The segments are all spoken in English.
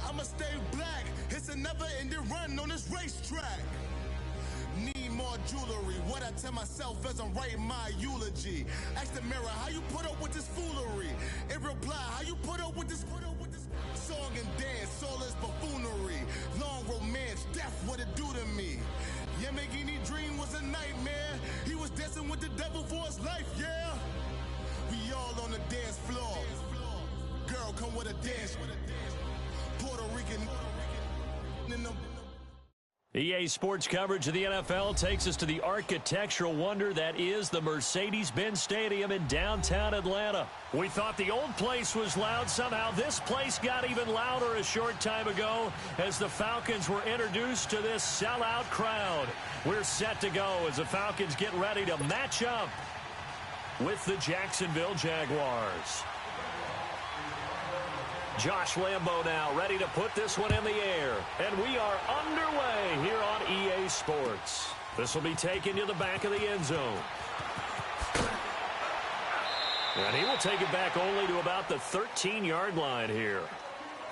I'ma stay black. It's a never-ending run on this racetrack. Need more jewelry. What I tell myself as I'm writing my eulogy. Ask the mirror, how you put up with this foolery? It reply, how you put up with this song and dance, soulless buffoonery. Long romance, death, what it do to me? Yamagini dream was a nightmare. He was dancing with the devil for his life, yeah. We all on the dance floor. Girl, come with a dance. Puerto Rican in the EA Sports coverage of the NFL takes us to the architectural wonder that is the Mercedes-Benz Stadium in downtown Atlanta. We thought the old place was loud. Somehow this place got even louder a short time ago as the Falcons were introduced to this sellout crowd. We're set to go as the Falcons get ready to match up with the Jacksonville Jaguars. Josh Lambo now ready to put this one in the air. And we are underway here on EA Sports. This will be taken to the back of the end zone. And he will take it back only to about the 13-yard line here.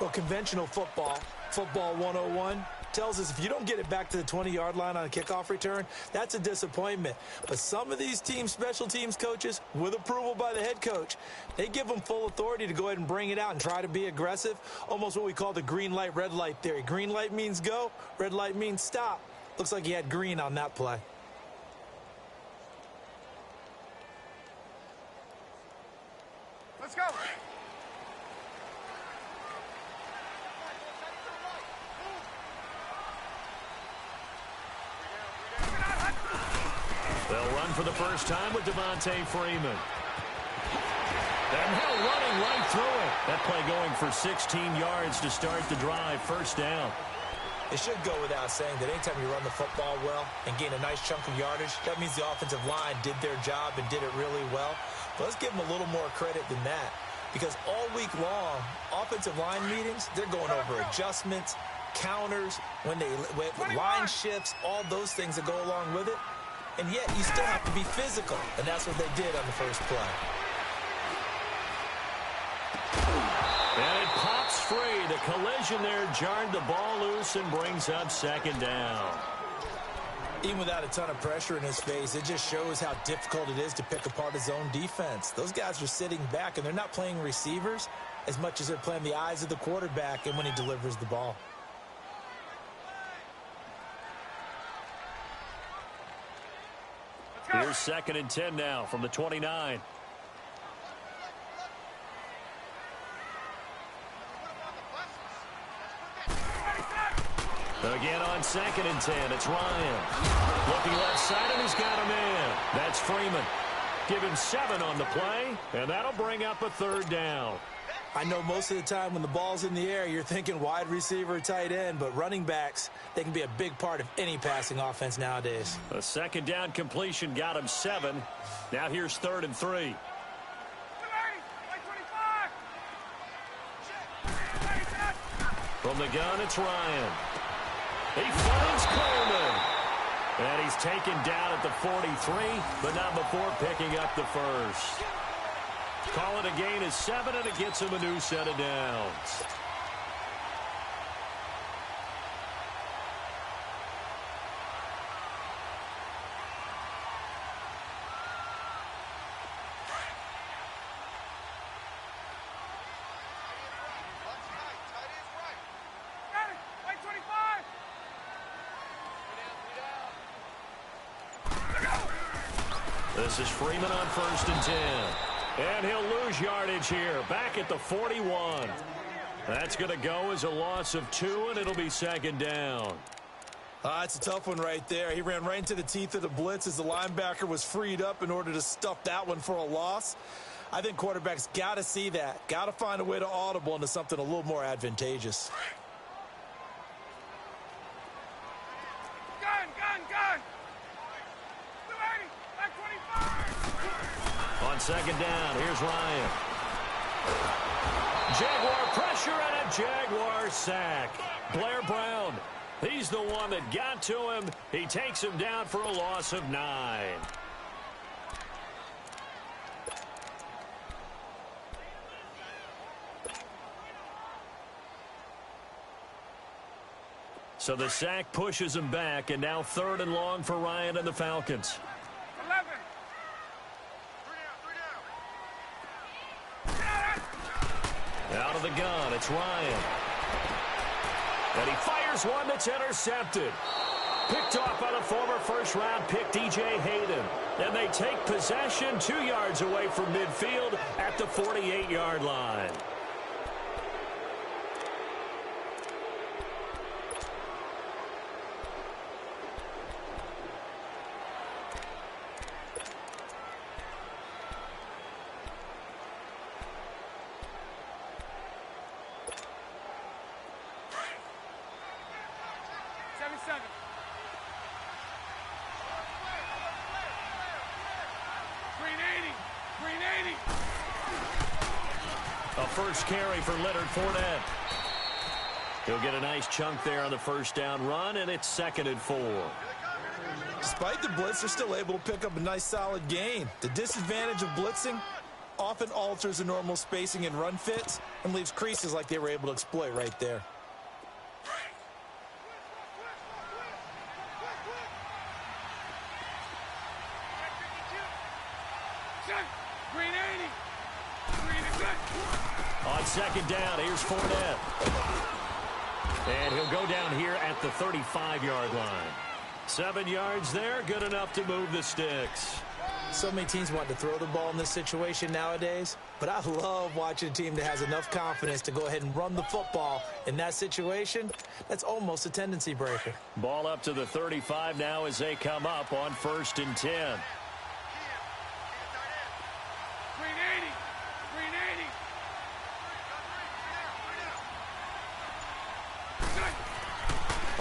Well, conventional football 101, tells us if you don't get it back to the 20-yard line on a kickoff return, that's a disappointment. But some of these teams, special teams coaches, with approval by the head coach, they give them full authority to go ahead and bring it out and try to be aggressive, almost what we call the green light, red light theory. Green light means go, red light means stop. Looks like he had green on that play. Let's go. They'll run for the first time with Devontae Freeman. And now running right through it. That play going for 16 yards to start the drive. First down. It should go without saying that anytime you run the football well and gain a nice chunk of yardage, that means the offensive line did their job and did it really well. But let's give them a little more credit than that. Because all week long, offensive line meetings, they're going over adjustments, counters, when line shifts, all those things that go along with it. And yet, you still have to be physical. And that's what they did on the first play. And it pops free. The collision there jarred the ball loose and brings up second down. Even without a ton of pressure in his face, it just shows how difficult it is to pick apart his own defense. Those guys are sitting back, and they're not playing receivers as much as they're playing the eyes of the quarterback and when he delivers the ball. Here's 2nd and 10 now from the 29. Again on 2nd and 10, it's Ryan. Looking left side, and he's got a man. That's Freeman. Give him 7 on the play, and that'll bring up a third down. I know most of the time when the ball's in the air, you're thinking wide receiver, tight end, but running backs, they can be a big part of any passing offense nowadays. A second down completion got him 7. Now here's 3rd and 3. From the gun, it's Ryan. He finds Coleman. And he's taken down at the 43, but not before picking up the first. Call it a gain of 7, and it gets him a new set of downs. This is Freeman on 1st and 10. And he'll lose yardage here, back at the 41. That's going to go as a loss of 2, and it'll be 2nd down. It's a tough one right there. He ran right into the teeth of the blitz as the linebacker was freed up in order to stuff that one for a loss. I think quarterbacks got to see that, got to find a way to audible into something a little more advantageous. On 2nd down, here's Ryan. Jaguar pressure and a Jaguar sack. Blair Brown, he's the one that got to him. He takes him down for a loss of 9. So the sack pushes him back, and now 3rd and long for Ryan and the Falcons. 11. 3 down. Out of the gun, it's Ryan. And he fires one that's intercepted. Picked off by the former first-round pick, DJ Hayden. And they take possession 2 yards away from midfield at the 48-yard line. A first carry for Leonard Fournette. He'll get a nice chunk there on the first down run, and it's 2nd and 4. Despite the blitz, they're still able to pick up a nice solid gain. The disadvantage of blitzing often alters the normal spacing and run fits and leaves creases like they were able to exploit right there. On 2nd down, here's Fournette. And he'll go down here at the 35-yard line. 7 yards there, good enough to move the sticks. So many teams want to throw the ball in this situation nowadays, but I love watching a team that has enough confidence to go ahead and run the football. In that situation, that's almost a tendency breaker. Ball up to the 35 now as they come up on 1st and 10.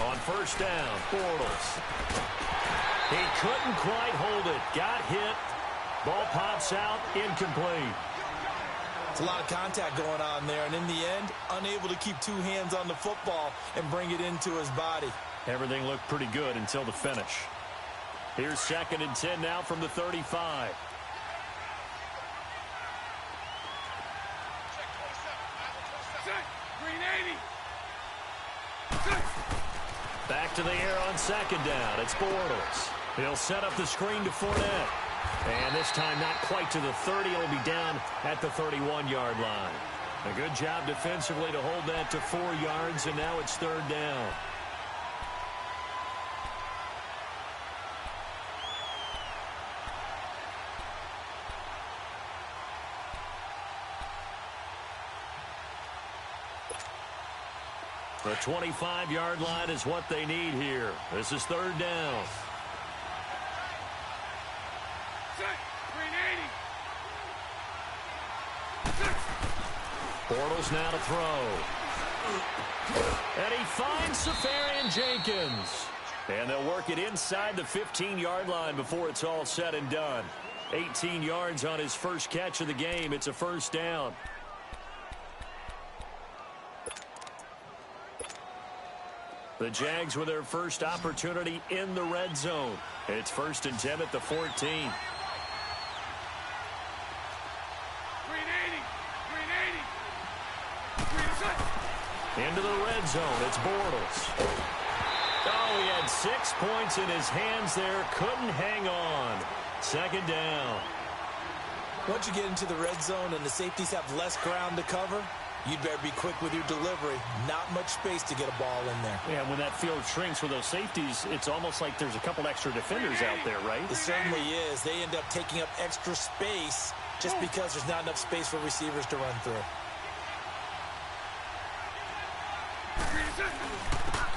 On 1st down, Bortles. He couldn't quite hold it. Got hit. Ball pops out, incomplete. It's a lot of contact going on there, and in the end, unable to keep 2 hands on the football and bring it into his body. Everything looked pretty good until the finish. Here's 2nd and 10 now from the 35. Back to the air on 2nd down. It's Bortles. He'll set up the screen to Fournette. And this time not quite to the 30. It'll be down at the 31-yard line. A good job defensively to hold that to 4 yards, and now it's 3rd down. The 25-yard line is what they need here. This is 3rd down. Bortles now to throw. And he finds Safarian Jenkins. And they'll work it inside the 15-yard line before it's all said and done. 18 yards on his first catch of the game. It's a 1st down. The Jags with their first opportunity in the red zone. It's 1st and 10 at the 14. Into the red zone. It's Bortles. Oh, he had 6 points in his hands there. Couldn't hang on. 2nd down. Once you get into the red zone and the safeties have less ground to cover, you'd better be quick with your delivery. Not much space to get a ball in there. Yeah, when that field shrinks with those safeties, it's almost like there's a couple extra defenders out there, right? It certainly is. They end up taking up extra space just because there's not enough space for receivers to run through.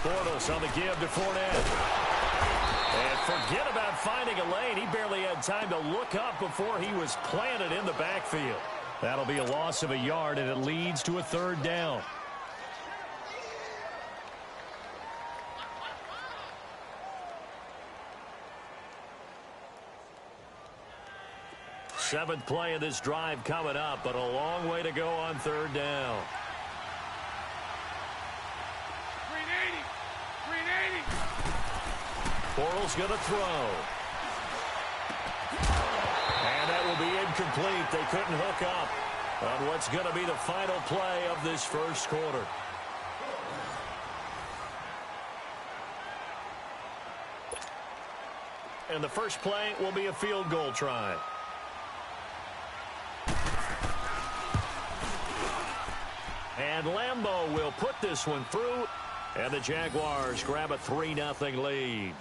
Bortles on the give to Fournette. And forget about finding a lane. He barely had time to look up before he was planted in the backfield. That'll be a loss of a yard, and it leads to a 3rd down. Seventh play of this drive coming up, but a long way to go on 3rd down. 380. Bortles going to throw. And that will be incomplete. They couldn't hook up on what's going to be the final play of this first quarter. And the first play will be a field goal try. And Lambeau will put this one through. And the Jaguars grab a 3-0 lead.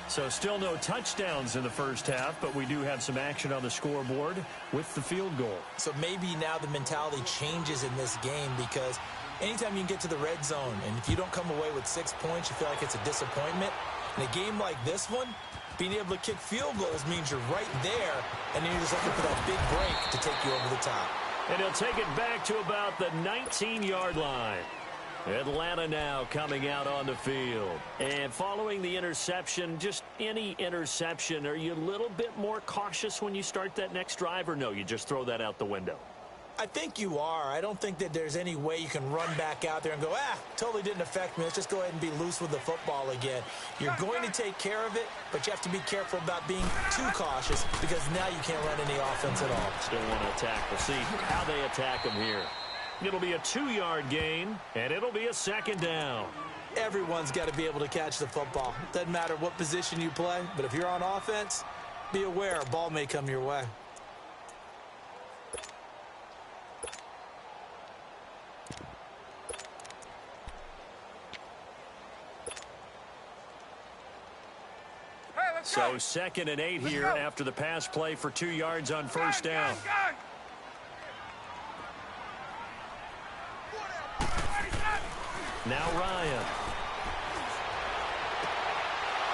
So still no touchdowns in the first half, but we do have some action on the scoreboard with the field goal. So maybe now the mentality changes in this game, because anytime you can get to the red zone, and if you don't come away with 6 points, you feel like it's a disappointment. In a game like this one, being able to kick field goals means you're right there, and then you're just looking for that big break to take you over the top. And he'll take it back to about the 19-yard line. Atlanta now coming out on the field. And following the interception, just any interception, are you a little bit more cautious when you start that next drive, or no, you just throw that out the window? I think you are. I don't think that there's any way you can run back out there and go, totally didn't affect me. Let's just go ahead and be loose with the football again. You're going to take care of it, but you have to be careful about being too cautious, because now you can't run any offense at all. Still want to attack. We'll see how they attack them here. It'll be a 2-yard gain, and it'll be a second down. Everyone's got to be able to catch the football. Doesn't matter what position you play, but if you're on offense, be aware a ball may come your way. So 2nd and 8 here after the pass play for 2 yards on first down. Now Ryan.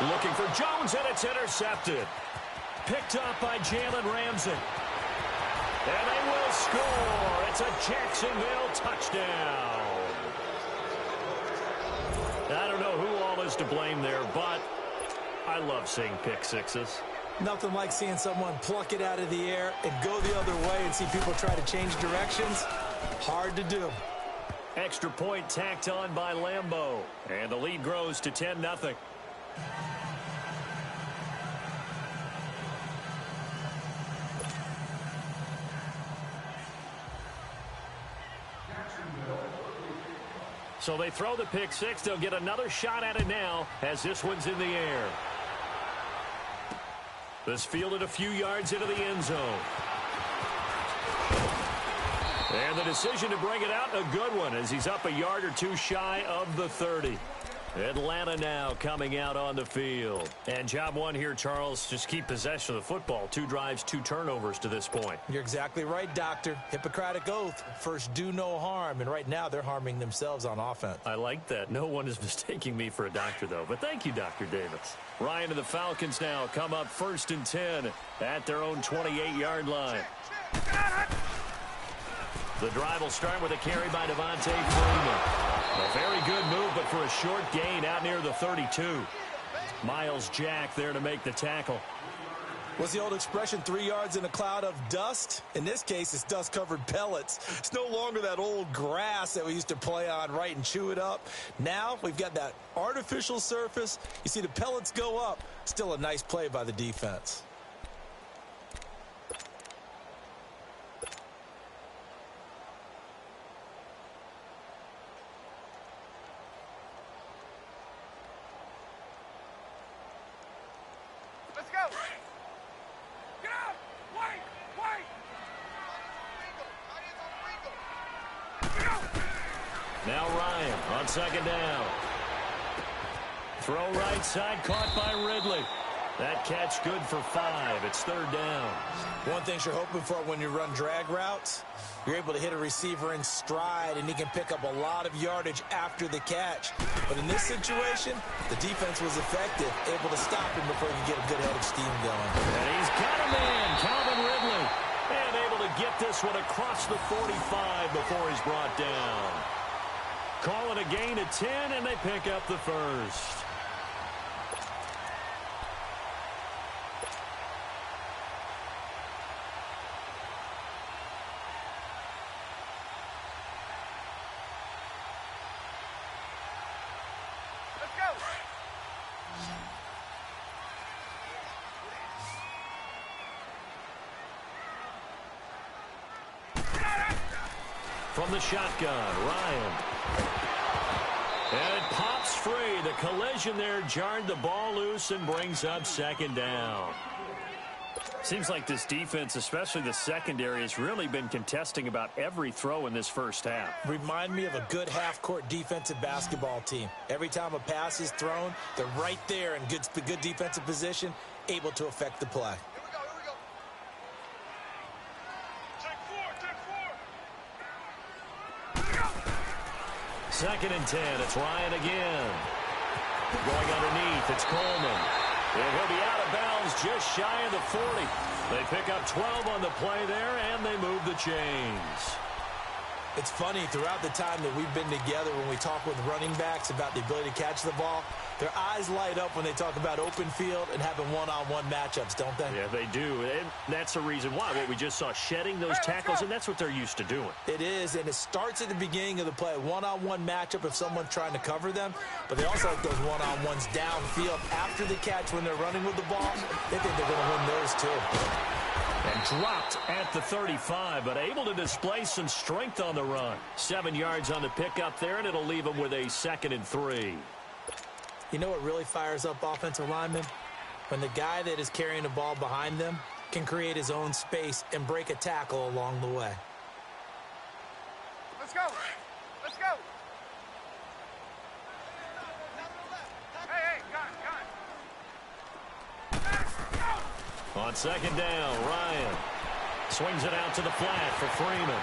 Looking for Jones, and it's intercepted. Picked up by Jalen Ramsey. And they will score. It's a Jacksonville touchdown. I don't know who all is to blame there, but I love seeing pick sixes. Nothing like seeing someone pluck it out of the air and go the other way and see people try to change directions. Hard to do. Extra point tacked on by Lambeau. And the lead grows to 10-0. So they throw the pick six. They'll get another shot at it now as this one's in the air. This fielded a few yards into the end zone. And the decision to bring it out, a good one, as he's up a yard or two shy of the 30. Atlanta now coming out on the field. And job one here, Charles, just keep possession of the football. 2 drives, 2 turnovers to this point. You're exactly right, Doctor. Hippocratic oath. First, do no harm. And right now, they're harming themselves on offense. I like that. No one is mistaking me for a doctor, though. But thank you, Dr. Davis. Ryan and the Falcons now come up 1st and 10 at their own 28-yard line. The drive will start with a carry by Devontae Freeman. A very good move, but for a short gain out near the 32. Miles Jack there to make the tackle. What's the old expression, 3 yards in a cloud of dust? In this case, it's dust-covered pellets. It's no longer that old grass that we used to play on, right, and chew it up. Now we've got that artificial surface. You see the pellets go up. Still a nice play by the defense. Now Ryan on 2nd down. Throw right side, caught by Ridley. That catch good for 5. It's 3rd down. One thing you're hoping for when you run drag routes, you're able to hit a receiver in stride, and he can pick up a lot of yardage after the catch. But in this situation, the defense was effective, able to stop him before he could get a good head of steam going. And he's got a man, Calvin Ridley. And able to get this one across the 45 before he's brought down. Calling a gain of 10, and they pick up the first. Let's go. From the shotgun, Ryan. And it pops free. The collision there jarred the ball loose and brings up second down. Seems like this defense, especially the secondary, has really been contesting about every throw in this first half. Remind me of a good half-court defensive basketball team. Every time a pass is thrown, they're right there in good defensive position, able to affect the play. Second and 10. It's Ryan again. Going underneath. It's Coleman. And he'll be out of bounds just shy of the 40. They pick up 12 on the play there, and they move the chains. It's funny, throughout the time that we've been together, when we talk with running backs about the ability to catch the ball, their eyes light up when they talk about open field and having one-on-one matchups, don't they? Yeah, they do. And that's the reason why. What we just saw, shedding those tackles, and that's what they're used to doing. It is, and it starts at the beginning of the play. One-on-one matchup if someone's trying to cover them, but they also like those one-on-ones downfield after the catch when they're running with the ball. They think they're going to win those too. And dropped at the 35, but able to display some strength on the run. 7 yards on the pickup there, and it'll leave them with a 2nd and 3. You know what really fires up offensive linemen? When the guy that is carrying the ball behind them can create his own space and break a tackle along the way. Let's go. Let's go. Hey, got it. On second down, Ryan swings it out to the flat for Freeman.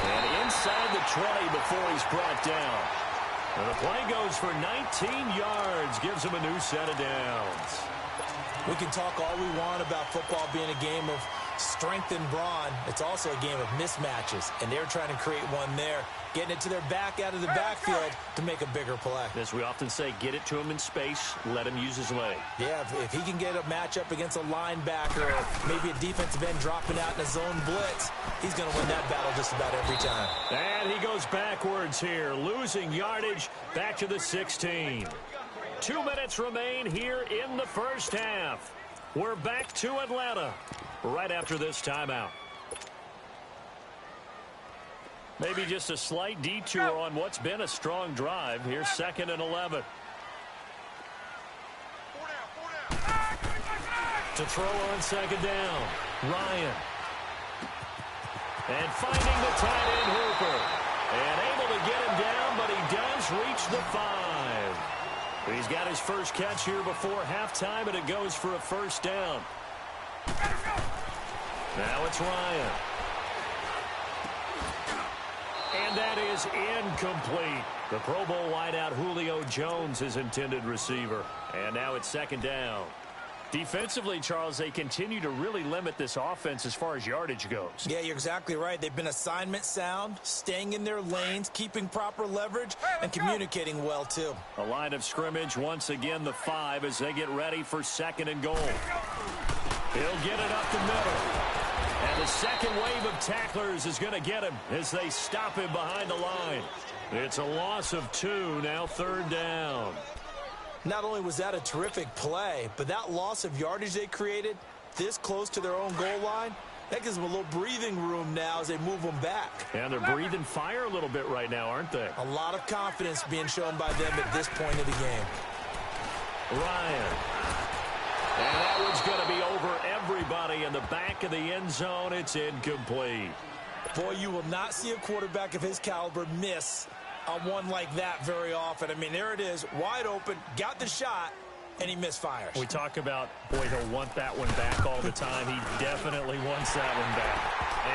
And inside the 20 before he's brought down. And the play goes for 19 yards, gives him a new set of downs. We can talk all we want about football being a game of strength and brawn. It's also a game of mismatches, and they're trying to create one there, getting it to their back out of the backfield to make a bigger play. As we often say, get it to him in space, let him use his leg. Yeah, if he can get a matchup against a linebacker or maybe a defensive end dropping out in a zone blitz, he's going to win that battle just about every time. And he goes backwards here, losing yardage back to the 16. 2 minutes remain here in the first half. We're back to Atlanta right after this timeout. Maybe just a slight detour on what's been a strong drive. Here's 2nd and 11. To throw on second down, Ryan. And finding the tight end Hooper. And able to get him down, but he does reach the 5. He's got his first catch here before halftime, and it goes for a first down. Now it's Ryan. And that is incomplete. The Pro Bowl wideout Julio Jones, his intended receiver. And now it's second down. Defensively, Charles, they continue to really limit this offense as far as yardage goes. Yeah, you're exactly right. They've been assignment sound, staying in their lanes, keeping proper leverage, and communicating well, too. A line of scrimmage, once again, the 5 as they get ready for 2nd and goal. He'll get it up the middle. And the second wave of tacklers is going to get him as they stop him behind the line. It's a loss of 2, now 3rd down. Not only was that a terrific play, but that loss of yardage they created this close to their own goal line, that gives them a little breathing room now as they move them back. And they're breathing fire a little bit right now, aren't they? A lot of confidence being shown by them at this point of the game. Ryan. And that one's going to be over everybody in the back of the end zone. It's incomplete. Boy, you will not see a quarterback of his caliber miss on one like that very often. I mean, there it is, wide open, got the shot, and he misfires. We talk about, boy, he'll want that one back all the time. He definitely wants that one back.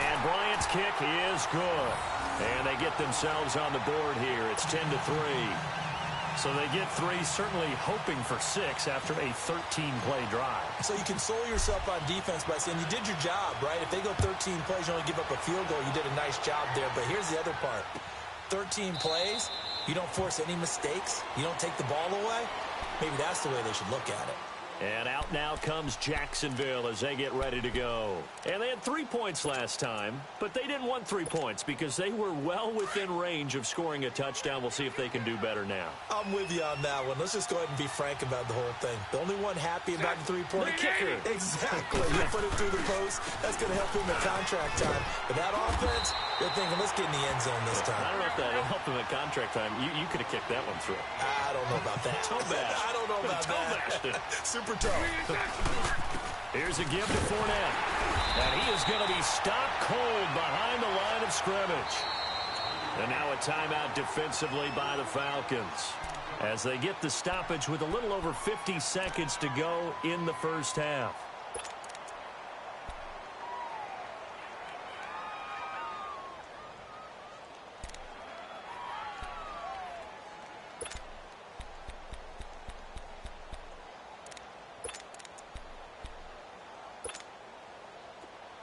And Bryant's kick is good. And they get themselves on the board here. It's 10-3. So they get 3, certainly hoping for 6 after a 13-play drive. So you console yourself on defense by saying you did your job, right? If they go 13 plays, you only give up a field goal, you did a nice job there. But here's the other part. 13 plays, you don't force any mistakes, you don't take the ball away, maybe that's the way they should look at it. And out now comes Jacksonville as they get ready to go. And they had 3 points last time, but they didn't want 3 points because they were well within range of scoring a touchdown. We'll see if they can do better now. I'm with you on that one. Let's just go ahead and be frank about the whole thing. The only one happy about the 3-point kicker. Exactly. You put it through the post. That's going to help him in contract time. But that offense, they're thinking, let's get in the end zone this time. I don't know thought that in ultimate contract time, you could have kicked that one through. I don't know about that. Toe bash. I don't know about that. Super toe. Here's a give to Fournette. And he is going to be stopped cold behind the line of scrimmage. And now a timeout defensively by the Falcons, as they get the stoppage with a little over 50 seconds to go in the first half.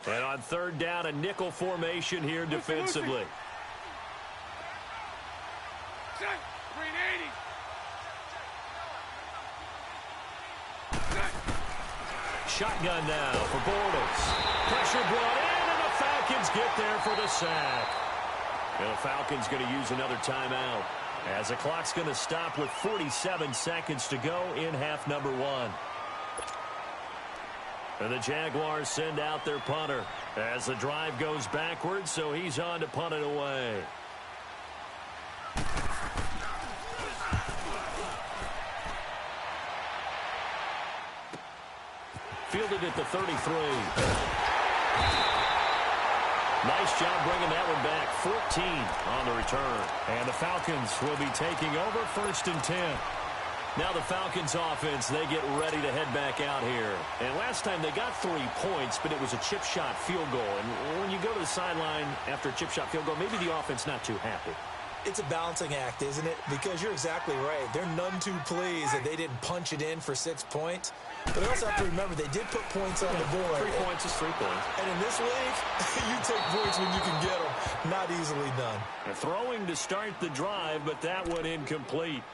And on third down, a nickel formation here defensively. Shotgun now for Bortles. Pressure brought in, and the Falcons get there for the sack. And the Falcons going to use another timeout, as the clock's going to stop with 47 seconds to go in half number one. And the Jaguars send out their punter as the drive goes backwards, so he's on to punt it away. Fielded at the 33. Nice job bringing that one back. 14 on the return. And the Falcons will be taking over, 1st and 10. Now the Falcons offense, they get ready to head back out here. And last time they got 3 points, but it was a chip shot field goal. And when you go to the sideline after a chip shot field goal, maybe the offense not too happy. It's a balancing act, isn't it? Because you're exactly right. They're none too pleased that they didn't punch it in for 6 points. But I also have to remember they did put points on the board. 3 points is 3 points. And in this league, you take points when you can get them. Not easily done. Throwing to start the drive, but that one incomplete.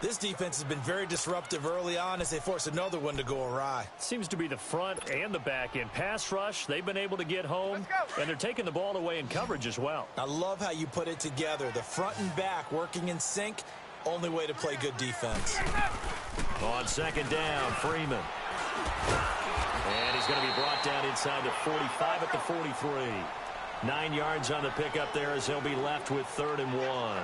This defense has been very disruptive early on as they force another one to go awry. Seems to be the front and the back end. Pass rush, they've been able to get home, and they're taking the ball away in coverage as well. I love how you put it together. The front and back working in sync, only way to play good defense. On second down, Freeman. And he's going to be brought down inside the 45 at the 43. 9 yards on the pickup there as they'll be left with 3rd and 1.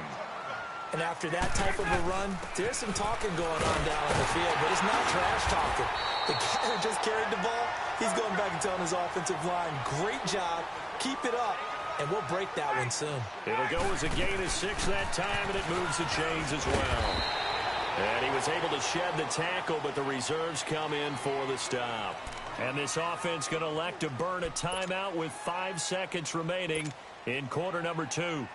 And after that type of a run, there's some talking going on down on the field, but it's not trash talking. The guy who just carried the ball, he's going back and telling his offensive line, great job, keep it up, and we'll break that one soon. It'll go as a gain of 6 that time, and it moves the chains as well. And he was able to shed the tackle, but the reserves come in for the stop. And this offense going to elect to burn a timeout with 5 seconds remaining in quarter number 2.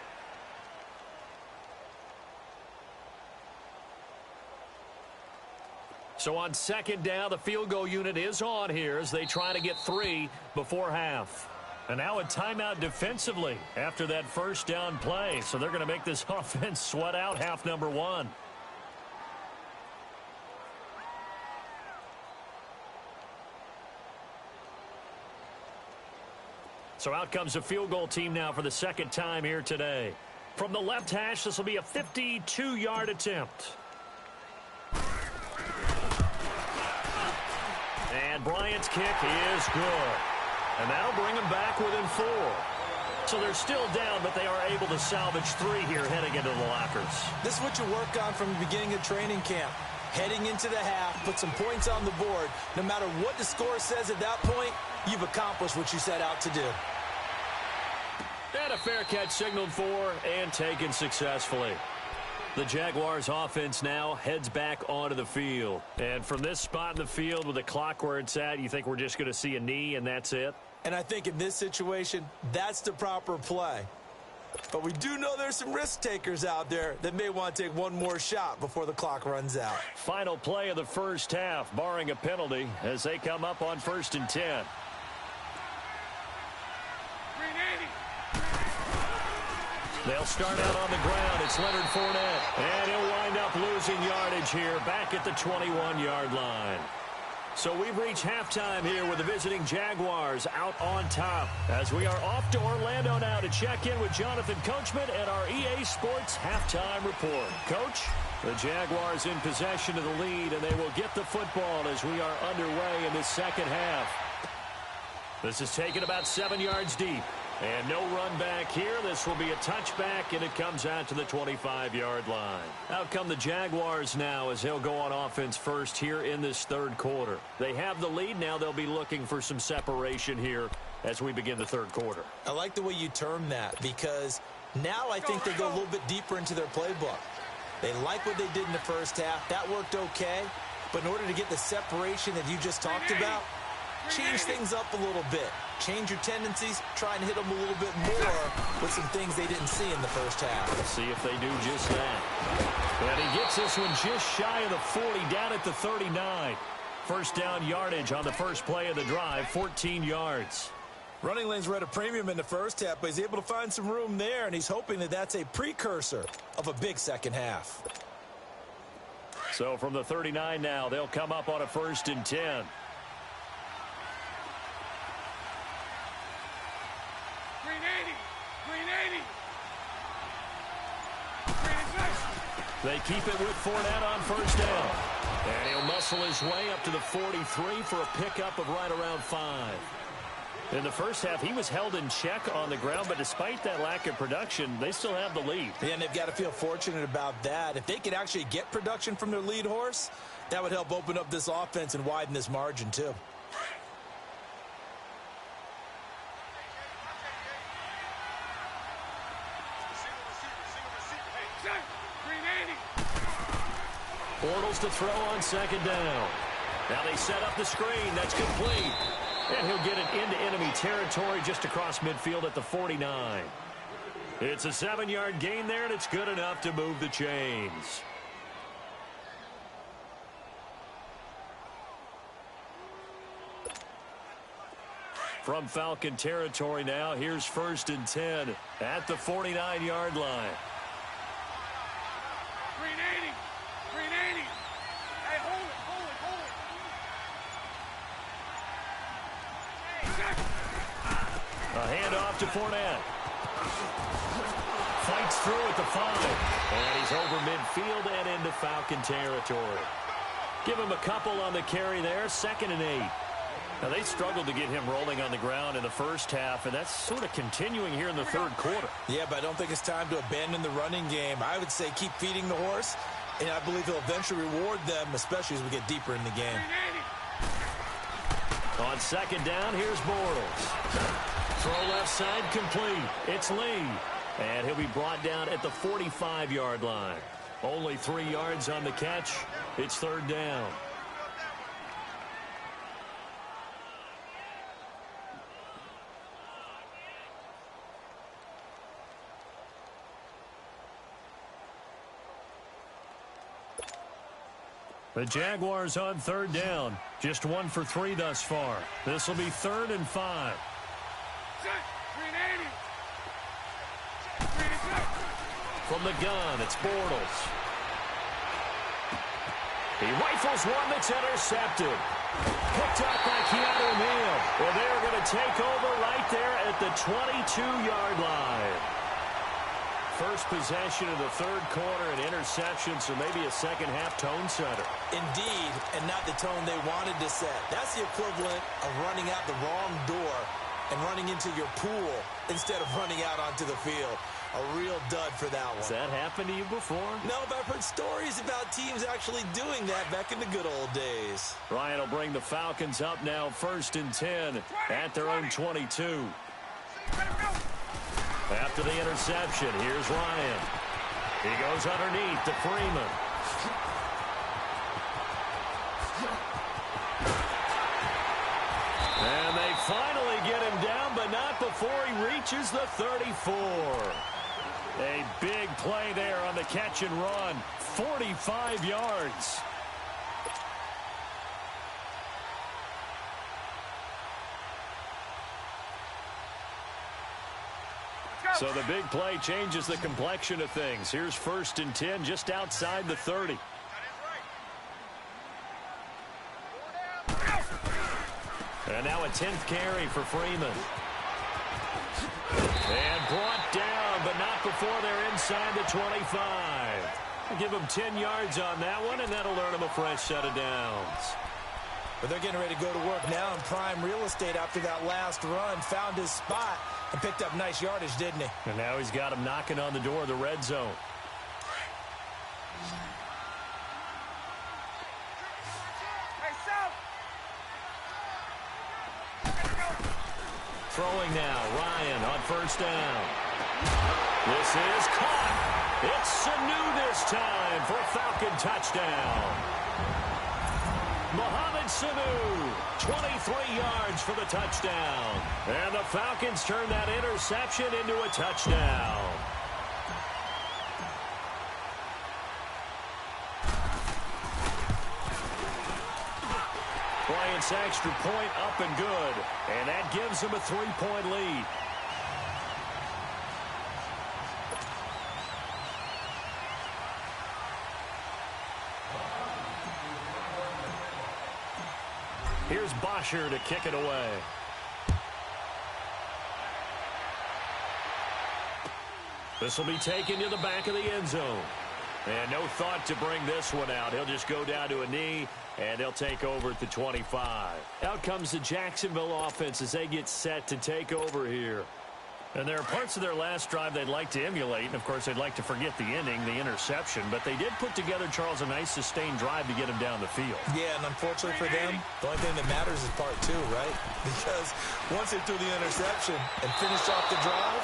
So on second down, the field goal unit is on here as they try to get 3 before half. And now a timeout defensively after that first down play. So they're going to make this offense sweat out half number 1. So out comes the field goal team now for the second time here today. From the left hash, this will be a 52-yard attempt. And Bryant's kick is good. And that'll bring them back within 4. So they're still down, but they are able to salvage 3 here heading into the lockers. This is what you work on from the beginning of training camp. Heading into the half, put some points on the board. No matter what the score says at that point, you've accomplished what you set out to do. And a fair catch signaled for and taken successfully. The Jaguars offense now heads back onto the field. And from this spot in the field with the clock where it's at, you think we're just going to see a knee and that's it? And I think in this situation, that's the proper play. But we do know there's some risk takers out there that may want to take one more shot before the clock runs out. Final play of the first half, barring a penalty, as they come up on 1st and 10. They'll start out on the ground. It's Leonard Fournette. And he'll wind up losing yardage here back at the 21-yard line. So we've reached halftime here with the visiting Jaguars out on top, as we are off to Orlando now to check in with Jonathan Coachman and our EA Sports halftime report. Coach, the Jaguars in possession of the lead, and they will get the football as we are underway in this second half. This is taken about 7 yards deep. And no run back here. This will be a touchback, and it comes out to the 25-yard line. Out come the Jaguars now as he'll go on offense first here in this third quarter. They have the lead. Now they'll be looking for some separation here as we begin the third quarter. I like the way you term that because now I think they go a little bit deeper into their playbook. They like what they did in the first half. That worked okay. But in order to get the separation that you just talked about, change things up a little bit. Change your tendencies. Try and hit them a little bit more with some things they didn't see in the first half. Let's see if they do just that. And he gets this one just shy of the 40, down at the 39. First down yardage on the first play of the drive, 14 yards. Running lanes were at a premium in the first half, but he's able to find some room there, and he's hoping that that's a precursor of a big second half. So from the 39 now, they'll come up on a 1st and 10. They keep it with Fournette on first down. And he'll muscle his way up to the 43 for a pickup of right around 5. In the first half, he was held in check on the ground, but despite that lack of production, they still have the lead. Yeah, and they've got to feel fortunate about that. If they could actually get production from their lead horse, that would help open up this offense and widen this margin too. Bortles to throw on second down. Now they set up the screen. That's complete. And he'll get it into enemy territory just across midfield at the 49. It's a 7-yard gain there, and it's good enough to move the chains. From Falcon territory now, here's 1st and 10 at the 49-yard line. A handoff to Fournette. Fights through at the 5. And he's over midfield and into Falcon territory. Give him a couple on the carry there. 2nd and 8. Now, they struggled to get him rolling on the ground in the first half, and that's sort of continuing here in the third quarter. Yeah, but I don't think it's time to abandon the running game. I would say keep feeding the horse, and I believe he'll eventually reward them, especially as we get deeper in the game. On second down, here's Bortles. Throw left side complete. It's Lee. And he'll be brought down at the 45-yard line. Only 3 yards on the catch. It's 3rd down. The Jaguars on 3rd down. Just 1 for 3 thus far. This will be 3rd and 5. From the gun, it's Bortles. He rifles one that's intercepted. Picked up by Keanu Neal. Well, they're going to take over right there at the 22-yard line. First possession of the third quarter, an interception, so maybe a second-half tone setter. Indeed, and not the tone they wanted to set. That's the equivalent of running out the wrong door and running into your pool instead of running out onto the field. A real dud for that one. Has that happened to you before? No, but I've heard stories about teams actually doing that back in the good old days. Ryan will bring the Falcons up now, 1st and 10 at their own 22. After the interception, here's Ryan. He goes underneath to Freeman. And they finally get him down, but not before he reaches the 34. A big play there on the catch and run. 45 yards. So the big play changes the complexion of things. Here's 1st and 10 just outside the 30. And now a 10th carry for Freeman. And brought down, but not before they're inside the 25. I'll give them 10 yards on that one, and that'll earn them a fresh set of downs. But they're getting ready to go to work now in prime real estate after that last run. Found his spot. and picked up nice yardage, didn't he? And now he's got him knocking on the door of the red zone. Throwing now, Ryan on first down. This is caught. It's Sanu this time for a Falcon touchdown. Mohamed Sanu, 23 yards for the touchdown. And the Falcons turn that interception into a touchdown. Bryant's extra point up and good. And that gives him a 3-point lead. Here's Bosher to kick it away. This will be taken to the back of the end zone. And no thought to bring this one out. He'll just go down to a knee, and he'll take over at the 25. Out comes the Jacksonville offense as they get set to take over here. And there are parts of their last drive they'd like to emulate. And, of course, they'd like to forget the ending, the interception. But they did put together, Charles, a nice sustained drive to get him down the field. Yeah, and unfortunately for them, the only thing that matters is part two, right? Because once they threw the interception and finished off the drive,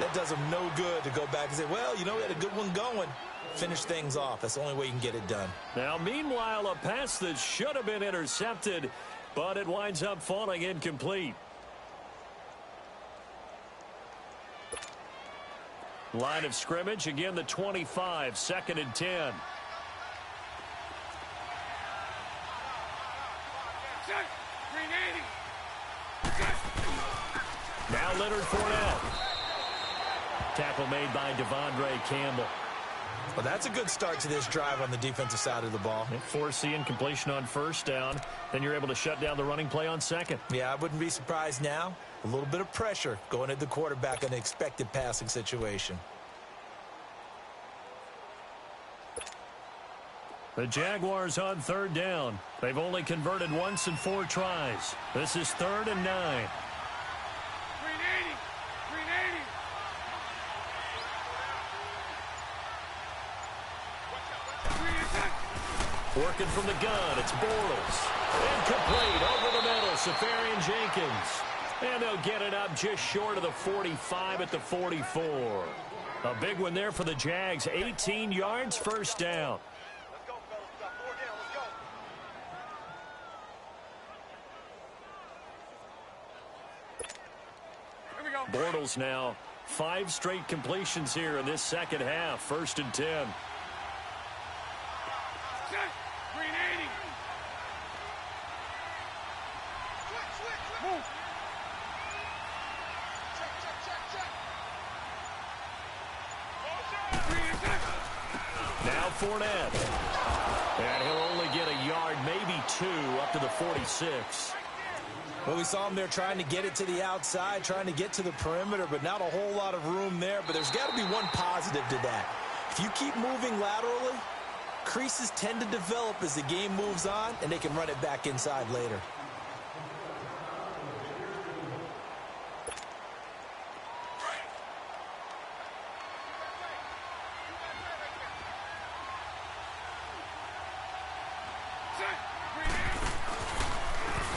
that does them no good to go back and say, well, you know, we had a good one going. Finish things off. That's the only way you can get it done. Now, meanwhile, a pass that should have been intercepted, but it winds up falling incomplete. Line of scrimmage, again the 25, 2nd and 10. Now Leonard Fournette. Tackle made by Devondre Campbell. Well, that's a good start to this drive on the defensive side of the ball. Force the incompletion on first down. Then you're able to shut down the running play on second. Yeah, I wouldn't be surprised now. A little bit of pressure going at the quarterback in an expected passing situation. The Jaguars on 3rd down. They've only converted once in 4 tries. This is 3rd and 9. Working from the gun, it's Bortles. Incomplete, over the middle, Safarian Jenkins. And they'll get it up just short of the 45 at the 44. A big one there for the Jags, 18 yards, first down. Let's go, fellas. We got 4 down. Let's go. Here we go. Bortles now, 5 straight completions here in this second half, 1st and 10. Now Fournette. And he'll only get a yard, maybe 2, up to the 46. Well, we saw him there trying to get it to the outside, trying to get to the perimeter, but not a whole lot of room there. But there's got to be one positive to that. If you keep moving laterally, creases tend to develop as the game moves on, and they can run it back inside later.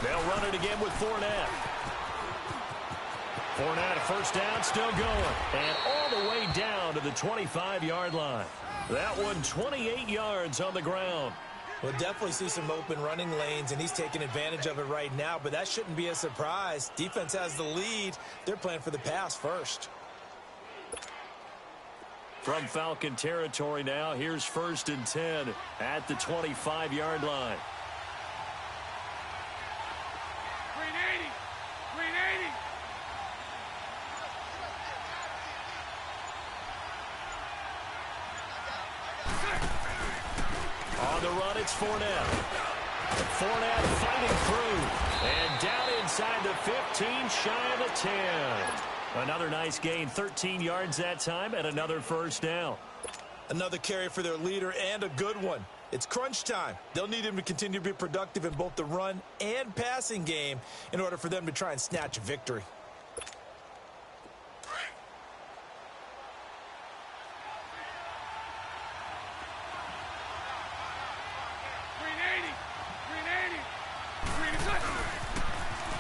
They'll run it again with Fournette. Fournette, a first down, still going. And all the way down to the 25-yard line. That one 28 yards on the ground. We'll definitely see some open running lanes, and he's taking advantage of it right now, but that shouldn't be a surprise. Defense has the lead. They're playing for the pass first. From Falcon territory now, here's 1st and 10 at the 25-yard line. On the run, it's Fournette. Fournette fighting through. And down inside the 15, shy of the 10. Another nice gain, 13 yards that time, and another first down. Another carry for their leader, and a good one. It's crunch time. They'll need him to continue to be productive in both the run and passing game in order for them to try and snatch a victory.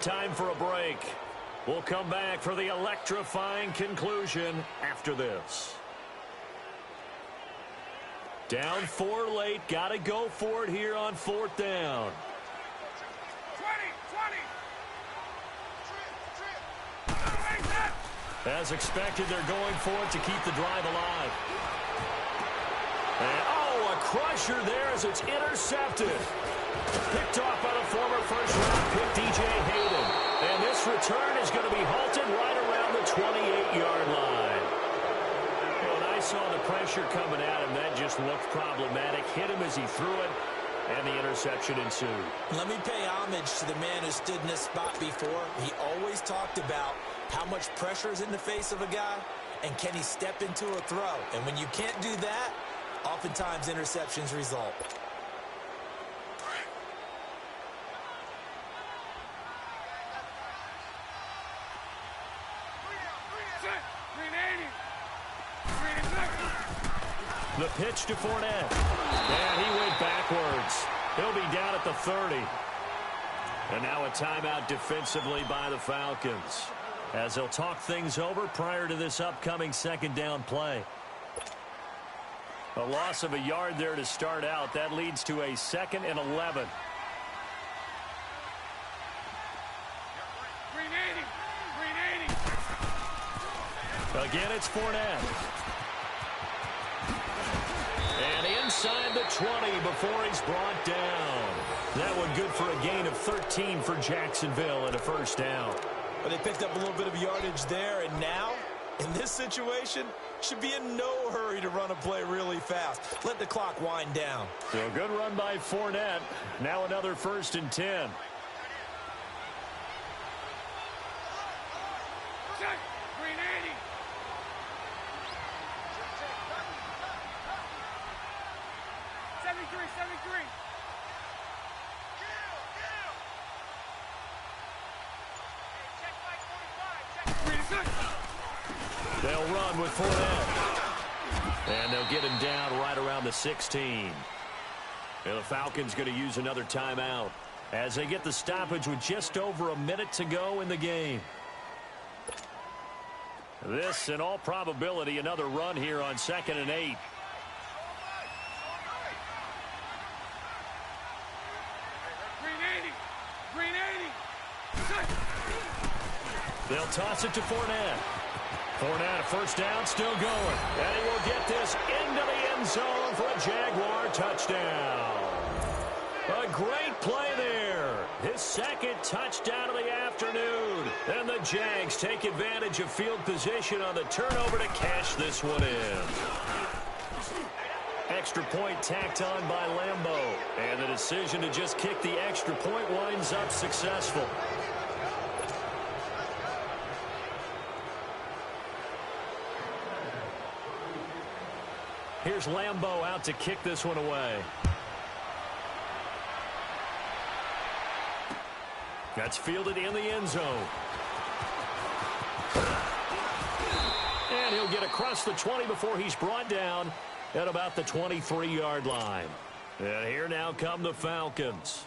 Time for a break. We'll come back for the electrifying conclusion after this. Down 4 late. Got to go for it here on 4th down. 20. As expected, they're going for it to keep the drive alive. And, a crusher there as it's intercepted. Picked off by the former first-round pick, DJ Hayden. And this return is going to be halted right around the 28-yard line. When I saw the pressure coming at him, that just looked problematic. Hit him as he threw it, and the interception ensued. Let me pay homage to the man who stood in this spot before. He always talked about how much pressure is in the face of a guy, and can he step into a throw. And when you can't do that, oftentimes interceptions result. The pitch to Fournette. And he went backwards. He'll be down at the 30. And now a timeout defensively by the Falcons, as they'll talk things over prior to this upcoming 2nd down play. A loss of a yard there to start out. That leads to a 2nd and 11. Again, it's Fournette. And inside the 20 before he's brought down. That one good for a gain of 13 for Jacksonville and a 1st down. But they picked up a little bit of yardage there, and now, in this situation, should be in no hurry to run a play really fast. Let the clock wind down. So a good run by Fournette. Now another 1st and 10. They'll run with Fournette. And they'll get him down right around the 16. And the Falcons going to use another timeout as they get the stoppage with just over a minute to go in the game. This, in all probability, another run here on 2nd and 8. They'll toss it to Fournette. Fournette, 1st down, still going. And he will get this into the end zone for a Jaguar touchdown. A great play there. His 2nd touchdown of the afternoon. And the Jags take advantage of field position on the turnover to cash this one in. Extra point tacked on by Lambeau. And the decision to just kick the extra point winds up successful. Here's Lambeau out to kick this one away. That's fielded in the end zone. And he'll get across the 20 before he's brought down at about the 23-yard line. And here now come the Falcons.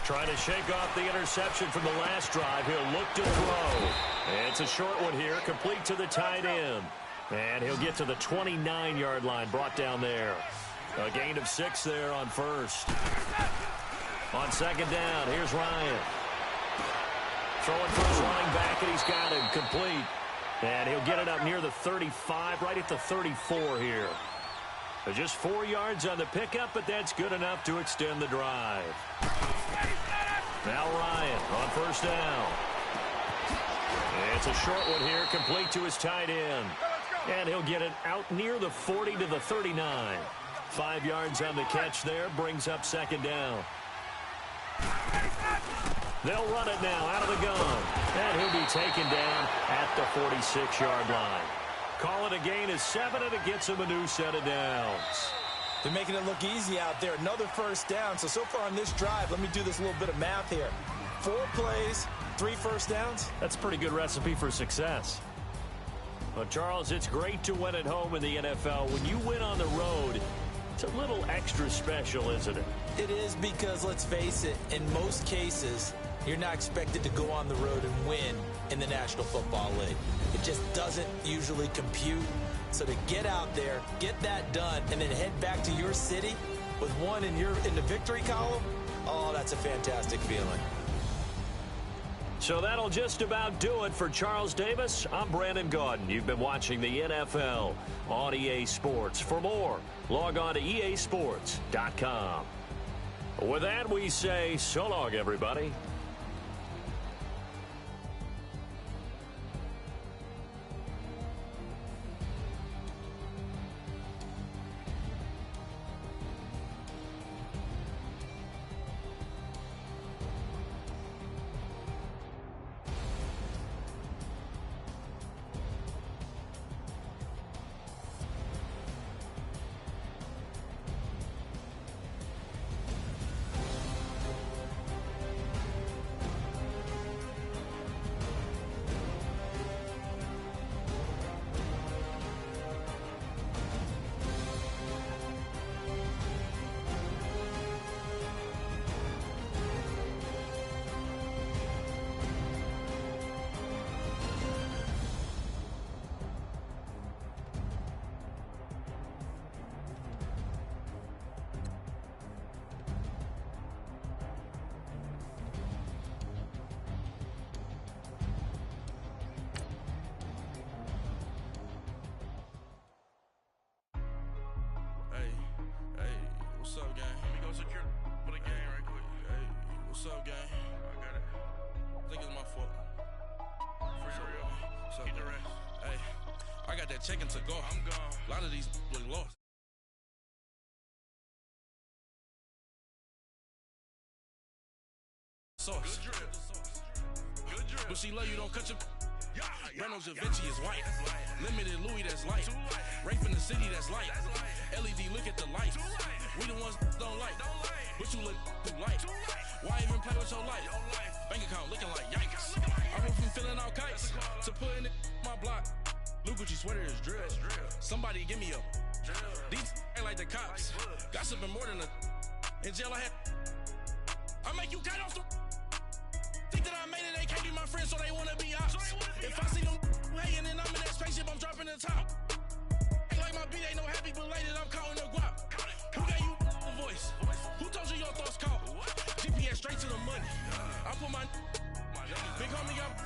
Trying to shake off the interception from the last drive. He'll look to throw. And it's a short one here, complete to the tight end. And he'll get to the 29-yard line, brought down there. A gain of 6 there on 1st. On 2nd down, here's Ryan. Throwing for his running back, and he's got him complete. And he'll get it up near the 35, right at the 34 here. Just 4 yards on the pickup, but that's good enough to extend the drive. Now Ryan on 1st down. It's a short one here, complete to his tight end. And he'll get it out near the 40 to the 39. 5 yards on the catch there, brings up 2nd down. They'll run it now out of the gun. And he'll be taken down at the 46-yard line. Call it a gain of 7, and it gets him a new set of downs. They're making it look easy out there. Another 1st down. So far on this drive, let me do this little bit of math here. 4 plays, 3 first downs? That's a pretty good recipe for success. Well, Charles, it's great to win at home in the NFL. When you win on the road, it's a little extra special, isn't it? It is, because, let's face it, in most cases, you're not expected to go on the road and win in the National Football League. It just doesn't usually compute. So to get out there, get that done, and then head back to your city with one in the victory column, oh, that's a fantastic feeling. So that'll just about do it for Charles Davis. I'm Brandon Gaudin. You've been watching the NFL on EA Sports. For more, log on to easports.com. With that, we say so long, everybody. What's up, gang? Let me go secure for the game right quick. Hey, what's up, gang? I got it. I think it's my fault. For real. What's up, keep the rest. Hey, I got that check-in to go. I'm gone. A lot of these look lost. Sauce. Good drip. Good drip. But she love you, don't cut your... Reynolds Da Vinci is white. Limited Louis, that's light. Rape in the city, that's light. LED, look at the light. We the ones don't like. But you look too light. Why even play with your life? Bank account looking like yikes. I went from filling out kites to putting it in my block. Blue Gucci sweater is drill. Somebody give me a... These ain't like the cops. Gossiping more than a... In jail I had... I make you cut off the... Think that I made it, they can't be my friends, so they wanna be ops. If I see them hating and I'm in that spaceship, I'm dropping the top. Ain't like my beat, ain't no happy belated, I'm counting the guap. Who gave you a voice? Who told you your thoughts count? GPS straight to the money. I put my big homie up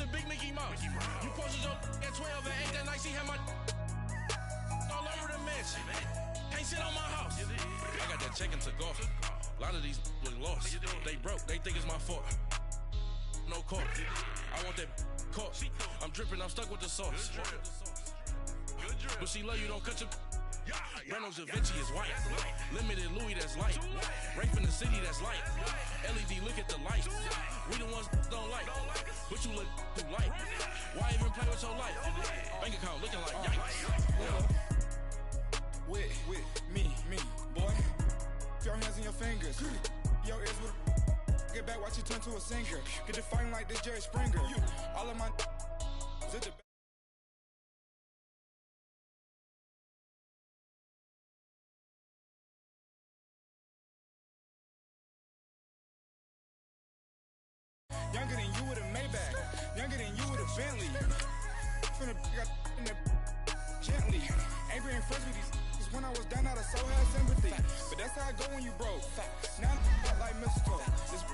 the big Mickey Mouse. You posted your at 12 and 8 that night, she had my all over the mansion. Can't sit on my house. I got that check-in to golf. A lot of these look lost. They broke, they think it's my fault. No court. I want that caught. I'm dripping, I'm stuck with the sauce. But she love you, don't cut your... Reynolds Da Vinci is white. Limited Louis, that's light. Rape in the city, that's light. LED, look at the light. We the ones don't like. But you look too light. Why even play with your life? Bank account looking like yikes. With me, boy. Your hands in your fingers. Your ears with get back, watch you turn to a singer. Get to fighting like this Jerry Springer. All of my at the younger than you with a Maybach. Younger than you with a Bentley. Finna got in the gently. Ain't been friends with these. When I was down out of so had sympathy. But that's how I go when you broke. Now I'm like mistletoe. This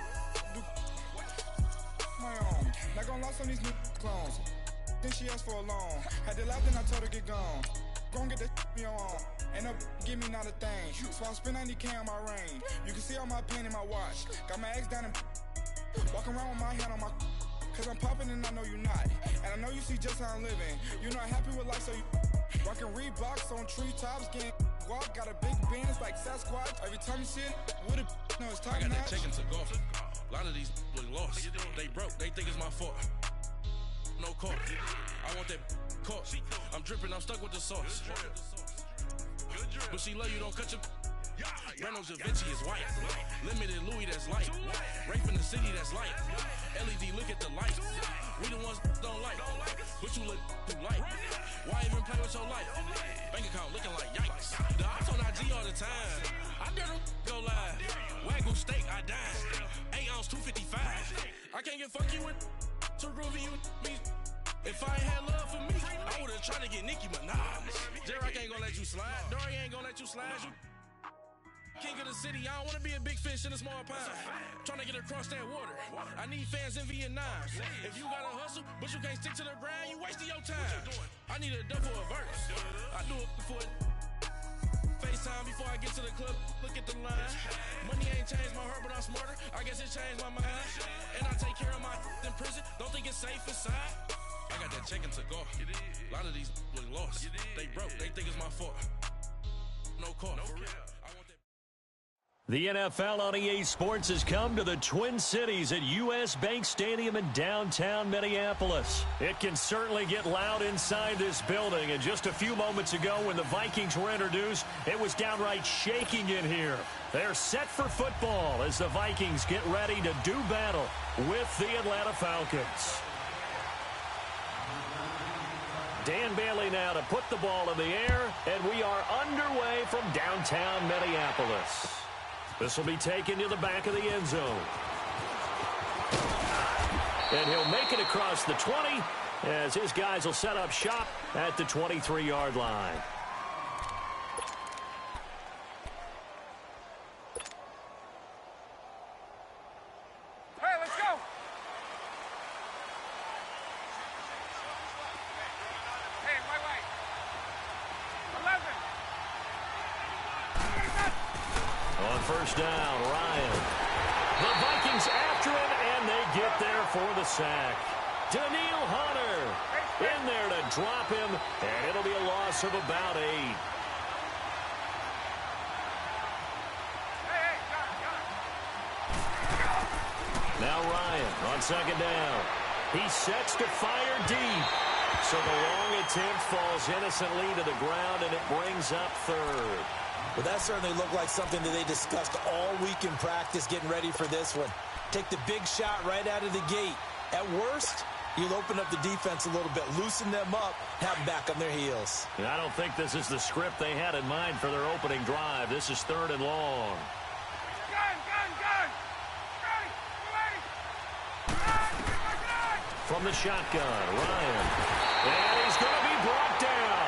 do my own. Not gonna lost on these new clones. Then she asked for a loan. Had to laugh, then I told her get gone. Gon' get that me on. Ain't no give me not a thing. So I spend 90K on my range. You can see all my pain in my watch. Got my ex down and walking around with my hand on my. Cause I'm popping and I know you not. And I know you see just how I'm living. You're not happy with life, so you rockin' Reeboks on treetops, getting walk. Got a big bands like Sasquatch. Every time you see it, with a no, it's top I got notch. that check-in to golf. A lot of these look lost. They broke, they think it's my fault. No court. I want that caught. I'm dripping, I'm stuck with the sauce. But she love you, don't cut your... Reynolds Da Vinci is white. Limited Louis that's light. Rape in the city that's light. LED look at the light. We the ones don't like. But you look too light. Why even play with your life? Bank account looking like yikes. The ops on IG all the time. I dare them go live. Wagyu steak, I dine. 8 ounce, 255. I can't get funky with too groovy you me. If I ain't had love for me, I would've tried to get Nicki Minaj. J-Rock ain't gonna let you slide. Dory ain't gonna let you slide. You king of the city, I don't wanna be a big fish in a small pond. Trying to get across that water. I need fans in Vietnam. If you gotta hustle, but you can't stick to the grind, you wasting your time. I need a dub for a verse. I do it for FaceTime before I get to the club. Look at the line. Money ain't changed my heart, but I'm smarter. I guess it changed my mind. And I take care of my in prison. Don't think it's safe inside. I got that check and to go. A lot of these look lost. They broke. They think it's my fault. No call. For real. The NFL on EA Sports has come to the Twin Cities at US Bank Stadium in downtown Minneapolis. It can certainly get loud inside this building, and just a few moments ago when the Vikings were introduced, it was downright shaking in here. They're set for football as the Vikings get ready to do battle with the Atlanta Falcons. Dan Bailey now to put the ball in the air, and we are underway from downtown Minneapolis. This will be taken to the back of the end zone. And he'll make it across the 20 as his guys will set up shop at the 23-yard line. Hey, let's go. Hey, wait. 11. On first down, Ryan. The Vikings after him, and they get there for the sack. Daniil Hunter in there to drop him, and it'll be a loss of about 8. Hey, got it. Now Ryan on second down. He sets to fire deep. So the long attempt falls innocently to the ground, and it brings up third. Well, that certainly looked like something that they discussed all week in practice getting ready for this one. Take the big shot right out of the gate. At worst, you'll open up the defense a little bit, loosen them up, have them back on their heels. And I don't think this is the script they had in mind for their opening drive. This is third and long. Gun. Ready. From the shotgun, Ryan. And he's going to be brought down.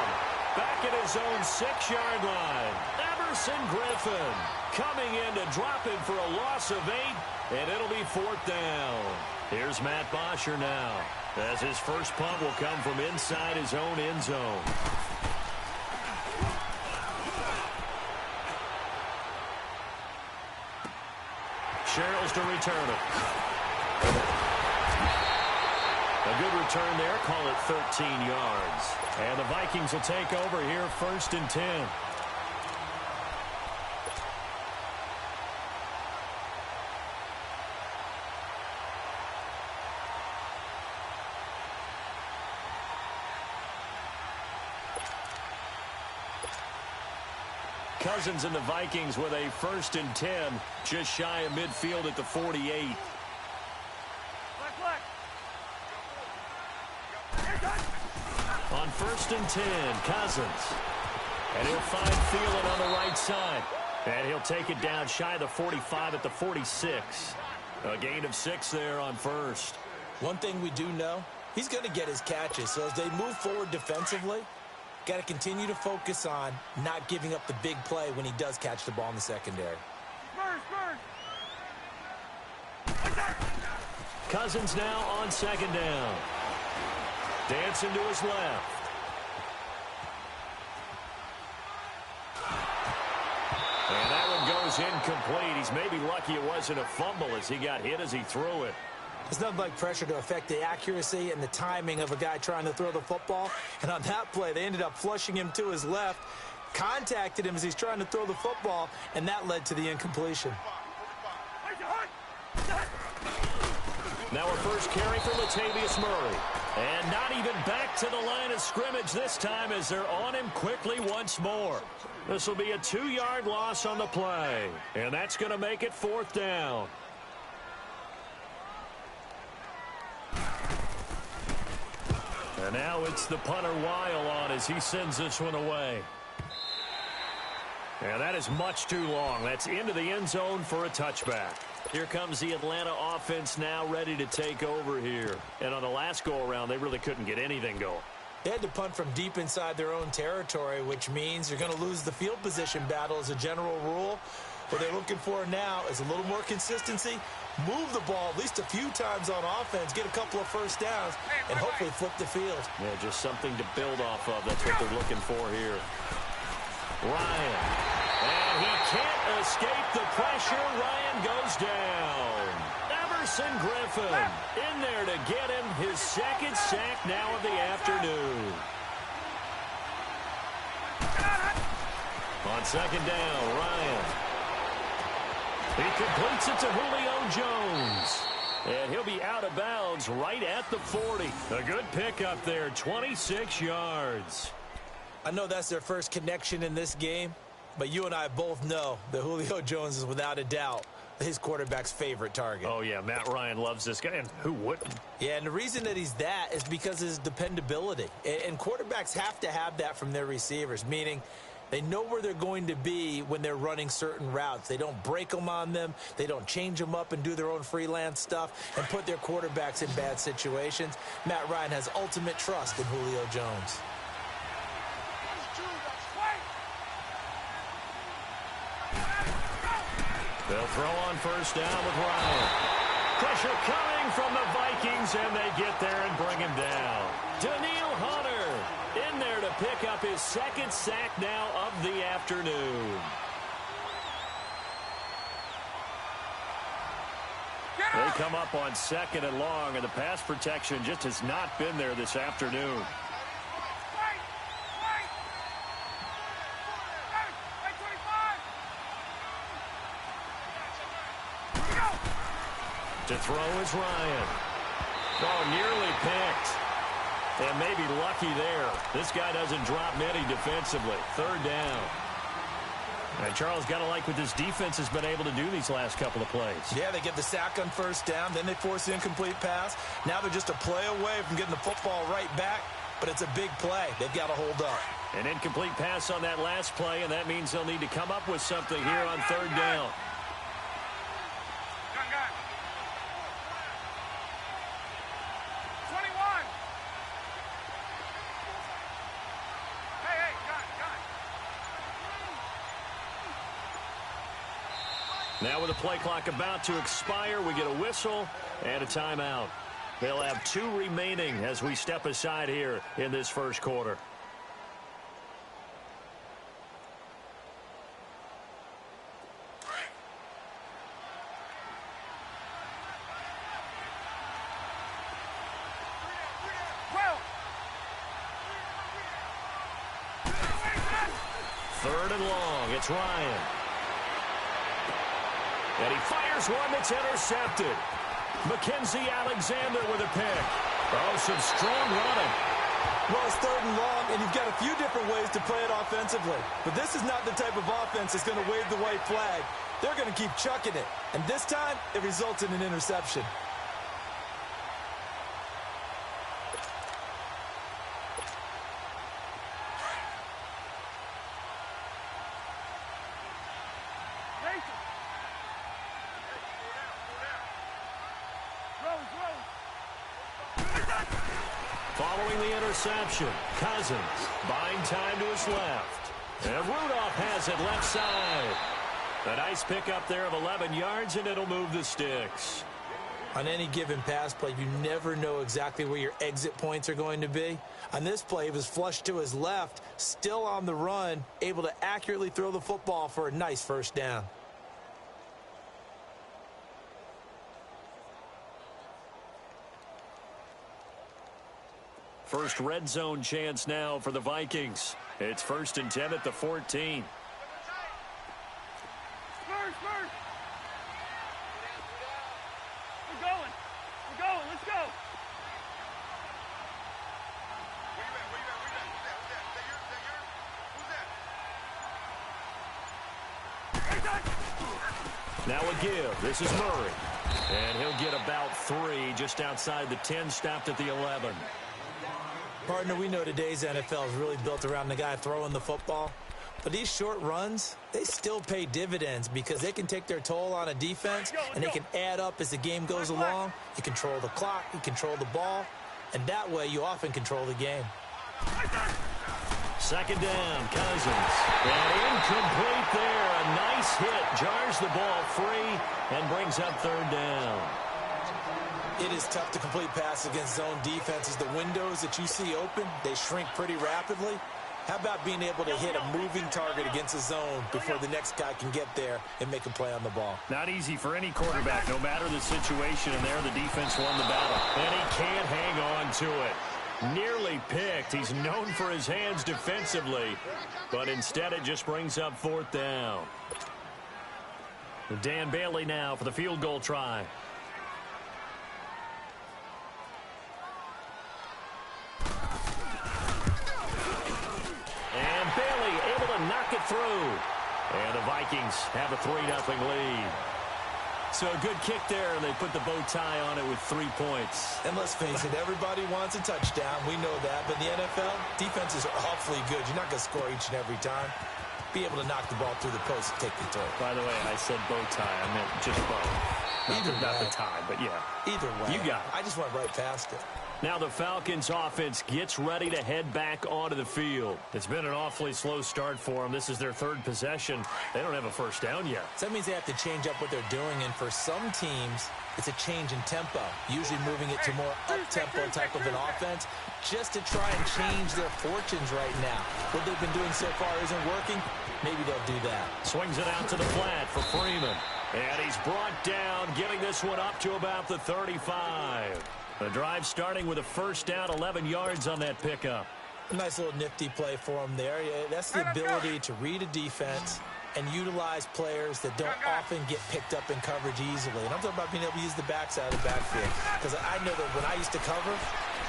Back at his own 6-yard line. Emerson Griffin coming in to drop him for a loss of 8, and it'll be fourth down. Here's Matt Bosher now, as his first punt will come from inside his own end zone. Sherrills to return it. A good return there, call it 13 yards. And the Vikings will take over here first and 10. Cousins and the Vikings with a first and 10, just shy of midfield at the 48. On first and 10, Cousins. And he'll find Thielen on the right side. And he'll take it down shy of the 45 at the 46. A gain of 6 there on first. One thing we do know, he's going to get his catches. So as they move forward defensively, got to continue to focus on not giving up the big play when he does catch the ball in the secondary. Cousins now on second down. Dancing to his left. And that one goes incomplete. He's maybe lucky it wasn't a fumble as he got hit as he threw it. There's nothing like pressure to affect the accuracy and the timing of a guy trying to throw the football. And on that play, they ended up flushing him to his left, contacted him as he's trying to throw the football, and that led to the incompletion. Now our first carry for Latavius Murray. And not even back to the line of scrimmage this time as they're on him quickly once more. This will be a 2-yard loss on the play. And that's going to make it 4th down. And now it's the punter Weil on as he sends this one away. And that is much too long. That's into the end zone for a touchback. Here comes the Atlanta offense now ready to take over here. And on the last go-around, they really couldn't get anything going. They had to punt from deep inside their own territory, which means you're going to lose the field position battle as a general rule. What they're looking for now is a little more consistency, move the ball at least a few times on offense, get a couple of first downs, and hopefully flip the field. Yeah, just something to build off of. That's what they're looking for here. Ryan. And he can't escape the pressure. Ryan goes down. Everson Griffin in there to get him his 2nd sack now of the afternoon. On 2nd down, Ryan. He completes it to Julio Jones. And he'll be out of bounds right at the 40. A good pickup there, 26 yards. I know that's their first connection in this game, but you and I both know that Julio Jones is without a doubt his quarterback's favorite target. Oh, yeah, Matt Ryan loves this guy, and who wouldn't? Yeah, and the reason that he's that is because of his dependability. And quarterbacks have to have that from their receivers, meaning they know where they're going to be when they're running certain routes. They don't break them on them. They don't change them up and do their own freelance stuff and put their quarterbacks in bad situations. Matt Ryan has ultimate trust in Julio Jones. They'll throw on 1st down with Ryan. Pressure coming from the Vikings, and they get there and bring him down. Daniil Hunter in there to pick up his 2nd sack now of the afternoon. They come up on 2nd and long, and the pass protection just has not been there this afternoon. To throw is Ryan. Oh, nearly picked. And maybe lucky there. This guy doesn't drop many defensively. 3rd down. And Charles, got to like what this defense has been able to do these last couple of plays. Yeah, they get the sack on 1st down. Then they force the incomplete pass. Now they're just a play away from getting the football right back. But it's a big play. They've got to hold up. An incomplete pass on that last play, and that means they'll need to come up with something here on 3rd down. Now with the play clock about to expire, we get a whistle and a timeout. They'll have 2 remaining as we step aside here in this 1st quarter. Third and long, it's Ryan. And he fires one that's intercepted. Mackenzie Alexander with a pick. Oh, some strong running. Well, it's 3rd and long, and you've got a few different ways to play it offensively. But this is not the type of offense that's going to wave the white flag. They're going to keep chucking it. And this time, it results in an interception. Following the interception, Cousins buying time to his left. And Rudolph has it left side. A nice pickup there of 11 yards, and it'll move the sticks. On any given pass play, you never know exactly where your exit points are going to be. On this play, he was flushed to his left, still on the run, able to accurately throw the football for a nice 1st down. First red zone chance now for the Vikings. It's 1st and 10 at the 14. We're going. Let's go. Now a give. This is Murray. And he'll get about 3 just outside the 10, stopped at the 11. Partner, we know today's NFL is really built around the guy throwing the football. But these short runs, they still pay dividends because they can take their toll on a defense, and they can add up as the game goes along. You control the clock, you control the ball, and that way you often control the game. Second down, Cousins. And incomplete there. A nice hit. Jars the ball free and brings up third down. It is tough to complete passes against zone defenses. The windows that you see open, they shrink pretty rapidly. How about being able to hit a moving target against a zone before the next guy can get there and make a play on the ball? Not easy for any quarterback, no matter the situation. And there, the defense won the battle. And he can't hang on to it. Nearly picked. He's known for his hands defensively, but instead it just brings up fourth down. Dan Bailey now for the field goal try. And Bailey able to knock it through. And the Vikings have a 3-0 lead. So a good kick there, and they put the bow tie on it with 3 points. And let's face it, everybody wants a touchdown. We know that. But in the NFL, defenses are awfully good. You're not going to score each and every time. Be able to knock the ball through the post and take the throw. By the way, I said bow tie. I meant just bow. Not the tie, but yeah. Either way. You got it. I just went right past it. Now the Falcons offense gets ready to head back onto the field. It's been an awfully slow start for them. This is their 3rd possession. They don't have a first down yet. So that means they have to change up what they're doing, and for some teams, it's a change in tempo, usually moving it to more up-tempo type of an offense just to try and change their fortunes right now. What they've been doing so far isn't working. Maybe they'll do that. Swings it out to the flat for Freeman. And he's brought down, getting this one up to about the 35. The drive starting with a first down, 11 yards on that pickup. A nice little nifty play for him there. That's the ability to read a defense and utilize players that don't often get picked up in coverage easily. And I'm talking about being able to use the backside of the backfield. Because I know that when I used to cover,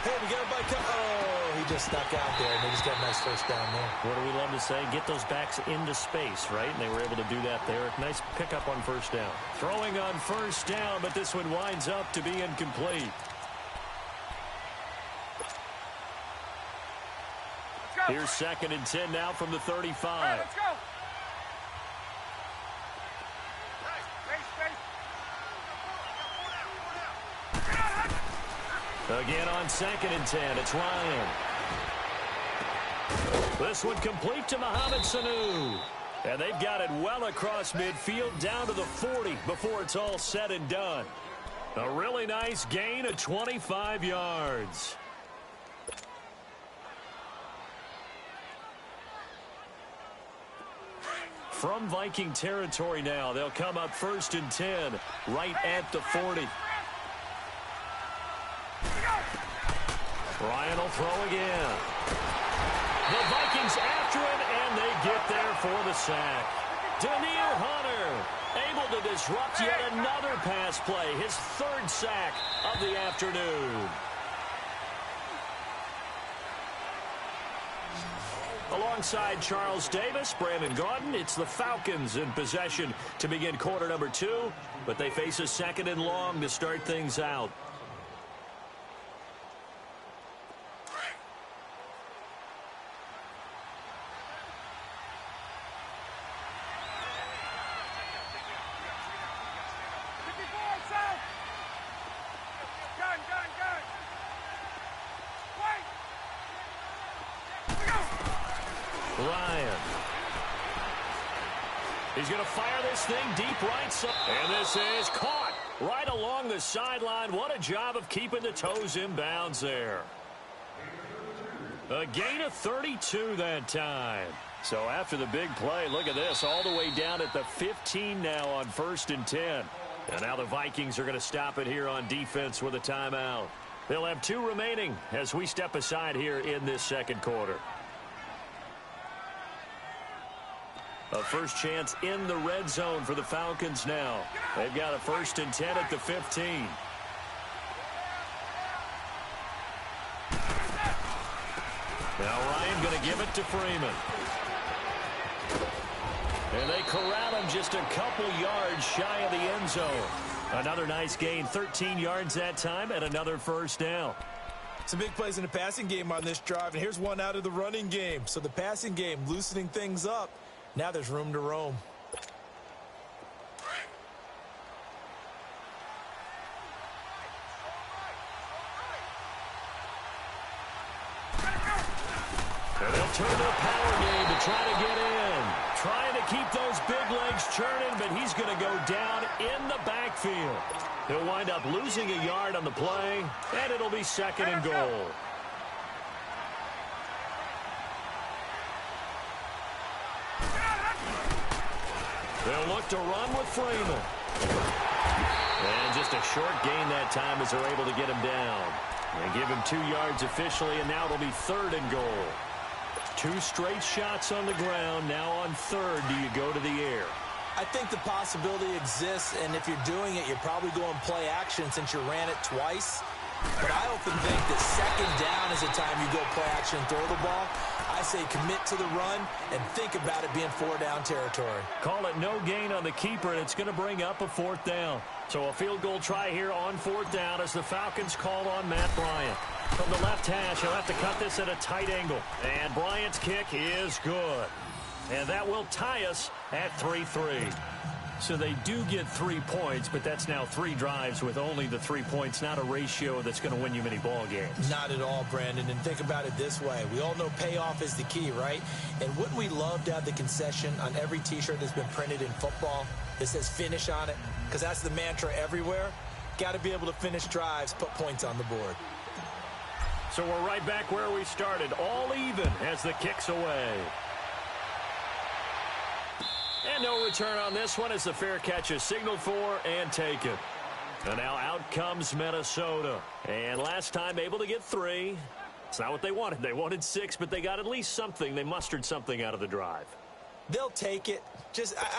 hey, we got a bike. Oh, he just snuck out there, and they just got a nice first down there. What do we love to say? Get those backs into space, right? And they were able to do that there. Nice pickup on first down. Throwing on first down, but this one winds up to be incomplete. Here's 2nd and 10 now from the 35. Hey, let's go. Again on 2nd and 10, it's Ryan. This one complete to Mohamed Sanu. And they've got it well across midfield down to the 40 before it's all said and done. A really nice gain of 25 yards. From Viking territory now, they'll come up 1st and 10 right at the 40. Ryan will throw again. The Vikings after him, and they get there for the sack. Daniil Hunter able to disrupt yet another pass play, his 3rd sack of the afternoon. Alongside Charles Davis, Brandon Gaudin, it's the Falcons in possession to begin quarter number 2, but they face a 2nd and long to start things out. Ryan. He's going to fire this thing deep right side. And this is caught right along the sideline. What a job of keeping the toes in bounds there. A gain of 32 that time. So after the big play, look at this, all the way down at the 15 now on 1st and 10. And now the Vikings are going to stop it here on defense with a timeout. They'll have 2 remaining as we step aside here in this 2nd quarter. A first chance in the red zone for the Falcons now. They've got a 1st and 10 at the 15. Now Ryan going to give it to Freeman. And they corral him just a couple yards shy of the end zone. Another nice gain, 13 yards that time, and another first down. Some big plays in the passing game on this drive, and here's one out of the running game. So the passing game loosening things up. Now there's room to roam. And they'll turn to a power game to try to get in. Trying to keep those big legs churning, but he's going to go down in the backfield. He'll wind up losing a yard on the play, and it'll be second and goal. They'll look to run with Freeman. And just a short gain that time as they're able to get him down. They give him 2 yards officially, and now it'll be third and goal. 2 straight shots on the ground. Now on third, do you go to the air? I think the possibility exists, and if you're doing it, you're probably going play action since you ran it twice. But I often think that second down is the time you go play action and throw the ball. I say commit to the run and think about it being 4-down territory. Call it no gain on the keeper, and it's going to bring up a 4th down. So a field goal try here on 4th down as the Falcons call on Matt Bryant. From the left hash, he'll have to cut this at a tight angle. And Bryant's kick is good. And that will tie us at 3-3. So they do get 3 points, but that's now 3 drives with only the 3 points, not a ratio that's going to win you many ball games. Not at all, Brandon. And think about it this way. We all know payoff is the key, right? And wouldn't we love to have the concession on every T-shirt that's been printed in football that says finish on it? Because that's the mantra everywhere. Got to be able to finish drives, put points on the board. So we're right back where we started, all even as the kick's away. And no return on this one as the fair catch is signaled for and taken. And now out comes Minnesota. And last time able to get 3. It's not what they wanted. They wanted 6, but they got at least something. They mustered something out of the drive. They'll take it.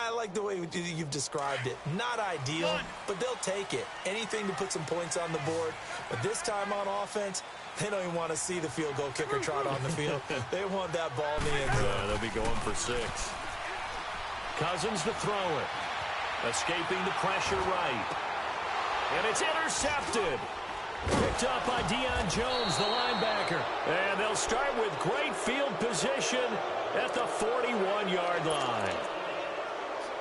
I like the way you've described it. Not ideal, but they'll take it. Anything to put some points on the board. But this time on offense, they don't even want to see the field goal kicker trot on the field. They want that ball in the end zone. They'll be going for 6. Cousins to throw it. Escaping the pressure right. And it's intercepted. Picked up by Deion Jones, the linebacker. And they'll start with great field position at the 41-yard line.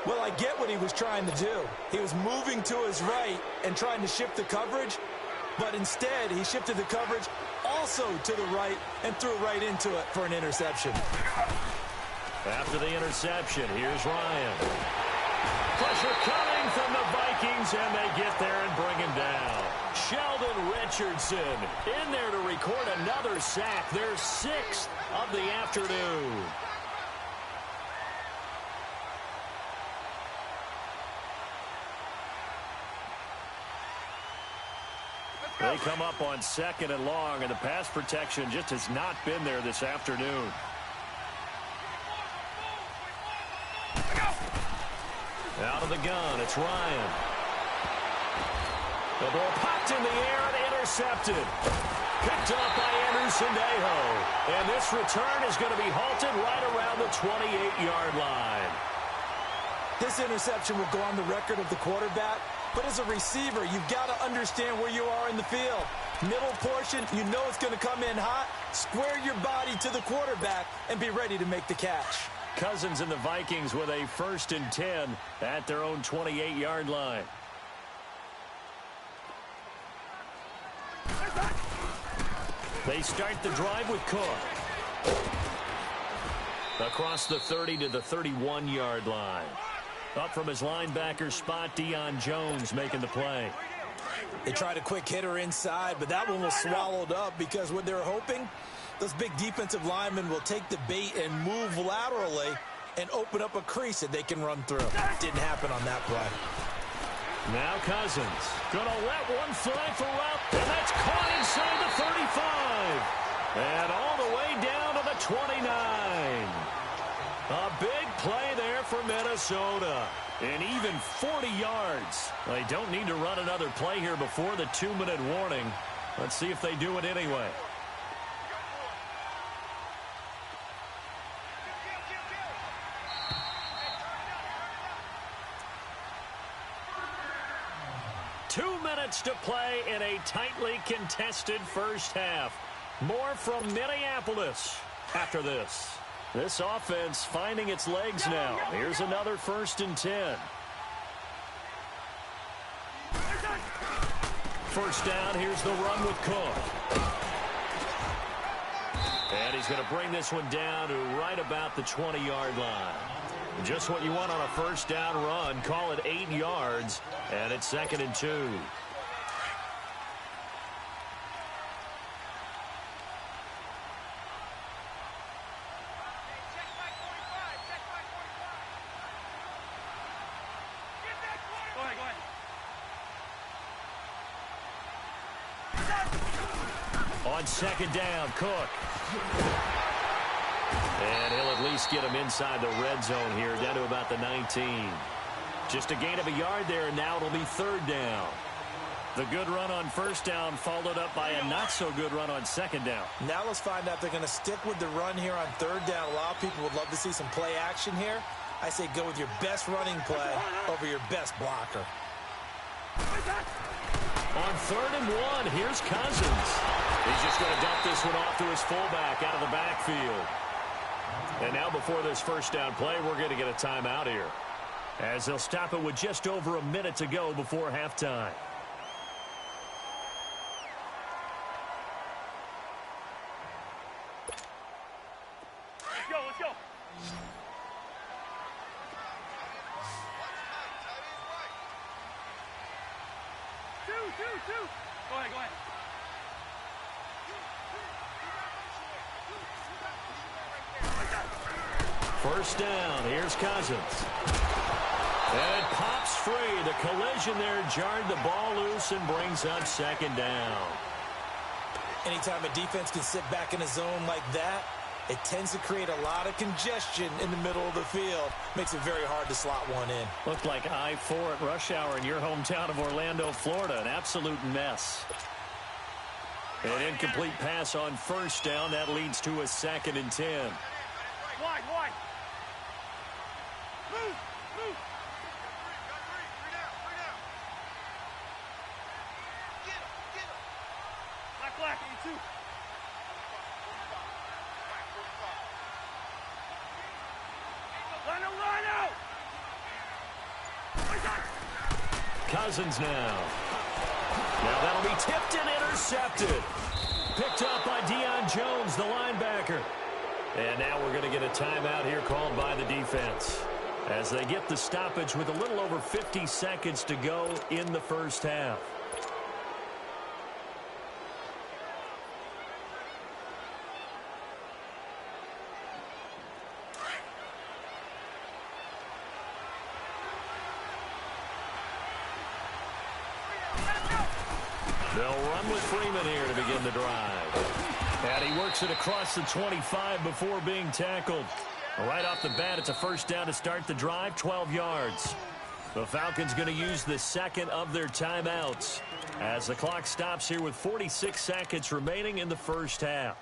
Well, I get what he was trying to do. He was moving to his right and trying to shift the coverage, but instead he shifted the coverage also to the right and threw right into it for an interception. After the interception, here's Ryan. Pressure coming from the Vikings, and they get there and bring him down. Sheldon Richardson in there to record another sack, their 6th of the afternoon. They come up on 2nd and long, and the pass protection just has not been there this afternoon. Out of the gun, it's Ryan. The ball popped in the air and intercepted. Picked up by Anderson Dejo. And this return is going to be halted right around the 28-yard line. This interception will go on the record of the quarterback. But as a receiver, you've got to understand where you are in the field. Middle portion, you know it's going to come in hot. Square your body to the quarterback and be ready to make the catch. Cousins and the Vikings with a 1st and 10 at their own 28-yard line. They start the drive with Cook. Across the 30 to the 31-yard line. Up from his linebacker spot, Deion Jones making the play. They tried a quick hitter inside, but that one was swallowed up because what they're hoping, those big defensive linemen will take the bait and move laterally and open up a crease that they can run through. Didn't happen on that play. Now Cousins gonna let one fly for route, and that's caught inside the 35. And all the way down to the 29. A big play there for Minnesota. And even 40 yards. They don't need to run another play here before the 2-minute warning. Let's see if they do it anyway. 2 minutes to play in a tightly contested first half. More from Minneapolis after this. This offense finding its legs now. Here's another 1st and 10. First down, here's the run with Cook. And he's going to bring this one down to right about the 20-yard line. Just what you want on a first down run. Call it 8 yards, and it's 2nd and 2. On 2nd down, Cook. And he'll at least get him inside the red zone here, down to about the 19. Just a gain of a yard there, and now it'll be 3rd down. The good run on 1st down followed up by a not-so-good run on 2nd down. Now let's find out if they're going to stick with the run here on 3rd down. A lot of people would love to see some play action here. I say go with your best running play over your best blocker. On 3rd and 1, here's Cousins. He's just going to dump this one off to his fullback out of the backfield. And now before this first down play, we're going to get a timeout here, as they'll stop it with just over a minute to go before halftime. Let's go. Two. Go ahead. First down, here's Cousins. And it pops free. The collision there jarred the ball loose and brings up 2nd down. Anytime a defense can sit back in a zone like that, it tends to create a lot of congestion in the middle of the field. Makes it very hard to slot one in. Looked like I-4 at rush hour in your hometown of Orlando, Florida. An absolute mess. An incomplete pass on 1st down. That leads to a 2nd and 10. Wide. Move. Black, you too. Line out. Cousins now. Now that'll be tipped and intercepted. Picked up by Deion Jones, the linebacker. And now we're going to get a timeout here called by the defense, as they get the stoppage with a little over 50 seconds to go in the first half. They'll run with Freeman here to begin the drive. And he works it across the 25 before being tackled. Right off the bat, it's a first down to start the drive, 12 yards. The Falcons going to use the 2nd of their timeouts as the clock stops here with 46 seconds remaining in the first half.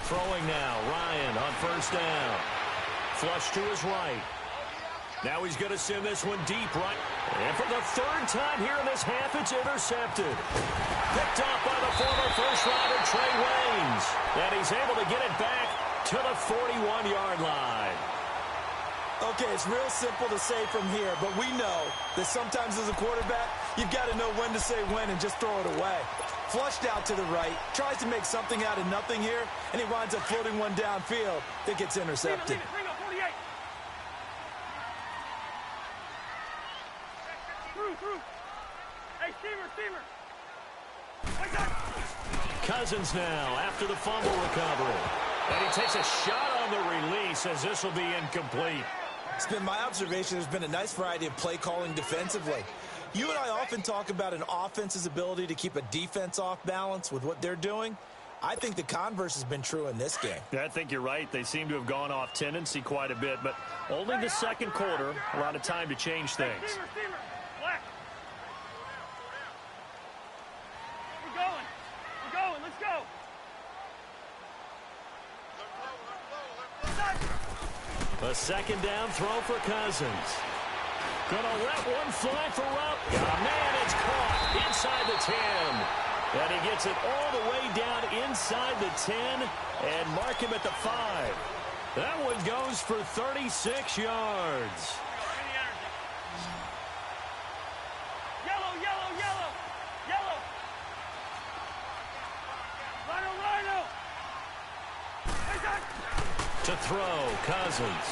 Throwing now, Ryan on 1st down. Flush to his right. Now he's going to send this one deep right. And for the 3rd time here in this half, it's intercepted. Picked up by the former first-rounder Trey Waynes. And he's able to get it back to the 41-yard line. Okay, it's real simple to say from here, but we know that sometimes as a quarterback, you've got to know when to say when and just throw it away. Flushed out to the right, tries to make something out of nothing here, and he winds up floating one downfield that gets intercepted. Bring up 48. Through. Hey, Steamer. Cousins now after the fumble recovery. And he takes a shot on the release as this will be incomplete. It's been my observation there's been a nice variety of play calling defensively. You and I often talk about an offense's ability to keep a defense off balance with what they're doing. I think the converse has been true in this game. Yeah, I think you're right. They seem to have gone off tendency quite a bit, but only the 2nd quarter, a lot of time to change things. Steamer. Black. We're going. We're going. Let's go. A second down throw for Cousins. Gonna let one fly for Rupp. Got a man, it's caught inside the 10. And he gets it all the way down inside the 10 and mark him at the 5. That one goes for 36 yards. Yellow, yellow, yellow. Yellow. Rhino, Rhino. To throw, Cousins.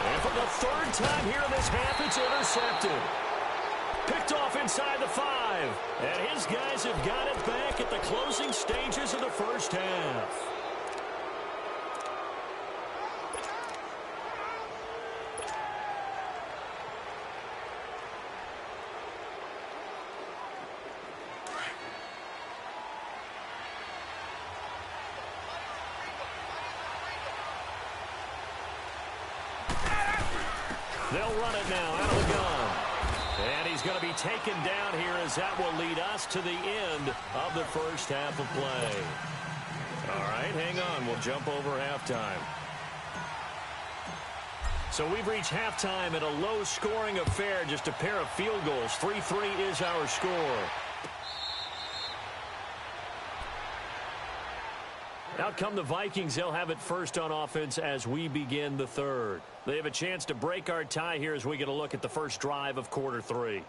And for the third time here in this half, it's intercepted. Picked off inside the 5. And his guys have got it back at the closing stages of the first half. They'll run it now out of the gun. And he's going to be taken down here as that will lead us to the end of the first half of play. All right, hang on. We'll jump over halftime. So we've reached halftime in a low-scoring affair, just a pair of field goals. 3-3 is our score. Out come the Vikings. They'll have it first on offense as we begin the third. They have a chance to break our tie here as we get a look at the first drive of quarter 3.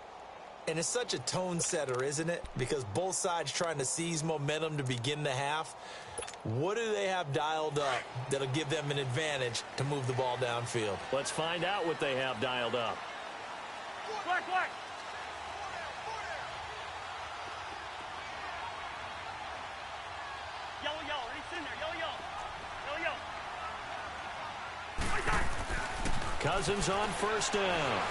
And it's such a tone setter, isn't it? Because both sides trying to seize momentum to begin the half. What do they have dialed up that'll give them an advantage to move the ball downfield? Let's find out what they have dialed up. Black, black. Yellow, yellow. It's in there. Yellow, yellow. Yellow, yellow. Cousins on first down.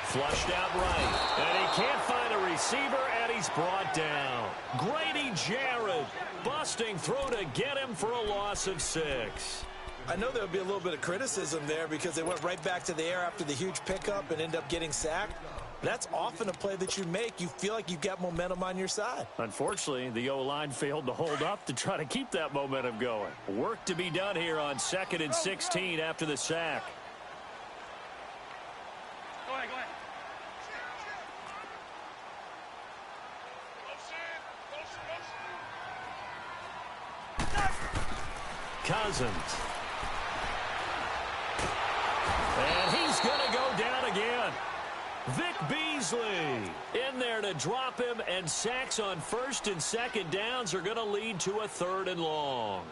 Flushed out right. And he can't find a receiver, and he's brought down. Grady Jarrett busting through to get him for a loss of 6. I know there'll be a little bit of criticism there because they went right back to the air after the huge pickup and end up getting sacked. That's often a play that you make. You feel like you've got momentum on your side. Unfortunately, the O-line failed to hold up to try to keep that momentum going. Work to be done here on 2nd and 16 after the sack. Go ahead, go ahead. Cousins. And he's going to go down again. Vic Beasley in there to drop him, and sacks on first and second downs are going to lead to a 3rd and long.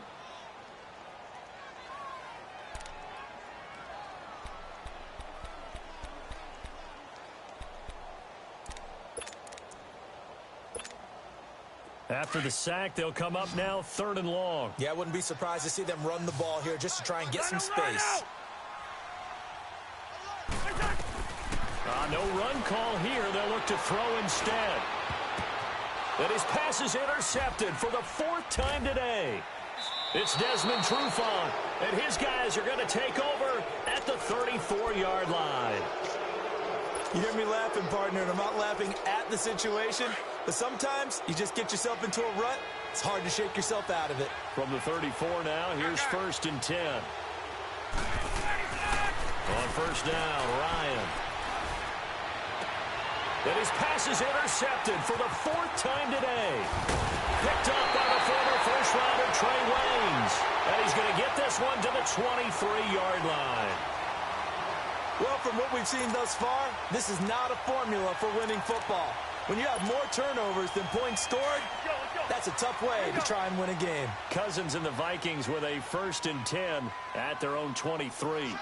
After the sack, they'll come up now 3rd and long. Yeah, I wouldn't be surprised to see them run the ball here just to try and get some space. No run call here. They'll look to throw instead. And his pass is intercepted for the 4th time today. It's Desmond Trufant, and his guys are going to take over at the 34-yard line. You hear me laughing, partner, and I'm not laughing at the situation, but sometimes you just get yourself into a rut. It's hard to shake yourself out of it. From the 34 now, here's 1st and 10. On first down, Ryan. And his pass is intercepted for the 4th time today. Picked up by the former first-rounder Trey Waynes. And he's going to get this one to the 23-yard line. Well, from what we've seen thus far, this is not a formula for winning football. When you have more turnovers than points scored, that's a tough way to try and win a game. Cousins and the Vikings with a 1st and 10 at their own 23.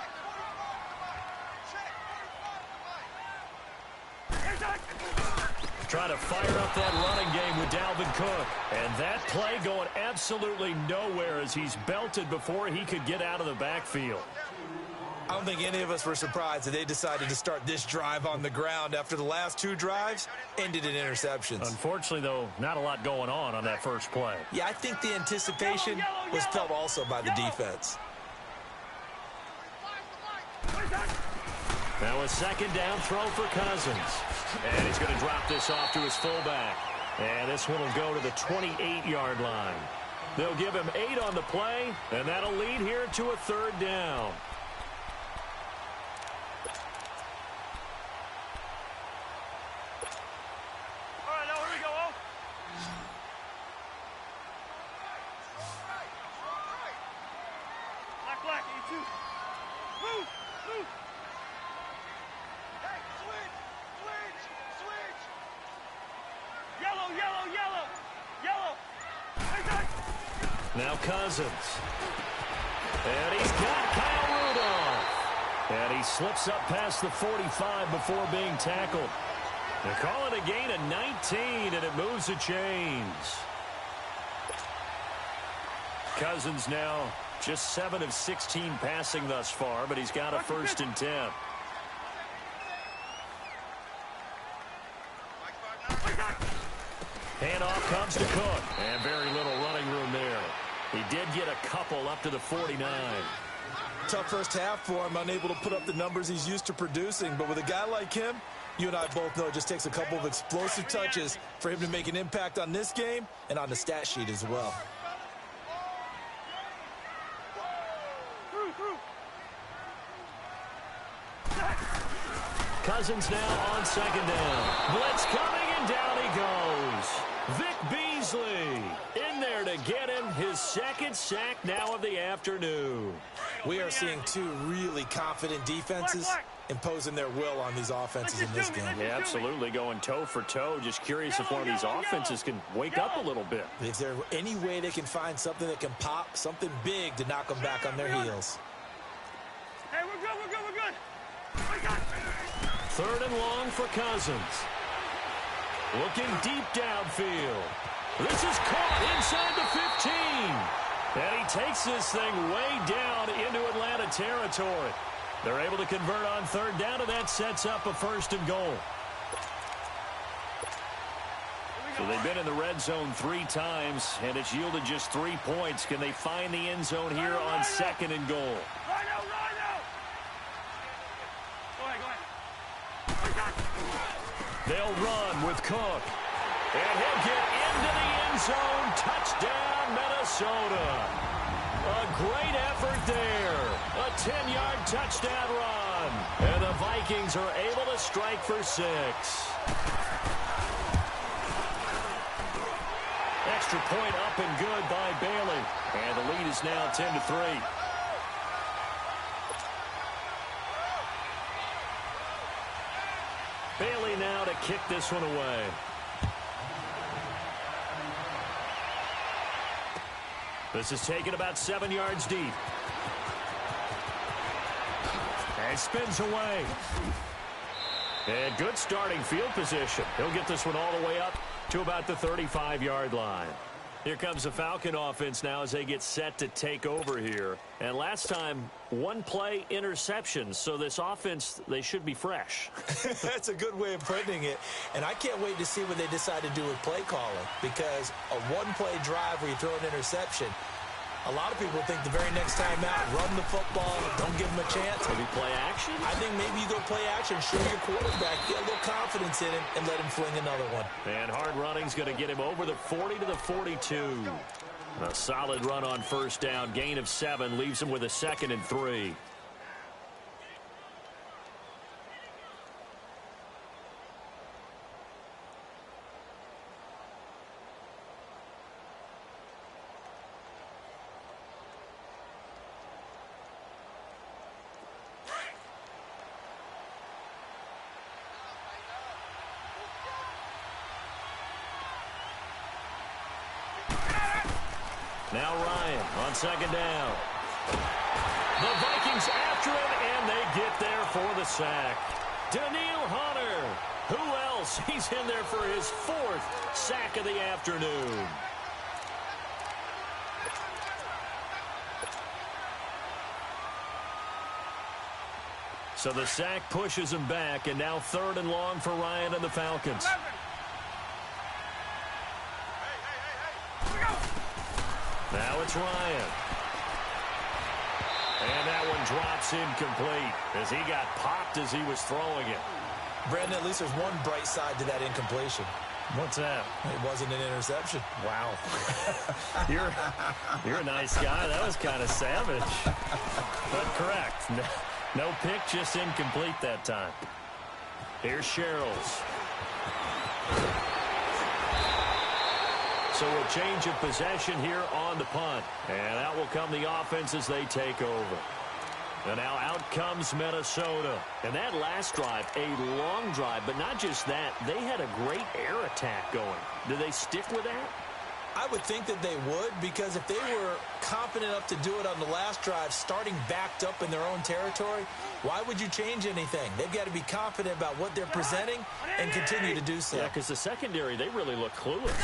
Trying to fire up that running game with Dalvin Cook. And that play going absolutely nowhere as he's belted before he could get out of the backfield. I don't think any of us were surprised that they decided to start this drive on the ground after the last 2 drives ended in interceptions. Unfortunately, though, not a lot going on that first play. Yeah, I think the anticipation was felt also by the defense. Now a 2nd down throw for Cousins. And he's going to drop this off to his fullback. And this one will go to the 28-yard line. They'll give him 8 on the play, and that'll lead here to a 3rd down. All right, now here we go, oh. Black, 82. Move, move. Hey, switch. Yellow. Now Cousins. And he's got Kyle Rudolph. And he slips up past the 45 before being tackled. They call it a gain of 19, and it moves the chains. Cousins now just 7 of 16 passing thus far, but he's got a 1st and 10. Handoff comes to Cook, and very little running room there. He did get a couple up to the 49. Tough first half for him, unable to put up the numbers he's used to producing. But with a guy like him, you and I both know it just takes a couple of explosive touches for him to make an impact on this game and on the stat sheet as well. Cousins now on 2nd down. Blitz coming, and down he goes. Vic Beasley in there to get him his 2nd sack now of the afternoon. We are seeing 2 really confident defenses imposing their will on these offenses in this game. Yeah, absolutely, going toe for toe. Just curious if one of these offenses can wake up a little bit. Is there any way they can find something that can pop, something big to knock them back on their heels? Hey, we're good. 3rd and long for Cousins. Looking deep downfield. This is caught inside the 15. And he takes this thing way down into Atlanta territory. They're able to convert on 3rd down, and that sets up a 1st and goal. So they've been in the red zone 3 times, and it's yielded just 3 points. Can they find the end zone here on 2nd and goal? They'll run with Cook. And he'll get into the end zone. Touchdown, Minnesota. A great effort there. A 10-yard touchdown run. And the Vikings are able to strike for 6. Extra point up and good by Bailey. And the lead is now 10-3. Bailey now to kick this one away. This is taken about 7 yards deep. And spins away. And good starting field position. He'll get this one all the way up to about the 35-yard line. Here comes the Falcon offense now as they get set to take over here. And last time, 1 play interception. So this offense, they should be fresh. That's a good way of putting it. And I can't wait to see what they decide to do with play calling. Because a 1-play drive where you throw an interception, a lot of people think the very next time out, run the football, don't give them a chance. Maybe play action? I think maybe you go play action, show your quarterback, get a little confidence in him, and let him fling another one. And hard running's going to get him over the 40 to the 42. A solid run on 1st down, gain of 7, leaves him with a 2nd and 3. Now Ryan on 2nd down. The Vikings after him, and they get there for the sack. Daniil Hunter. Who else? He's in there for his 4th sack of the afternoon. So the sack pushes him back, and now 3rd and long for Ryan and the Falcons. Now it's Ryan. And that one drops incomplete as he got popped as he was throwing it. Brandon, at least there's one bright side to that incompletion. What's that? It wasn't an interception. Wow. You're a nice guy. That was kind of savage. But correct. No pick, just incomplete that time. Here's Sherrills. So a change of possession here on the punt. And out will come the offense as they take over. And now out comes Minnesota. And that last drive, a long drive, but not just that. They had a great air attack going. Do they stick with that? I would think that they would, because if they were confident enough to do it on the last drive, starting backed up in their own territory, why would you change anything? They've got to be confident about what they're presenting and continue to do so. Yeah, because the secondary, they really look clueless.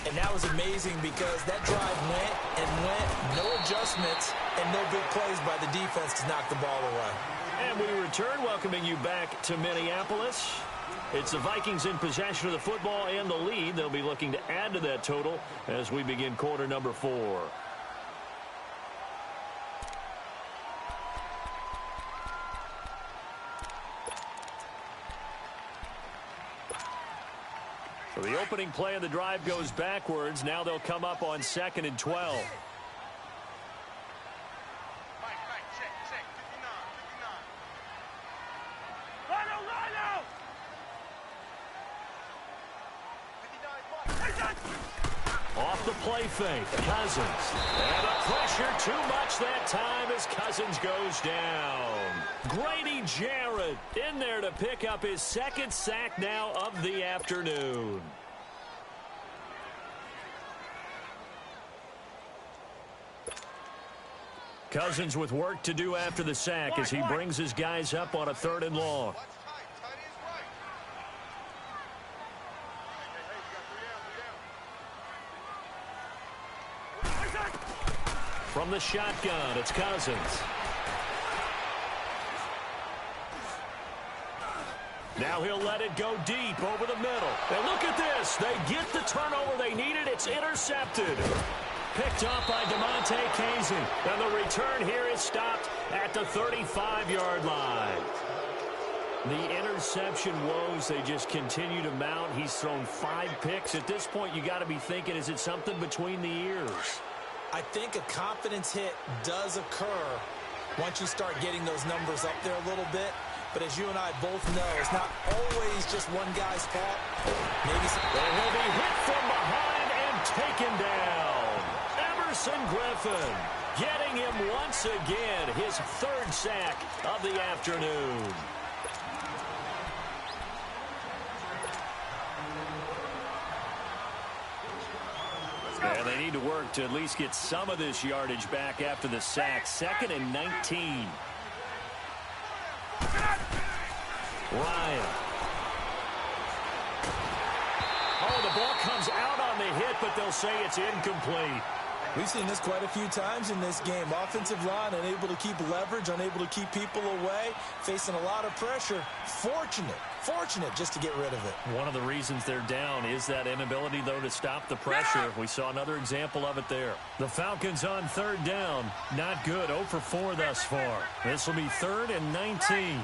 And that was amazing because that drive went and went, no adjustments, and no big plays by the defense to knock the ball away. And we return, welcoming you back to Minneapolis. It's the Vikings in possession of the football and the lead. They'll be looking to add to that total as we begin quarter number 4. So the opening play of the drive goes backwards. Now they'll come up on 2nd and 12. Off the play fake, Cousins. And the pressure too much that time as Cousins goes down. Grady Jarrett in there to pick up his 2nd sack now of the afternoon. Cousins with work to do after the sack as he brings his guys up on a 3rd and long. From the shotgun, it's Cousins. Now he'll let it go deep over the middle. And look at this. They get the turnover they needed. It's intercepted. Picked up by DeMonte Casey. And the return here is stopped at the 35-yard line. The interception woes, they just continue to mount. He's thrown 5 picks. At this point, you got to be thinking, is it something between the ears? I think a confidence hit does occur once you start getting those numbers up there a little bit. But as you and I both know, it's not always just one guy's fault. Maybe some... And he'll be hit from behind and taken down. Emerson Griffin getting him once again, his 3rd sack of the afternoon. And they need to work to at least get some of this yardage back after the sack. 2nd and 19. Ryan. Oh, the ball comes out on the hit, but they'll say it's incomplete. We've seen this quite a few times in this game. Offensive line unable to keep leverage, unable to keep people away, facing a lot of pressure. Fortunate just to get rid of it. One of the reasons they're down is that inability, though, to stop the pressure. We saw another example of it there. The Falcons on 3rd down. Not good. 0 for 4 thus far. This will be 3rd and 19.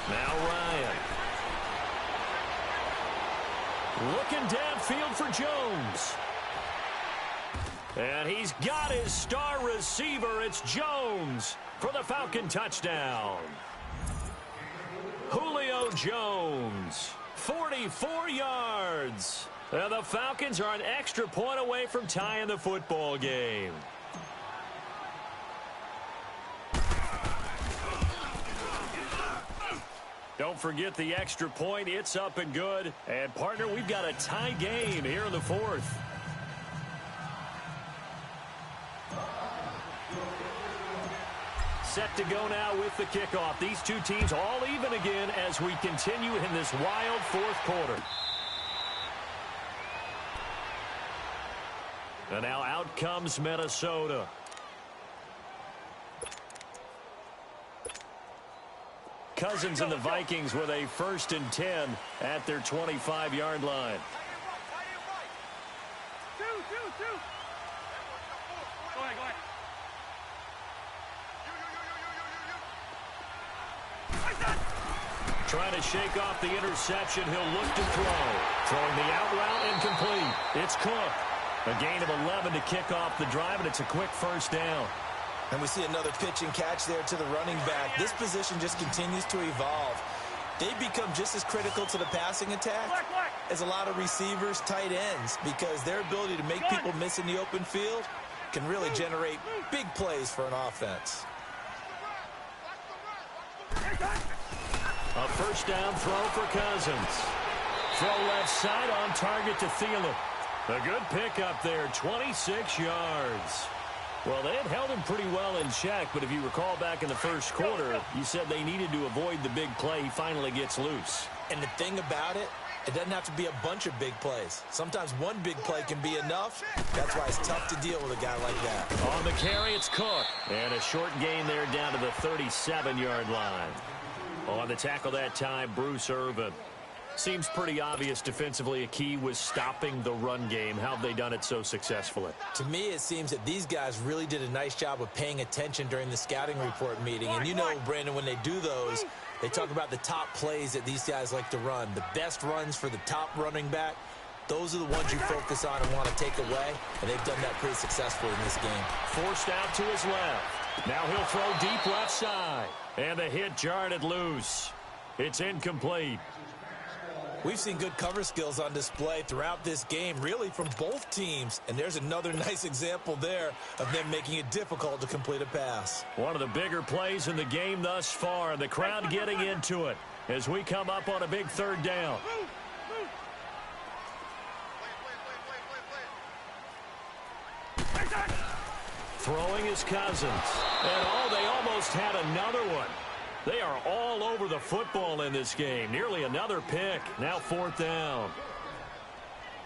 Now Ryan. Looking downfield for Jones. And he's got his star receiver. It's Jones for the Falcon touchdown. Julio Jones, 44 yards. And the Falcons are an extra point away from tying the football game. Don't forget the extra point. It's up and good. And, partner, we've got a tie game here in the 4th. Set to go now with the kickoff. These two teams all even again as we continue in this wild 4th quarter. And now out comes Minnesota. Cousins and the Vikings with a 1st and 10 at their 25-yard line. Two. Go ahead. Trying to shake off the interception. He'll look to throw. Throwing the out route incomplete. It's Cook. A gain of 11 to kick off the drive, and it's a quick first down. And we see another pitch and catch there to the running back. This position just continues to evolve. They become just as critical to the passing attack as a lot of receivers, tight ends, because their ability to make people miss in the open field can really generate big plays for an offense. A first down throw for Cousins. Throw left side on target to Thielen. A good pickup there, 26 yards. Well, they had held him pretty well in check, but if you recall back in the first quarter, you said they needed to avoid the big play. He finally gets loose. And the thing about it, it doesn't have to be a bunch of big plays. Sometimes one big play can be enough. That's why it's tough to deal with a guy like that. On the carry, it's Cook. And a short gain there down to the 37-yard line. On the tackle that time, Bruce Irvin. Seems pretty obvious defensively a key was stopping the run game. How have they done it so successfully? To me, it seems that these guys really did a nice job of paying attention during the scouting report meeting. And you know, Brandon, when they do those, they talk about the top plays that these guys like to run. The best runs for the top running back, those are the ones you focus on and want to take away. And they've done that pretty successfully in this game. Forced out to his left. Now he'll throw deep left side. And the hit jarred it loose. It's incomplete. We've seen good cover skills on display throughout this game, really from both teams. And there's another nice example there of them making it difficult to complete a pass. One of the bigger plays in the game thus far. The crowd getting into it as we come up on a big third down. Throwing is Cousins. And they almost had another one. They are all over the football in this game. Nearly another pick. Now fourth down.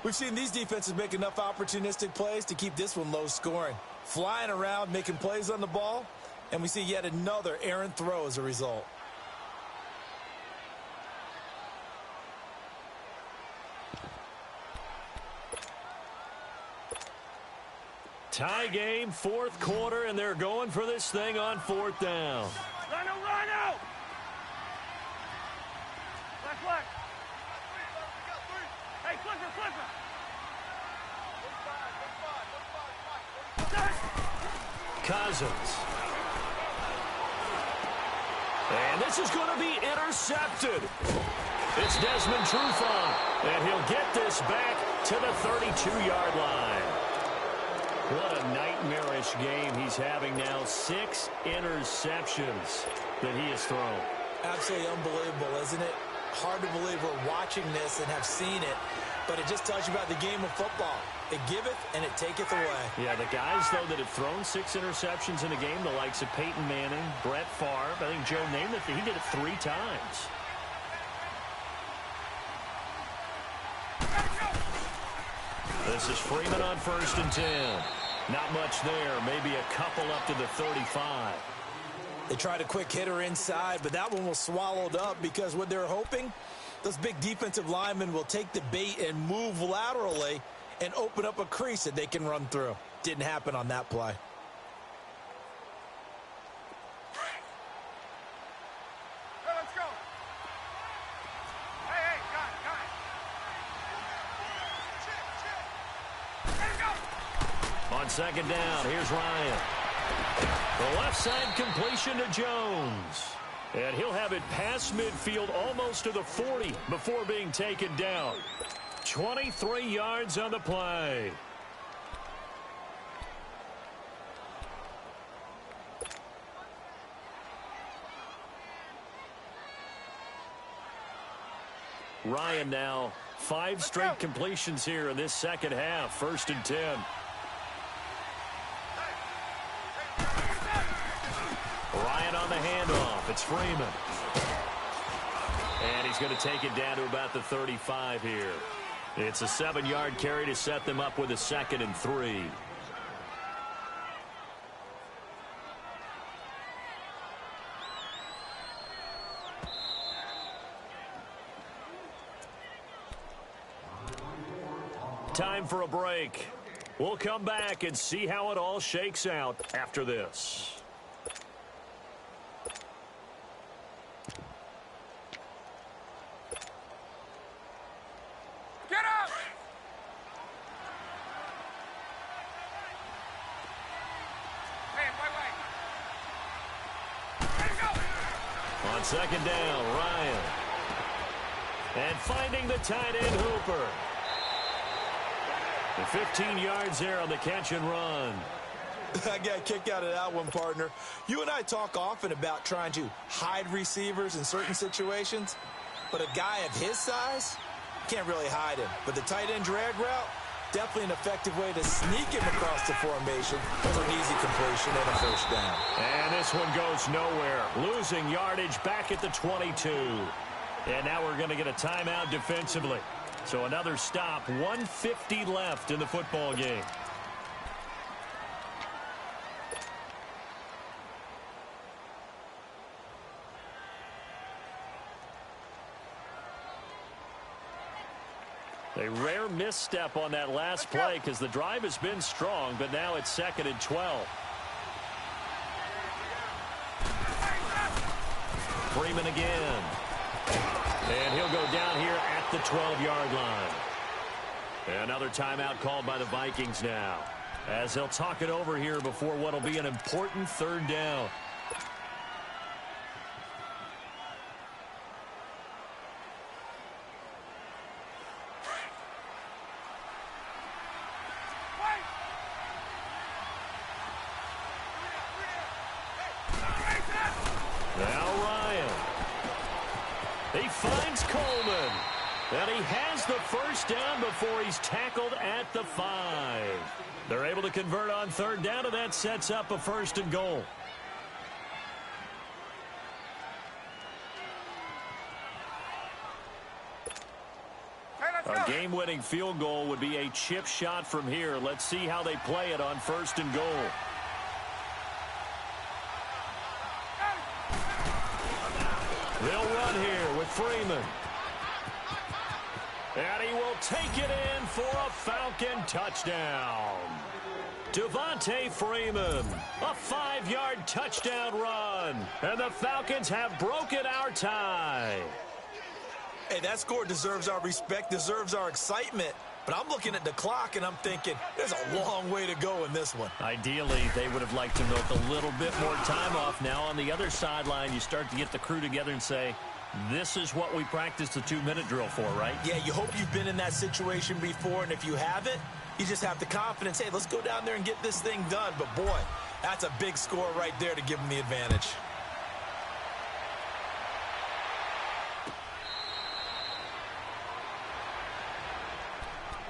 We've seen these defenses make enough opportunistic plays to keep this one low scoring. Flying around, making plays on the ball. And we see yet another errant throw as a result. Tie game, fourth quarter, and they're going for this thing on fourth down. Rhino! Left. Hey, flipper! Cousins. And this is going to be intercepted. It's Desmond Trufant, and he'll get this back to the 32-yard line. What a nightmarish game he's having now. 6 interceptions that he has thrown. Absolutely unbelievable, isn't it? Hard to believe we're watching this and have seen it, but it just tells you about the game of football. It giveth and it taketh away. Yeah, the guys, though, that have thrown 6 interceptions in a game, the likes of Peyton Manning, Brett Favre, I think Joe Namath, he did it 3 times. This is Freeman on 1st and 10. Not much there. Maybe a couple up to the 35. They tried a quick hitter inside, but that one was swallowed up because what they're hoping, those big defensive linemen will take the bait and move laterally and open up a crease that they can run through. Didn't happen on that play. Hey, let's go. Hey, got it. On second down, here's Ryan. The left side completion to Jones. And he'll have it past midfield almost to the 40 before being taken down. 23 yards on the play. Ryan now 5 straight completions here in this second half. 1st and 10. Ryan on the handoff. It's Freeman. And he's going to take it down to about the 35 here. It's a 7-yard carry to set them up with a 2nd and 3. Time for a break. We'll come back and see how it all shakes out after this. On second down, Ryan. And finding the tight end, Hooper. And 15 yards there on the catch and run. I got a kick out of that one, partner. You and I talk often about trying to hide receivers in certain situations, but a guy of his size can't really hide him. But the tight end drag route, definitely an effective way to sneak him across the formation for an easy completion and a first down. And this one goes nowhere. Losing yardage back at the 22. And now we're going to get a timeout defensively. So another stop, 1:50 left in the football game. A rare misstep on that last play because the drive has been strong, but now it's 2nd and 12. Freeman again. And he'll go down here at the 12-yard line. Another timeout called by the Vikings now, as they'll talk it over here before what will be an important 3rd down. Now Ryan. He finds Coleman. And he has the first down before he's tackled at the 5. They're able to convert on 3rd down, and that sets up a 1st and goal. A game-winning field goal would be a chip shot from here. Let's see how they play it on 1st and goal. They'll run here with Freeman. And he will take it in for a Falcon touchdown. Devontae Freeman, a 5-yard touchdown run. And the Falcons have broken our tie. Hey, that score deserves our respect, deserves our excitement. But I'm looking at the clock, and I'm thinking there's a long way to go in this one. Ideally, they would have liked to milk a little bit more time off. Now, on the other sideline, you start to get the crew together and say, this is what we practiced the 2-minute drill for, right? Yeah, you hope you've been in that situation before, and if you haven't, you just have the confidence, hey, let's go down there and get this thing done. But, boy, that's a big score right there to give them the advantage.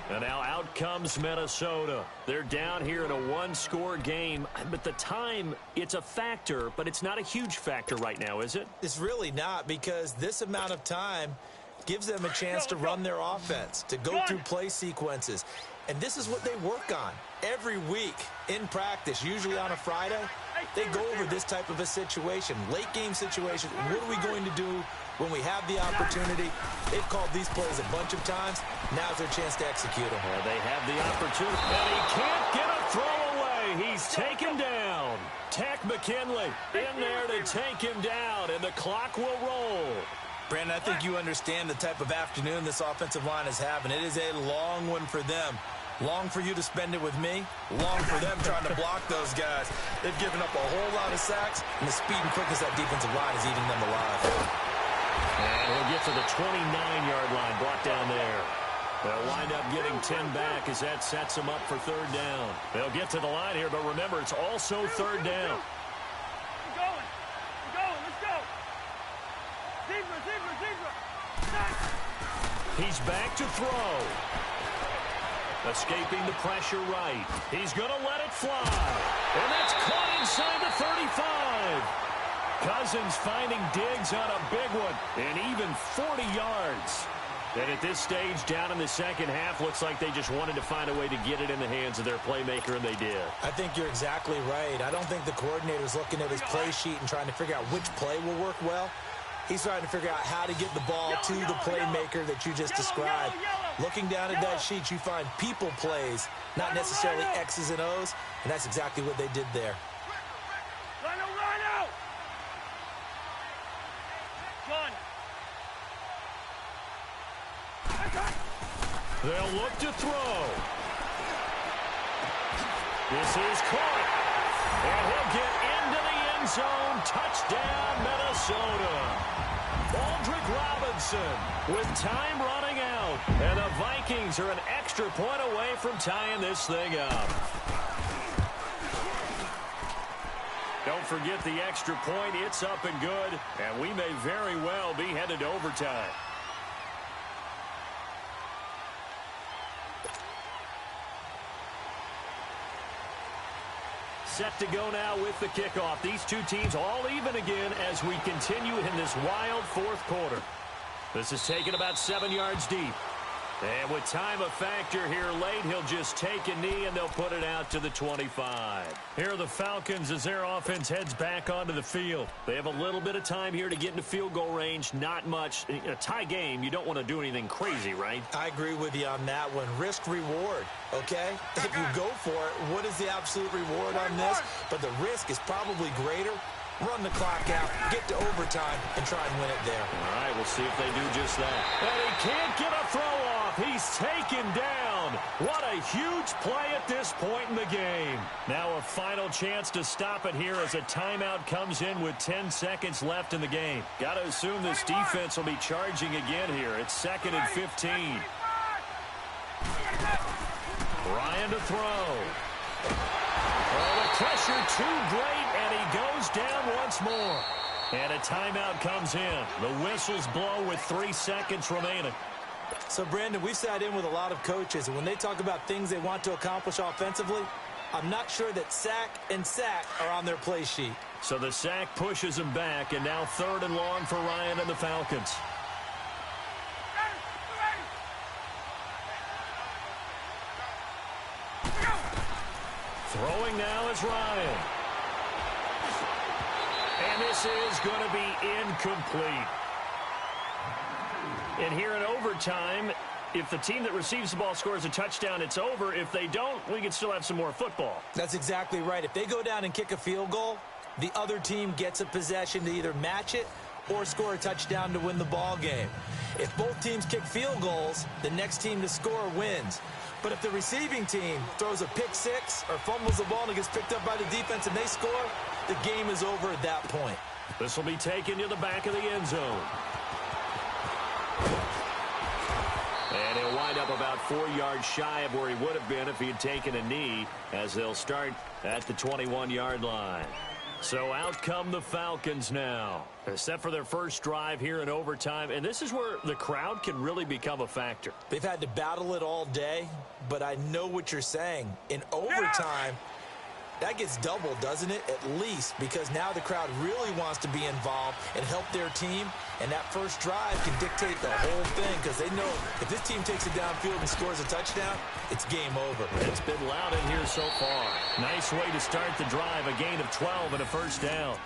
And now out comes Minnesota. They're down here in a 1-score game. But the time, it's a factor, but it's not a huge factor right now, is it? It's really not, because this amount of time gives them a chance to run their offense, to go through play sequences. And this is what they work on every week in practice, usually on a Friday. They go over this type of a situation, late-game situation. What are we going to do when we have the opportunity? They've called these plays a bunch of times. Now's their chance to execute them. Well, they have the opportunity, and he can't get a throw away. He's taken down. Tech McKinley in there to take him down, and the clock will roll. Brandon, I think you understand the type of afternoon this offensive line is having. It is a long one for them. Long for you to spend it with me. Long for them trying to block those guys. They've given up a whole lot of sacks, and the speed and quickness of that defensive line is eating them alive. And he'll get to the 29-yard line, brought down there. They'll wind up getting 10 back as that sets them up for 3rd down. They'll get to the line here, but remember, it's also 3rd down. We're going, let's go. Zebra. He's back to throw. Escaping the pressure right. He's going to let it fly. And that's caught inside the 35. Cousins finding Diggs on a big one. And even 40 yards. And at this stage, down in the second half, looks like they just wanted to find a way to get it in the hands of their playmaker, and they did. I think you're exactly right. I don't think the coordinator's looking at his play sheet and trying to figure out which play will work well. He's trying to figure out how to get the ball to the playmaker that you just described. Looking down at that sheet, you find people plays, not necessarily X's and O's, and that's exactly what they did there. Rhino! John. They'll look to throw. This is caught. And he'll get into the end zone. Touchdown, Minnesota. Aldrick Robinson with time running out. And the Vikings are an extra point away from tying this thing up. Don't forget the extra point. It's up and good. And we may very well be headed to overtime. Set to go now with the kickoff. These two teams all even again as we continue in this wild fourth quarter. This is taken about 7 yards deep. And with time a factor here late, he'll just take a knee and they'll put it out to the 25. Here are the Falcons as their offense heads back onto the field. They have a little bit of time here to get into field goal range. Not much. In a tie game, you don't want to do anything crazy, right? I agree with you on that one. Risk reward, okay? If you go for it, what is the absolute reward on this? But the risk is probably greater. Run the clock out, get to overtime, and try and win it there. All right, we'll see if they do just that. And he can't get a throw off. He's taken down. What a huge play at this point in the game. Now a final chance to stop it here as a timeout comes in with 10 seconds left in the game. Got to assume this defense will be charging again here. It's 2nd and 15. Ryan to throw. Oh, the pressure too great, and he goes down once more. And a timeout comes in. The whistles blow with 3 seconds remaining. So, Brandon, we've sat in with a lot of coaches, and when they talk about things they want to accomplish offensively, I'm not sure that sack and sack are on their play sheet. So the sack pushes him back, and now 3rd and long for Ryan and the Falcons. Throwing now is Ryan. And this is going to be incomplete. And here in overtime, if the team that receives the ball scores a touchdown, it's over. If they don't, we can still have some more football. That's exactly right. If they go down and kick a field goal, the other team gets a possession to either match it or score a touchdown to win the ball game. If both teams kick field goals, the next team to score wins. But if the receiving team throws a pick six or fumbles the ball and it gets picked up by the defense and they score, the game is over at that point. This will be taken to the back of the end zone. And he'll wind up about 4 yards shy of where he would have been if he had taken a knee, as they'll start at the 21-yard line. So out come the Falcons now, set for their first drive here in overtime. And this is where the crowd can really become a factor. They've had to battle it all day, but I know what you're saying. In overtime, that gets doubled, doesn't it? At least, because now the crowd really wants to be involved and help their team. And that first drive can dictate the whole thing, because they know if this team takes it downfield and scores a touchdown, it's game over. It's been loud in here so far. Nice way to start the drive, a gain of 12 and a first down.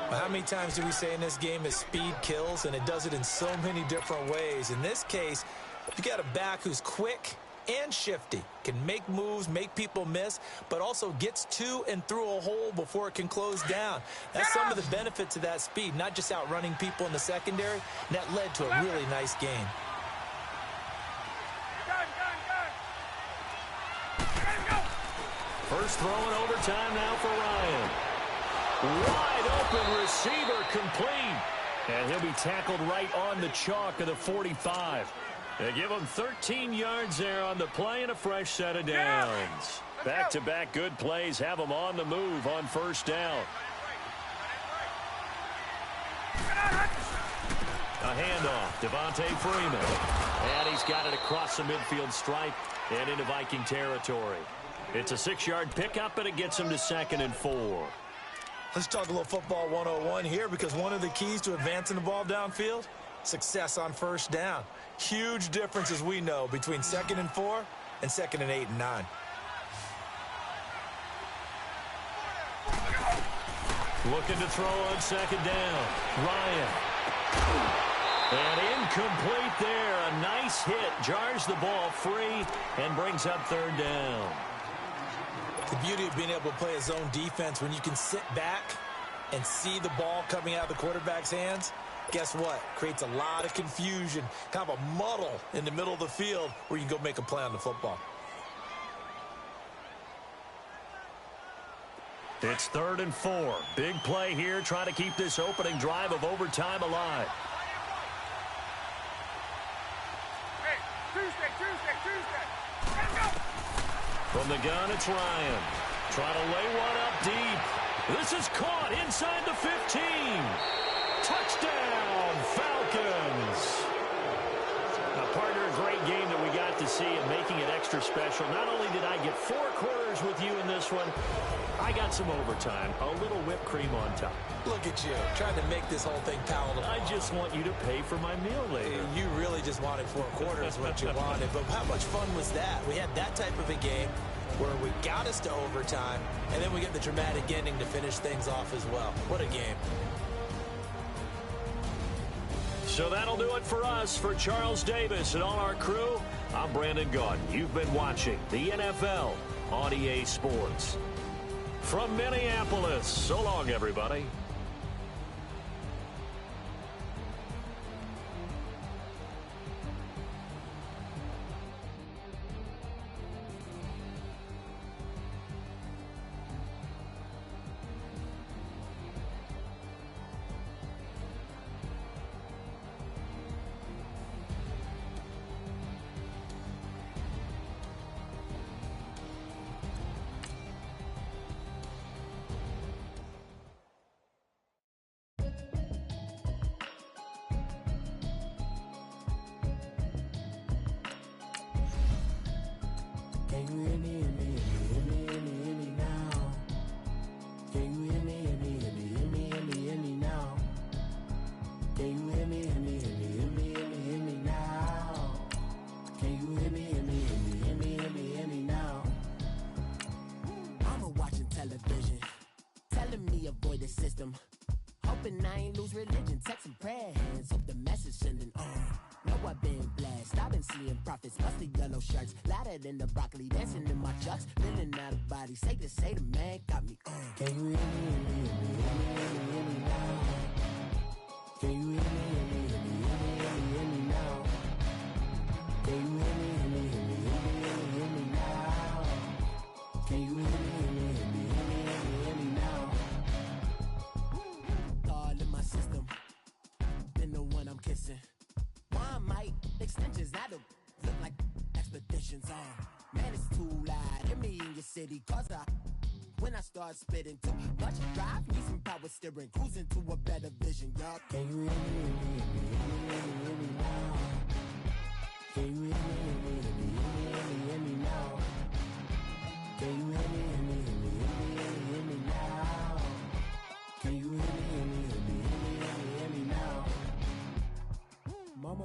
Well, how many times do we say in this game is speed kills, and it does it in so many different ways. In this case, you got a back who's quick and shifty, can make moves, make people miss, but also gets to and through a hole before it can close down. That's some of the benefits of that speed, not just outrunning people in the secondary, and that led to a really nice game. First throw in overtime now for Ryan. Wide open receiver complete. And he'll be tackled right on the chalk of the 45. They give him 13 yards there on the play and a fresh set of downs. Back-to-back good plays have him on the move on first down. A handoff, Devontae Freeman. And he's got it across the midfield stripe and into Viking territory. It's a 6-yard pickup, and it gets him to 2nd and 4. Let's talk a little football 101 here, because one of the keys to advancing the ball downfield, success on first down. Huge difference, as we know, between 2nd and 4 and 2nd and 8 and 9. Looking to throw on 2nd down. Ryan. And incomplete there. A nice hit. Jars the ball free and brings up 3rd down. The beauty of being able to play a zone defense, when you can sit back and see the ball coming out of the quarterback's hands, guess what? Creates a lot of confusion, kind of a muddle in the middle of the field where you can go make a play on the football. It's 3rd and 4. Big play here, trying to keep this opening drive of overtime alive. Tuesday. Let's go. From the gun, it's Ryan. Trying to lay one up deep. This is caught inside the 15. Touchdown, Falcons. Now, partner, a great game that we got to see and making it extra special. Not only did I get 4 quarters with you in this one, I got some overtime, a little whipped cream on top. Look at you, trying to make this whole thing palatable. I just want you to pay for my meal later. You really just wanted 4 quarters what you wanted, but how much fun was that? We had that type of a game where we got us to overtime, and then we get the dramatic ending to finish things off as well. What a game. So that'll do it for us. For Charles Davis and all our crew, I'm Brandon Gaudin. You've been watching the NFL on EA Sports. From Minneapolis, so long, everybody. Can you hear me, hear me, hear me, hear me, hear me now? Can you hear me, hear me, hear me, hear me, hear me, hear me now? Can you hear me, hear me, hear me, hear me, hear me, hear me now? Can you hear me, hear me, hear me, hear me, hear me, hear me now? I'm watching television, telling me avoid the system. Hoping I ain't lose religion, text and prayer hands, hope the message sending on. Know I've been blessed, I've been seeing prophets, mostly yellow shirts, louder than the broccoli, dancing in my chucks, feeling out of body, safe to say the man got me on. Can you hear me, hear me, hear me, hear me, hear me, hear me now? Can you hear me, hear me, hear me, hear me, hear me, hear me now? Can you hear me, hear me, hear me, hear me, hear me, hear me now? Can you hear me, hear me, hear me, hear me, hear me, hear me now? All in my system, been the one I'm kissing. Why might extensions now to look like expeditions on? Man, it's too loud. Hear me in your city, cause when I start spitting too much drive, need some power steering, cruising to a better vision, y'all. Can you hear me, hear me, hear me, hear me, hear me, hear me now? Can you hear me, hear me, hear me, hear me, hear me, hear me now? Can you hear me, hear me, hear me, hear me, hear me, hear me now? Can you hear me, hear me, hear me, hear me, hear me, hear me now? Mama,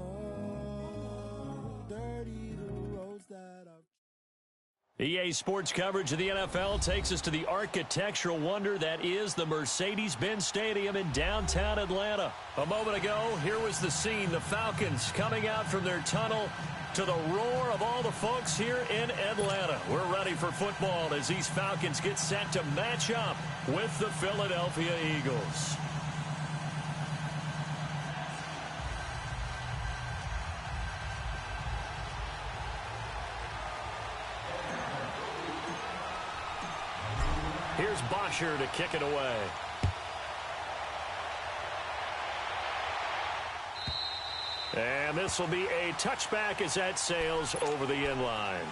dirty the roads that I've... EA Sports coverage of the NFL takes us to the architectural wonder that is the Mercedes-Benz Stadium in downtown Atlanta. A moment ago, here was the scene. The Falcons coming out from their tunnel to the roar of all the folks here in Atlanta. We're ready for football as these Falcons get set to match up with the Philadelphia Eagles. Here's Bosher to kick it away. And this will be a touchback as that sails over the end line.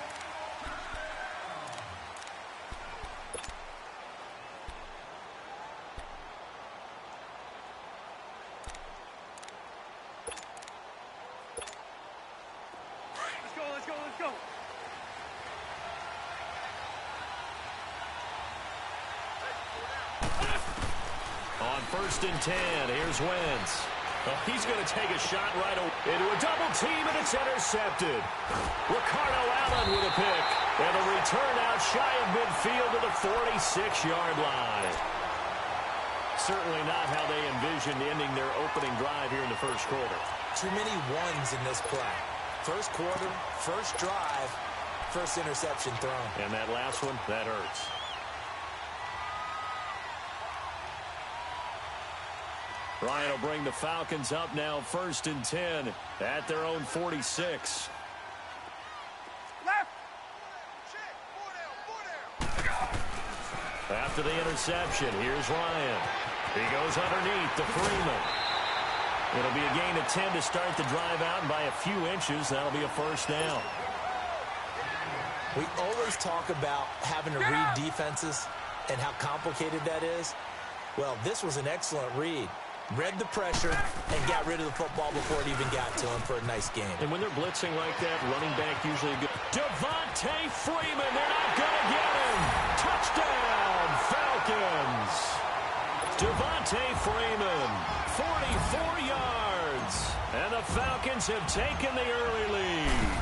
Let's go. On 1st and 10, here's Wentz. Oh, he's going to take a shot right into a double team, and it's intercepted. Ricardo Allen with a pick. And a return out shy of midfield to the 46-yard line. Certainly not how they envisioned ending their opening drive here in the first quarter. Too many ones in this play. First quarter, first drive, first interception thrown. And that last one, that hurts. Ryan will bring the Falcons up now 1st and 10 at their own 46. Left. After the interception, here's Ryan. He goes underneath to Freeman. It'll be a gain of 10 to start the drive out, and by a few inches, that'll be a first down. We always talk about having to read defenses and how complicated that is. Well, this was an excellent read. Read the pressure and got rid of the football before it even got to him for a nice game. And when they're blitzing like that, running back usually good. Devontae Freeman, they're not going to get him. Touchdown, Falcons. Devontae Freeman, 44 yards. And the Falcons have taken the early lead.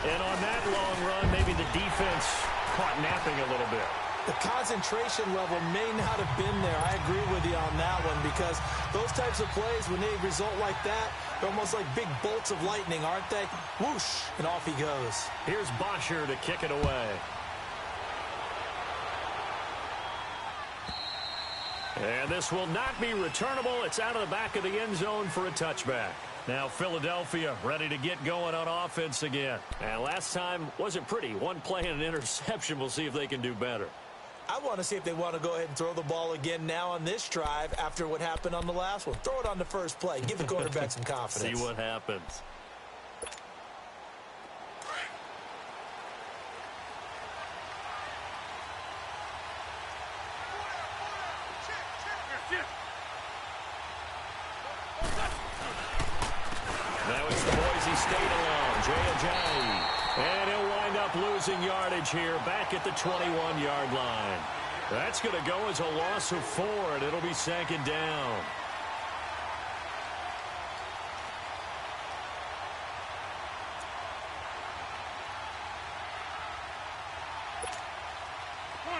And on that long run, maybe the defense caught napping a little bit. The concentration level may not have been there. I agree with you on that one because those types of plays, when they result like that, they're almost like big bolts of lightning, aren't they? Whoosh, and off he goes. Here's Bosher to kick it away. And this will not be returnable. It's out of the back of the end zone for a touchback. Now Philadelphia ready to get going on offense again. And last time wasn't pretty. One play and an interception. We'll see if they can do better. I want to see if they want to go ahead and throw the ball again now on this drive after what happened on the last one. Throw it on the first play. Give the quarterback some confidence. See what happens. Now it's the Boise State alone. Jay. And he'll wind up losing yardage here back at the 21-yard line. That's going to go as a loss of 4, and it'll be second down.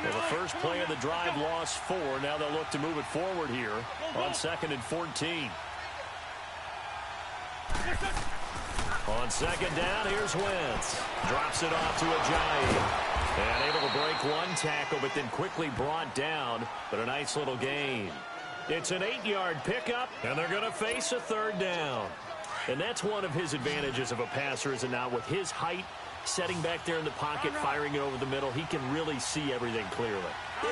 Well, the first play of the drive lost 4. Now they'll look to move it forward here on 2nd and 14. On second down, here's Wentz. Drops it off to Ajayi. And able to break one tackle, but then quickly brought down. But a nice little gain. It's an 8-yard pickup, and they're going to face a third down. And that's one of his advantages of a passer, is it not? With his height, setting back there in the pocket, firing it over the middle, he can really see everything clearly.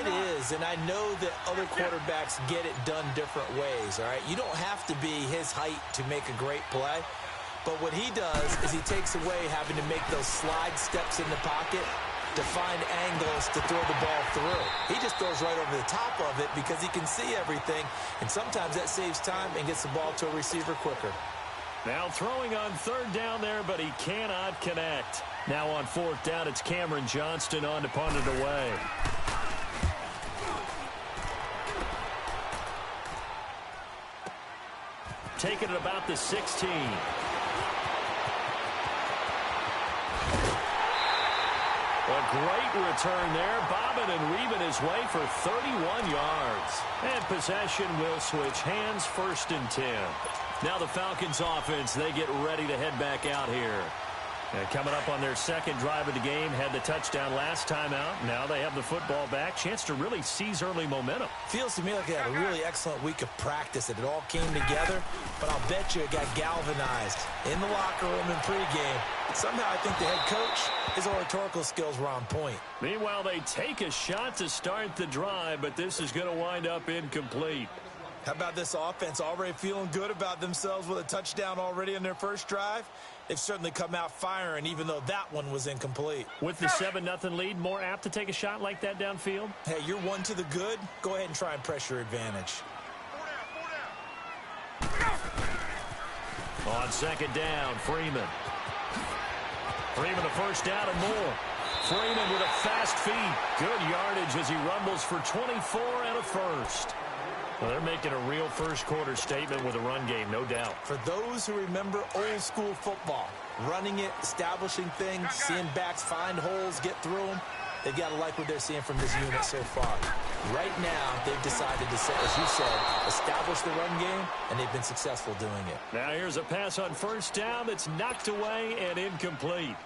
It is, and I know that other quarterbacks get it done different ways, all right? You don't have to be his height to make a great play. But what he does is he takes away having to make those slide steps in the pocket to find angles to throw the ball through. He just throws right over the top of it because he can see everything, and sometimes that saves time and gets the ball to a receiver quicker. Now throwing on third down there, but he cannot connect. Now on fourth down, it's Cameron Johnston on to punt it away. Taking it about the 16. A great return there, bobbing and weaving his way for 31 yards. And possession will switch hands, 1st and 10. Now the Falcons offense, they get ready to head back out here. And coming up on their second drive of the game, had the touchdown last time out. Now they have the football back. Chance to really seize early momentum. Feels to me like they had a really excellent week of practice, that it all came together. But I'll bet you it got galvanized in the locker room in pregame. Somehow I think the head coach, his oratorical skills were on point. Meanwhile, they take a shot to start the drive, but this is going to wind up incomplete. How about this offense already feeling good about themselves with a touchdown already in their first drive? They've certainly come out firing, even though that one was incomplete. With the 7-0 lead, more apt to take a shot like that downfield? Hey, you're one to the good. Go ahead and try and press your advantage. On second down, Freeman. Freeman a first down and more. Freeman with a fast feet. Good yardage as he rumbles for 24 and a first. Well, they're making a real first-quarter statement with a run game, no doubt. For those who remember old-school football, running it, establishing things, seeing backs find holes, get through them, they've got to like what they're seeing from this unit so far. Right now, they've decided to, as you said, establish the run game, and they've been successful doing it. Now here's a pass on first down that's knocked away and incomplete.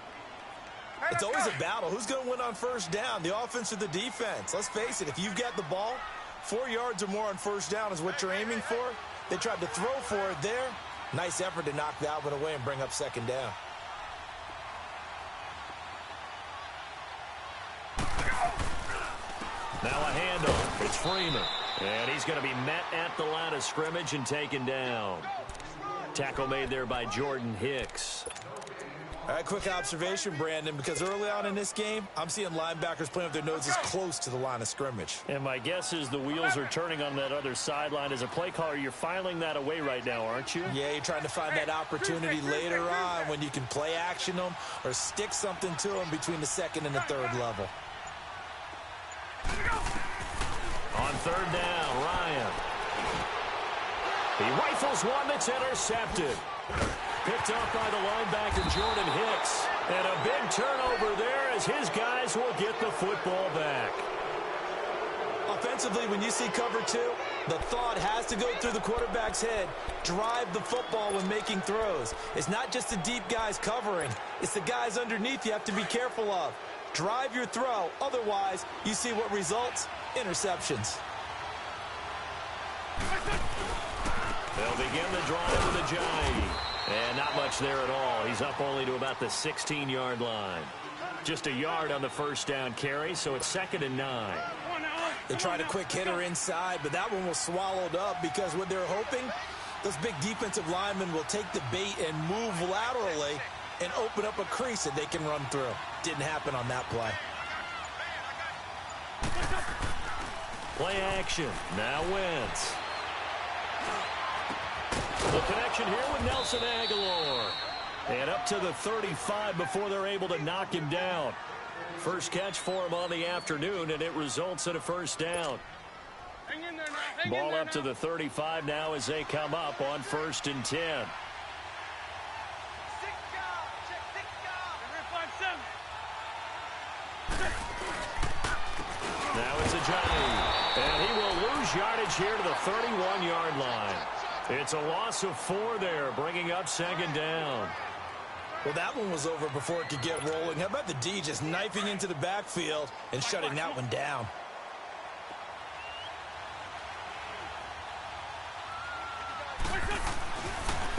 It's always a battle. Who's going to win on first down, the offense or the defense? Let's face it, if you've got the ball, 4 yards or more on first down is what you're aiming for. They tried to throw for it there. Nice effort to knock that one away and bring up second down. Now a handoff. It's Freeman. And he's going to be met at the line of scrimmage and taken down. Tackle made there by Jordan Hicks. All right, quick observation, Brandon, because early on in this game, I'm seeing linebackers playing with their noses close to the line of scrimmage. And my guess is the wheels are turning on that other sideline. As a play caller, you're filing that away right now, aren't you? Yeah, you're trying to find that opportunity later on when you can play action them or stick something to them between the second and the third level. On third down, Ryan. He rifles one that's intercepted. Picked up by the linebacker, Jordan Hicks. And a big turnover there as his guys will get the football back. Offensively, when you see cover two, the thought has to go through the quarterback's head. Drive the football when making throws. It's not just the deep guys covering. It's the guys underneath you have to be careful of. Drive your throw. Otherwise, you see what results? Interceptions. They'll begin the drive with Ajayi. And not much there at all. He's up only to about the 16-yard line. Just a yard on the first down carry, so it's 2nd and 9. They tried a quick hitter inside, but that one was swallowed up because what they're hoping, those big defensive linemen will take the bait and move laterally and open up a crease that they can run through. Didn't happen on that play. Play action. Now Wentz. The connection here with Nelson Aguilar. And up to the 35 before they're able to knock him down. First catch for him on the afternoon, and it results in a first down. Ball up to the 35 now as they come up on 1st and 10. Now it's Ajayi. And he will lose yardage here to the 31-yard line. It's a loss of 4 there, bringing up 2nd down. Well, that one was over before it could get rolling. How about the D just knifing into the backfield and shutting that one down?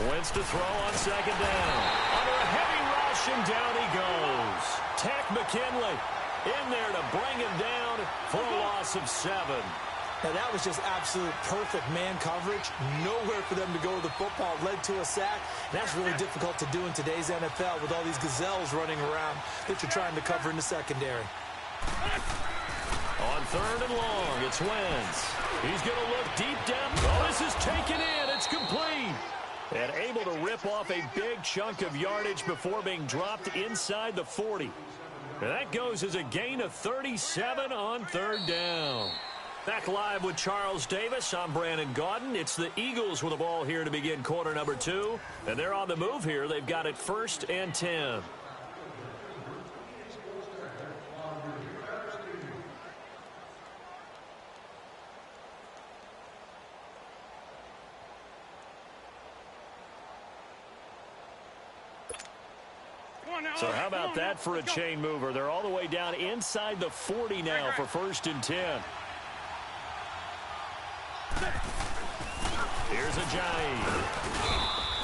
Wentz to throw on 2nd down. Under a heavy rush, and down he goes. Tack McKinley in there to bring him down for a loss of 7. Now, that was just absolute perfect man coverage. Nowhere for them to go with the football. Led to a sack. And that's really difficult to do in today's NFL with all these gazelles running around that you're trying to cover in the secondary. On 3rd and long, it's Wentz. He's going to look deep down. Oh, this is taken in. It's complete. And able to rip off a big chunk of yardage before being dropped inside the 40. And that goes as a gain of 37 on 3rd down. Back live with Charles Davis. I'm Brandon Gaudin. It's the Eagles with the ball here to begin quarter number 2. And they're on the move here. They've got it 1st and 10. So how about that for a chain mover? They're all the way down inside the 40 now for 1st and 10. Here's Ajayi.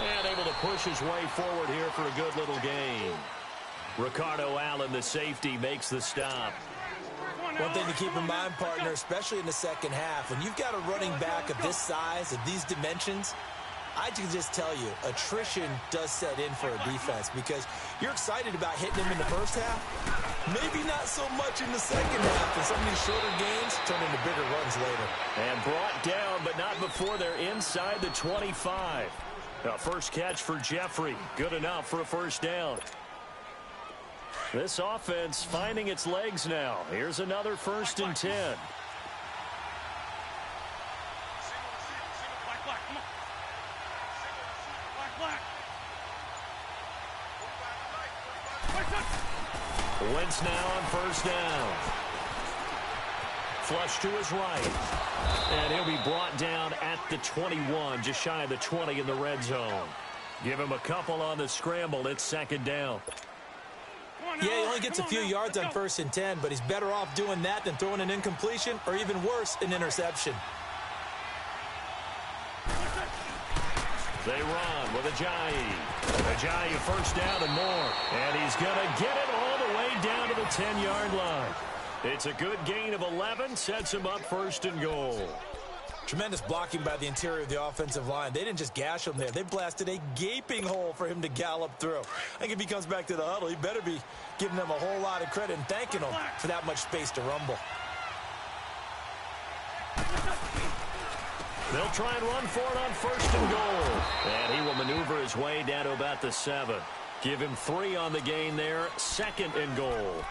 And able to push his way forward here for a good little gain. Ricardo Allen, the safety, makes the stop. One thing to keep in mind, partner, especially in the second half, when you've got a running back of this size, of these dimensions, I can just tell you, attrition does set in for a defense because you're excited about hitting him in the first half. Maybe not so much in the second half, and some of these shorter gains turn into bigger runs later. And brought down, but not before they're inside the 25. First catch for Jeffrey. Good enough for a 1st down. This offense finding its legs now. Here's another 1st and 10. Wentz now on 1st down. Flush to his right. And he'll be brought down at the 21, just shy of the 20 in the red zone. Give him a couple on the scramble. It's 2nd down. Yeah, he only gets a few yards on 1st and 10, but he's better off doing that than throwing an incompletion or even worse, an interception. They run with Ajayi. Ajayi 1st down and more. And he's going to get it all the way down to the 10-yard line. It's a good gain of 11. Sets him up 1st and goal. Tremendous blocking by the interior of the offensive line. They didn't just gash him there. They blasted a gaping hole for him to gallop through. I think if he comes back to the huddle, he better be giving them a whole lot of credit and thanking them for that much space to rumble. They'll try and run for it on 1st and goal. And he will maneuver his way down to about the 7. Give him 3 on the gain there. 2nd and goal.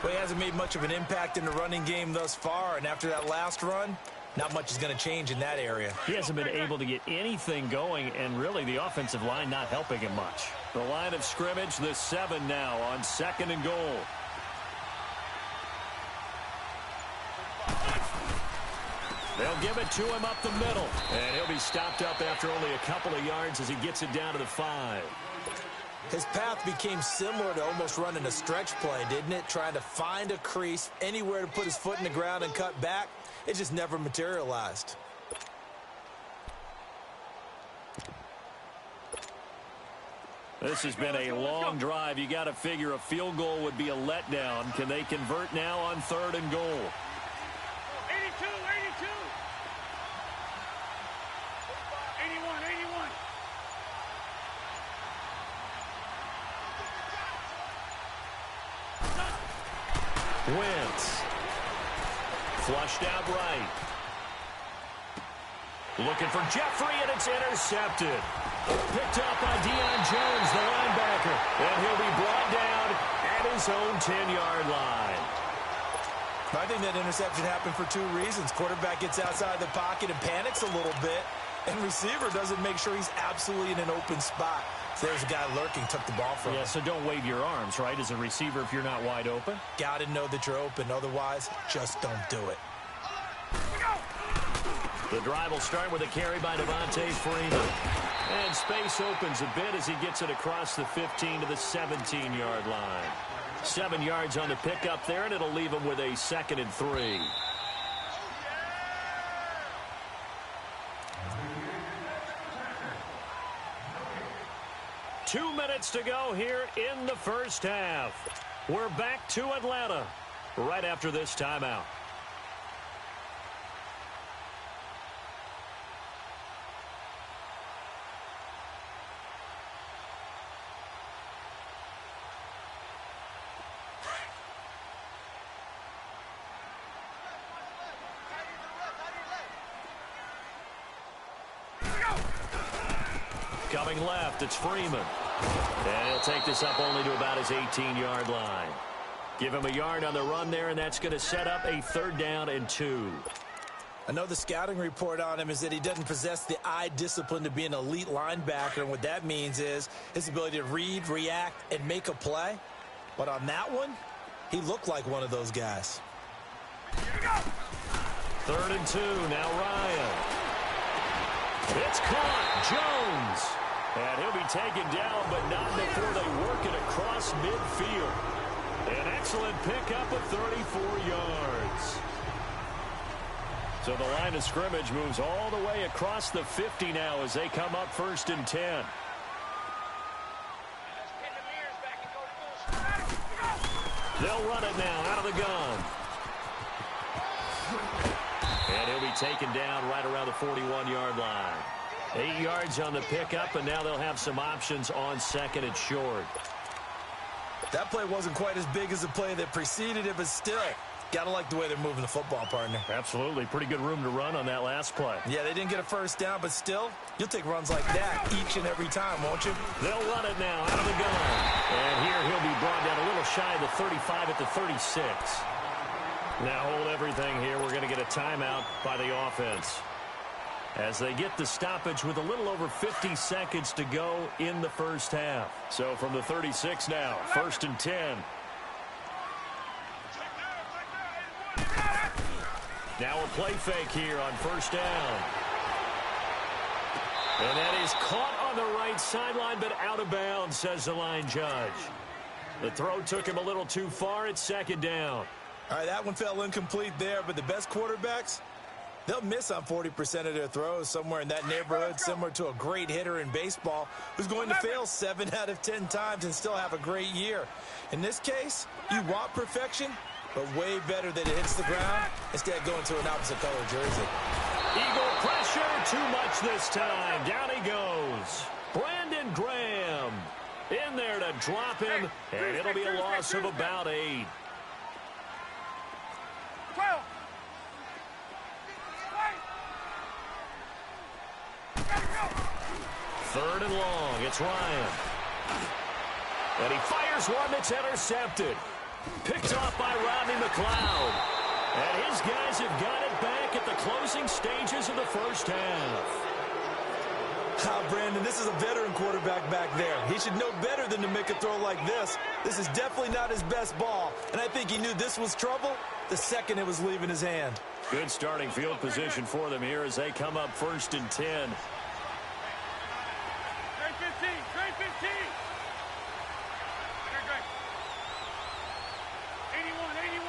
Well, he hasn't made much of an impact in the running game thus far, and after that last run, not much is going to change in that area. He hasn't been able to get anything going, and really the offensive line not helping him much. The line of scrimmage, the 7 now on 2nd and goal. They'll give it to him up the middle, and he'll be stopped up after only a couple of yards as he gets it down to the 5. His path became similar to almost running a stretch play, didn't it? Trying to find a crease, anywhere to put his foot in the ground and cut back. It just never materialized. This has been a long drive. You got to figure a field goal would be a letdown. Can they convert now on 3rd and goal? 82, 82. 81, 81. Wentz. Flushed out right. Looking for Jeffrey, and it's intercepted. Picked up by Deion Jones, the linebacker. And he'll be brought down at his own 10-yard line. I think that interception happened for 2 reasons. Quarterback gets outside the pocket and panics a little bit, and receiver doesn't make sure he's absolutely in an open spot. So there's a guy lurking, took the ball from him. Yeah, so don't wave your arms, right, as a receiver if you're not wide open? Got to know that you're open. Otherwise, just don't do it. The drive will start with a carry by Devontae Freeman. And space opens a bit as he gets it across the 15 to the 17-yard line. 7 yards on the pickup there, and it'll leave him with a 2nd and 3. Two minutes to go here in the first half. We're back to Atlanta right after this timeout. Coming left, it's Freeman. And he'll take this up only to about his 18-yard line. Give him a yard on the run there, and that's going to set up a 3rd down and 2. I know the scouting report on him is that he doesn't possess the eye discipline to be an elite linebacker, and what that means is his ability to read, react, and make a play. But on that one, he looked like one of those guys. 3rd and 2, now Ryan. It's caught, Jones. And he'll be taken down, but not before they work it across midfield. An excellent pickup of 34 yards. So the line of scrimmage moves all the way across the 50 now as they come up 1st and 10. They'll run it now out of the gun. And he'll be taken down right around the 41-yard line. 8 yards on the pickup, and now they'll have some options on 2nd and short. That play wasn't quite as big as the play that preceded it, but still, gotta like the way they're moving the football, partner. Absolutely. Pretty good room to run on that last play. Yeah, they didn't get a 1st down, but still, you'll take runs like that each and every time, won't you? They'll run it now out of the gun. And here he'll be brought down a little shy of the 35 at the 36. Now hold everything here. We're going to get a timeout by the offense as they get the stoppage with a little over 50 seconds to go in the first half. So from the 36 now, 1st and 10. Now a play fake here on 1st down. And that is caught on the right sideline, but out of bounds, says the line judge. The throw took him a little too far. It's 2nd down. All right, that one fell incomplete there, but the best quarterbacks, they'll miss on 40% of their throws, somewhere in that neighborhood, similar to a great hitter in baseball who's going to fail 7 out of 10 times and still have a great year. In this case, you want perfection, but way better that it hits the ground instead of going to an opposite color jersey. Eagle pressure, too much this time. Down he goes. Brandon Graham in there to drop him, and it'll be a loss of about 8. 12. Third and long. It's Ryan. And he fires one that's intercepted. Picked off by Rodney McLeod. And his guys have got it back at the closing stages of the first half. Brandon, this is a veteran quarterback back there. He should know better than to make a throw like this. This is definitely not his best ball. And I think he knew this was trouble the second it was leaving his hand. Good starting field position for them here as they come up 1st and 10. Trade 15. Trade 15. Great. 81.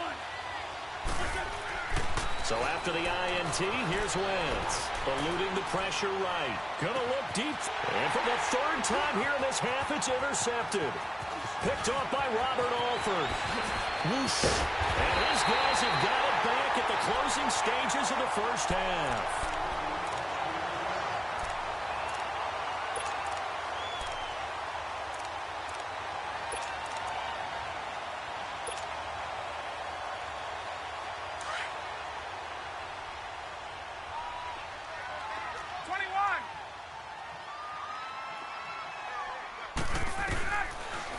So after the INT, here's Wentz. Eluding the pressure right. Gonna look deep. And for the 3rd time here in this half, it's intercepted. Picked off by Robert Alford. Whoosh. And his guys have got it back at the closing stages of the first half.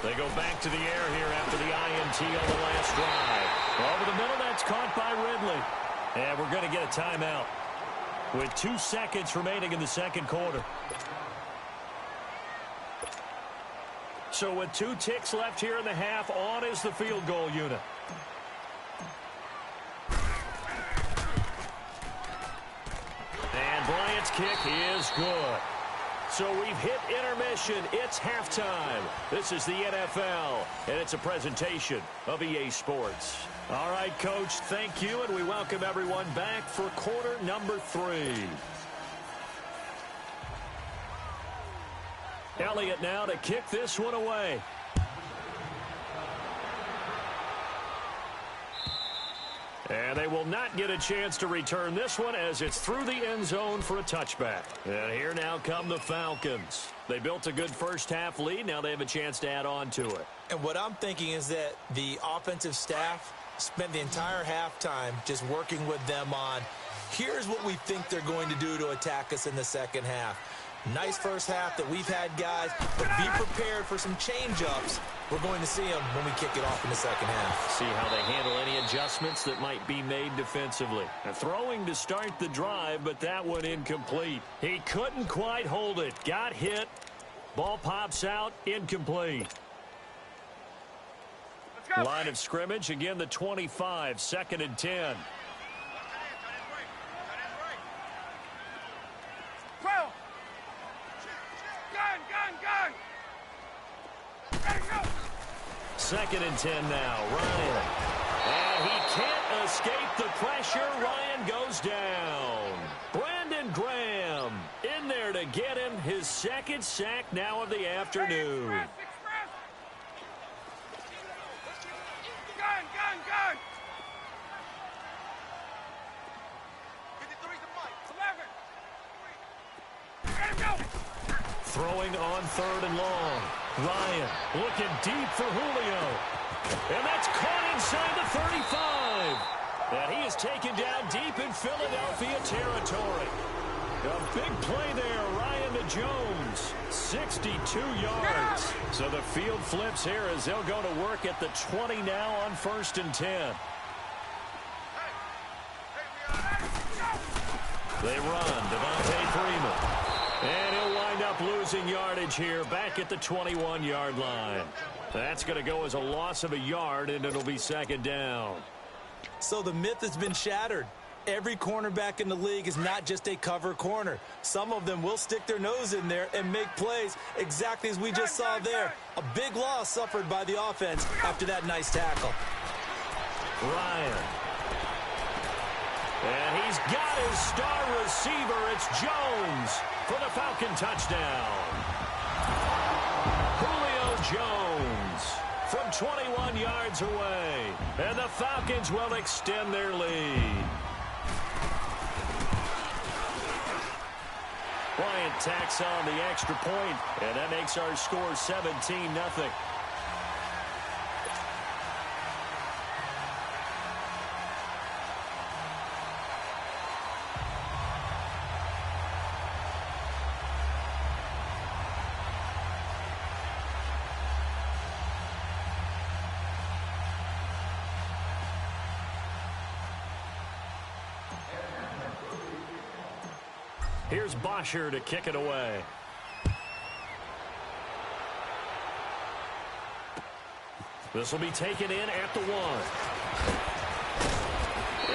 They go back to the air here after the INT on the last drive. Over the middle, that's caught by Ridley. And we're going to get a timeout with 2 seconds remaining in the second quarter. So with 2 ticks left here in the half, on is the field goal unit. And Bryant's kick is good. So we've hit intermission. It's halftime. This is the NFL, and it's a presentation of EA Sports. All right, Coach, thank you, and we welcome everyone back for quarter number 3. Elliott now to kick this one away. And they will not get a chance to return this one as it's through the end zone for a touchback. And here now come the Falcons. They built a good first half lead. Now they have a chance to add on to it. And what I'm thinking is that the offensive staff spent the entire halftime just working with them on, here's what we think they're going to do to attack us in the second half. Nice first half that we've had, guys, but be prepared for some change-ups. We're going to see them when we kick it off in the second half. See how they handle any adjustments that might be made defensively. A throwing to start the drive, but that one incomplete. He couldn't quite hold it. Got hit. Ball pops out. Incomplete. Let's go. Line of scrimmage, again the 25, 2nd and 10. 12. Gun. Ready, go. 2nd and 10 now. Ryan. And he can't escape the pressure. Ryan goes down. Brandon Graham in there to get him his 2nd sack now of the afternoon. Express. Gun. 11. Let him go. Throwing on 3rd and long. Ryan looking deep for Julio. And that's caught inside the 35. And he is taken down deep in Philadelphia territory. A big play there, Ryan to Jones. 62 yards. So the field flips here as they'll go to work at the 20 now on 1st and 10. They run. Devontae Freeman. And he'll wind up losing yardage here back at the 21-yard line. That's going to go as a loss of a yard, and it'll be 2nd down. So the myth has been shattered. Every cornerback in the league is not just a cover corner. Some of them will stick their nose in there and make plays exactly as we just saw there. A big loss suffered by the offense after that nice tackle. Ryan. And he's got his star receiver. It's Jones for the Falcon touchdown. Julio Jones from 21 yards away. And the Falcons will extend their lead. tacks on the extra point, and that makes our score 17-0. Here's Bosher to kick it away. This will be taken in at the 1.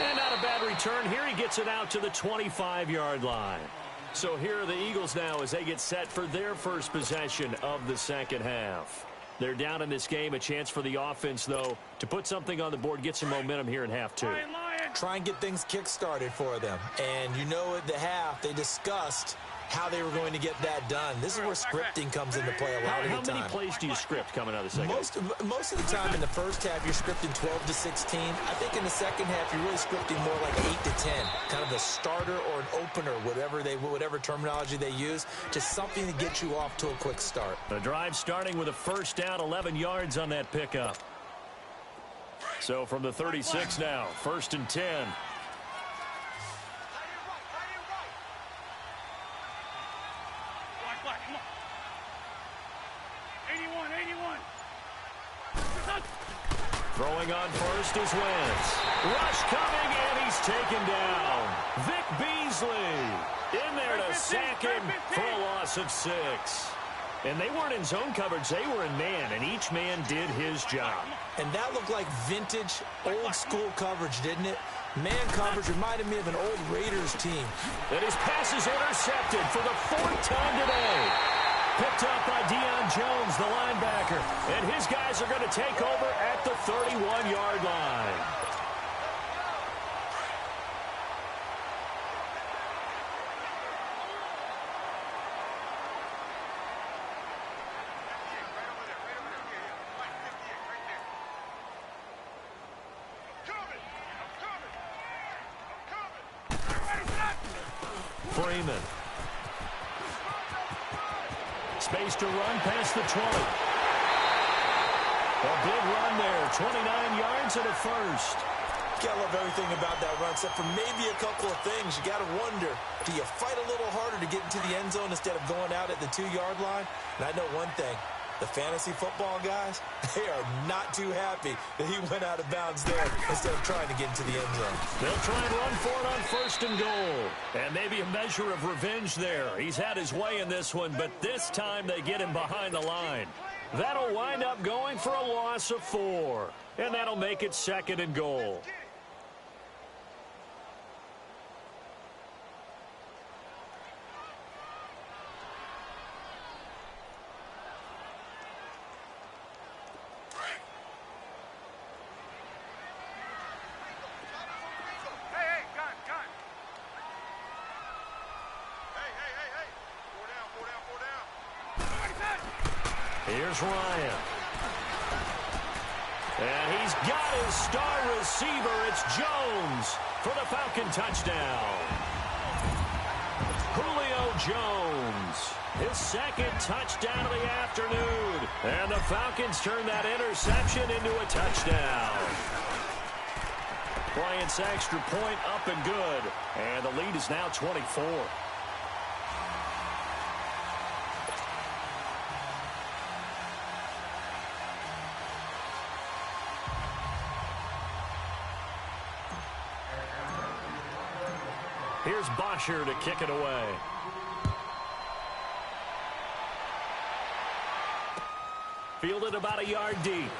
And not a bad return here. He gets it out to the 25-yard line. So here are the Eagles now as they get set for their first possession of the second half. They're down in this game. A chance for the offense, though, to put something on the board, get some momentum here in half 2. Try and get things kick-started for them. And you know at the half, they discussed how they were going to get that done. This is where scripting comes into play a lot of the time. How many plays do you script coming out of the second half? Most of the time in the first half, you're scripting 12 to 16. I think in the second half, you're really scripting more like 8 to 10. Kind of a starter or an opener, whatever terminology they use, just something to get you off to a quick start. The drive starting with a first down, 11 yards on that pickup. So from the 36 now, 1st and 10. Throwing on first is Wentz. Rush coming, and he's taken down. Vic Beasley in there to sack him for a loss of 6. And they weren't in zone coverage. They were in man, and each man did his job. And that looked like vintage, old-school coverage, didn't it? Man coverage reminded me of an old Raiders team. And his pass is intercepted for the 4th time today. Picked up by Deion Jones, the linebacker. And his guys are going to take over at the 31-yard line. Freeman. Space to run past the 20. A big run there, 29 yards and a first. You gotta love everything about that run, except for maybe a couple of things. You gotta wonder, do you fight a little harder to get into the end zone instead of going out at the 2-yard line? And I know one thing. The fantasy football guys, they are not too happy that he went out of bounds there instead of trying to get into the end zone. They'll try and run for it on 1st and goal. And maybe a measure of revenge there. He's had his way in this one, but this time they get him behind the line. That'll wind up going for a loss of 4. And that'll make it 2nd and goal. Here's Ryan. And he's got his star receiver. It's Jones for the Falcon touchdown. Julio Jones, his 2nd touchdown of the afternoon. And the Falcons turn that interception into a touchdown. Bryant's extra point up and good. And the lead is now 24. Here's Bosher to kick it away. Fielded about a yard deep.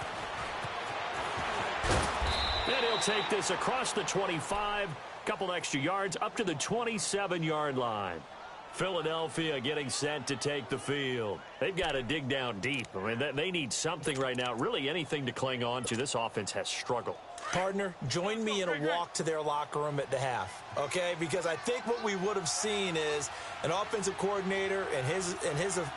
And he'll take this across the 25. Couple extra yards up to the 27-yard line. Philadelphia getting set to take the field. They've got to dig down deep. I mean, they need something right now, really anything to cling on to. This offense has struggled. Partner, join me in a walk to their locker room at the half, okay? Because I think what we would have seen is an offensive coordinator and his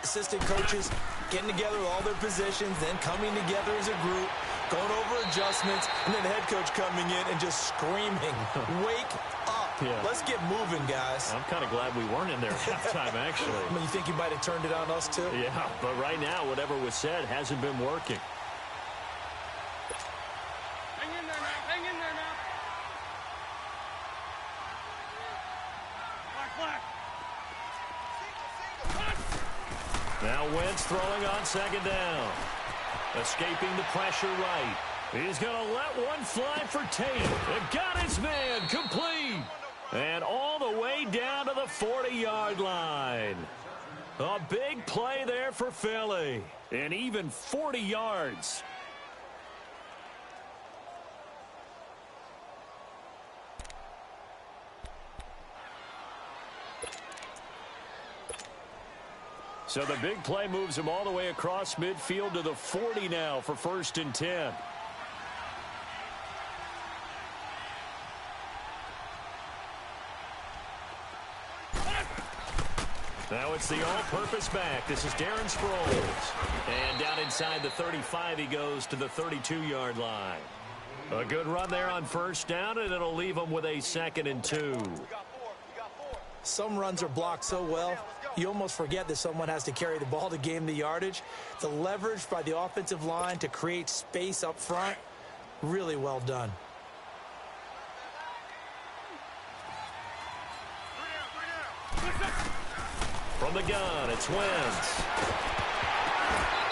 assistant coaches getting together with all their positions, then coming together as a group, going over adjustments, and then the head coach coming in and just screaming, wake up. Yeah. Let's get moving, guys. I'm kind of glad we weren't in there at halftime, actually. I mean, you think you might have turned it on us, too? Yeah, but right now, whatever was said hasn't been working. Hang in there now. Hang in there now. Black. Now Wentz throwing on second down. Escaping the pressure right. He's going to let one fly for Tate. It got his man complete. And all the way down to the 40-yard line. A big play there for Philly. And even 40 yards. So the big play moves him all the way across midfield to the 40 now for 1st and 10. Now it's the all-purpose back. This is Darren Sproles. And down inside the 35, he goes to the 32-yard line. A good run there on 1st down, and it'll leave him with a 2nd and 2. Some runs are blocked so well, you almost forget that someone has to carry the ball to gain the yardage. The leverage by the offensive line to create space up front, really well done. From the gun, it's Wentz.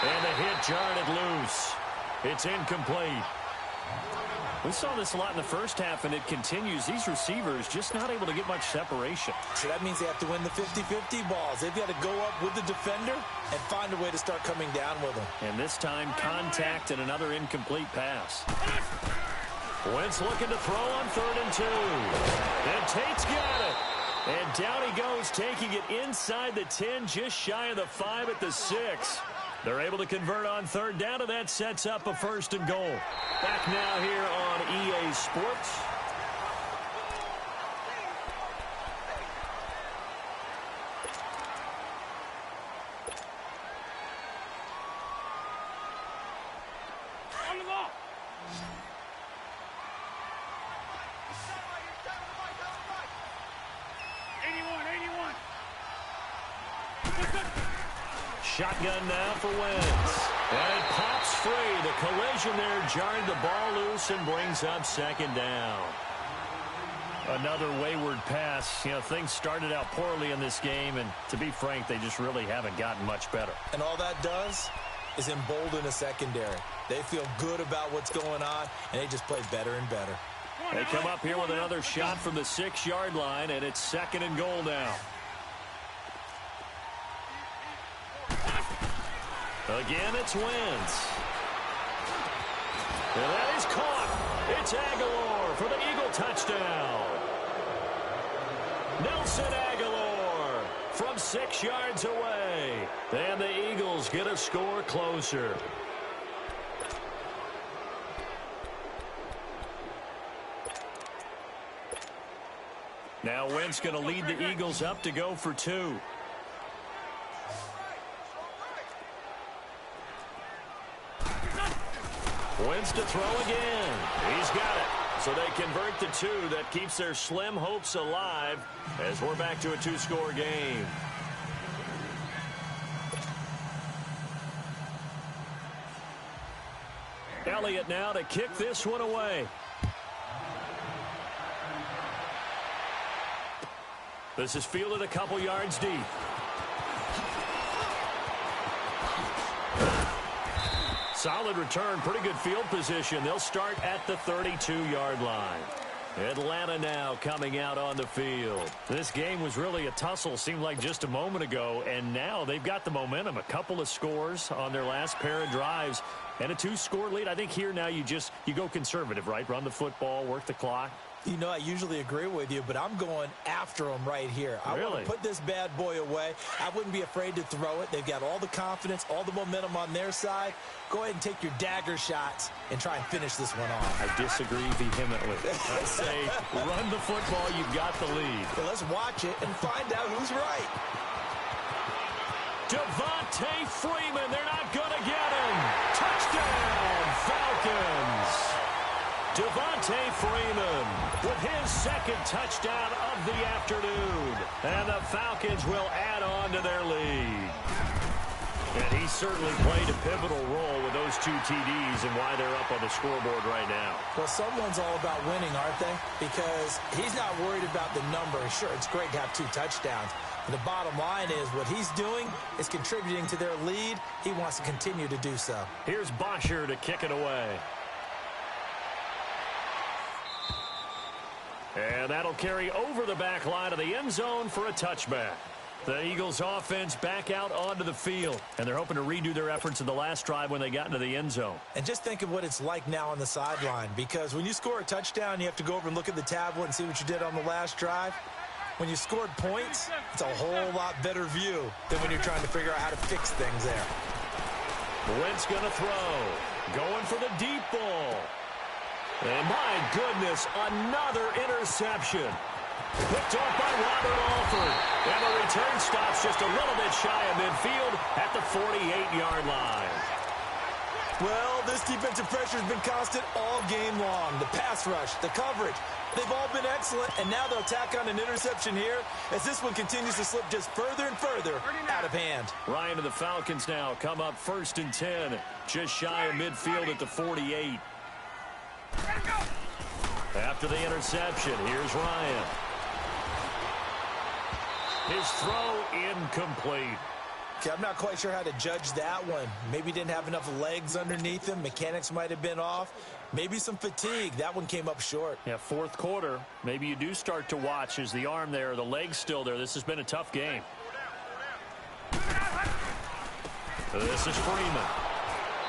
And the hit jarred it loose. It's incomplete. We saw this a lot in the first half, and it continues. These receivers just not able to get much separation. So that means they have to win the 50-50 balls. They've got to go up with the defender and find a way to start coming down with them. And this time, contact and another incomplete pass. Wentz looking to throw on 3rd and 2. And Tate's got it. And down he goes, taking it inside the 10, just shy of the 5 at the 6. They're able to convert on 3rd down, and that sets up a 1st and goal. Back now here on EA Sports. On the ball. Shotgun now for Wentz. And it pops free. The collision there jarred the ball loose and brings up 2nd down. Another wayward pass. You know, things started out poorly in this game, and to be frank, they just really haven't gotten much better. And all that does is embolden a secondary. They feel good about what's going on, and they just play better and better. They come up here with another shot from the 6-yard line, and it's 2nd and goal now. Again, it's Wentz. And that is caught. It's Aguilar for the Eagle touchdown. Nelson Aguilar from 6 yards away. And the Eagles get a score closer. Now Wentz going to lead the Eagles up to go for 2. Wentz to throw again. He's got it. So they convert the 2. That keeps their slim hopes alive as we're back to a 2-score game. Elliott now to kick this one away. This is fielded a couple yards deep. Solid return, pretty good field position. They'll start at the 32-yard line. Atlanta now coming out on the field. This game was really a tussle, seemed like just a moment ago, and now they've got the momentum. A couple of scores on their last pair of drives and a 2-score lead. I think here now you go conservative, right? Run the football, work the clock. You know, I usually agree with you, but I'm going after them right here. I want to put this bad boy away. I wouldn't be afraid to throw it. They've got all the confidence, all the momentum on their side. Go ahead and take your dagger shots and try and finish this one off. I disagree vehemently. I say run the football. You've got the lead. Well, let's watch it and find out who's right. Devontae Freeman. They're not going to get him. Touchdown, Falcons. Devontae Freeman with his second touchdown of the afternoon. And the Falcons will add on to their lead. And he certainly played a pivotal role with those 2 TDs and why they're up on the scoreboard right now. Well, someone's all about winning, aren't they? Because he's not worried about the number. Sure, it's great to have 2 touchdowns. But the bottom line is what he's doing is contributing to their lead. He wants to continue to do so. Here's Bosher to kick it away. And that'll carry over the back line of the end zone for a touchback. The Eagles offense back out onto the field, and they're hoping to redo their efforts in the last drive when they got into the end zone. And just think of what it's like now on the sideline, because when you score a touchdown, you have to go over and look at the tablet and see what you did on the last drive. When you scored points, it's a whole lot better view than when you're trying to figure out how to fix things there. Wentz going to throw. Going for the deep ball. And my goodness, another interception. Picked off by Robert Alford. And the return stops just a little bit shy of midfield at the 48-yard line. Well, this defensive pressure has been constant all game long. The pass rush, the coverage, they've all been excellent. And now they'll tack on an interception here as this one continues to slip just further and further out of hand. Ryan and the Falcons now come up 1st and 10. Just shy of midfield at the 48. After the interception, here's Ryan. His throw incomplete. Okay, I'm not quite sure how to judge that one. Maybe didn't have enough legs underneath him. Mechanics might have been off. Maybe some fatigue. That one came up short. Yeah, 4th quarter. Maybe you do start to watch as the arm there, the leg's still there. This has been a tough game. This is Freeman.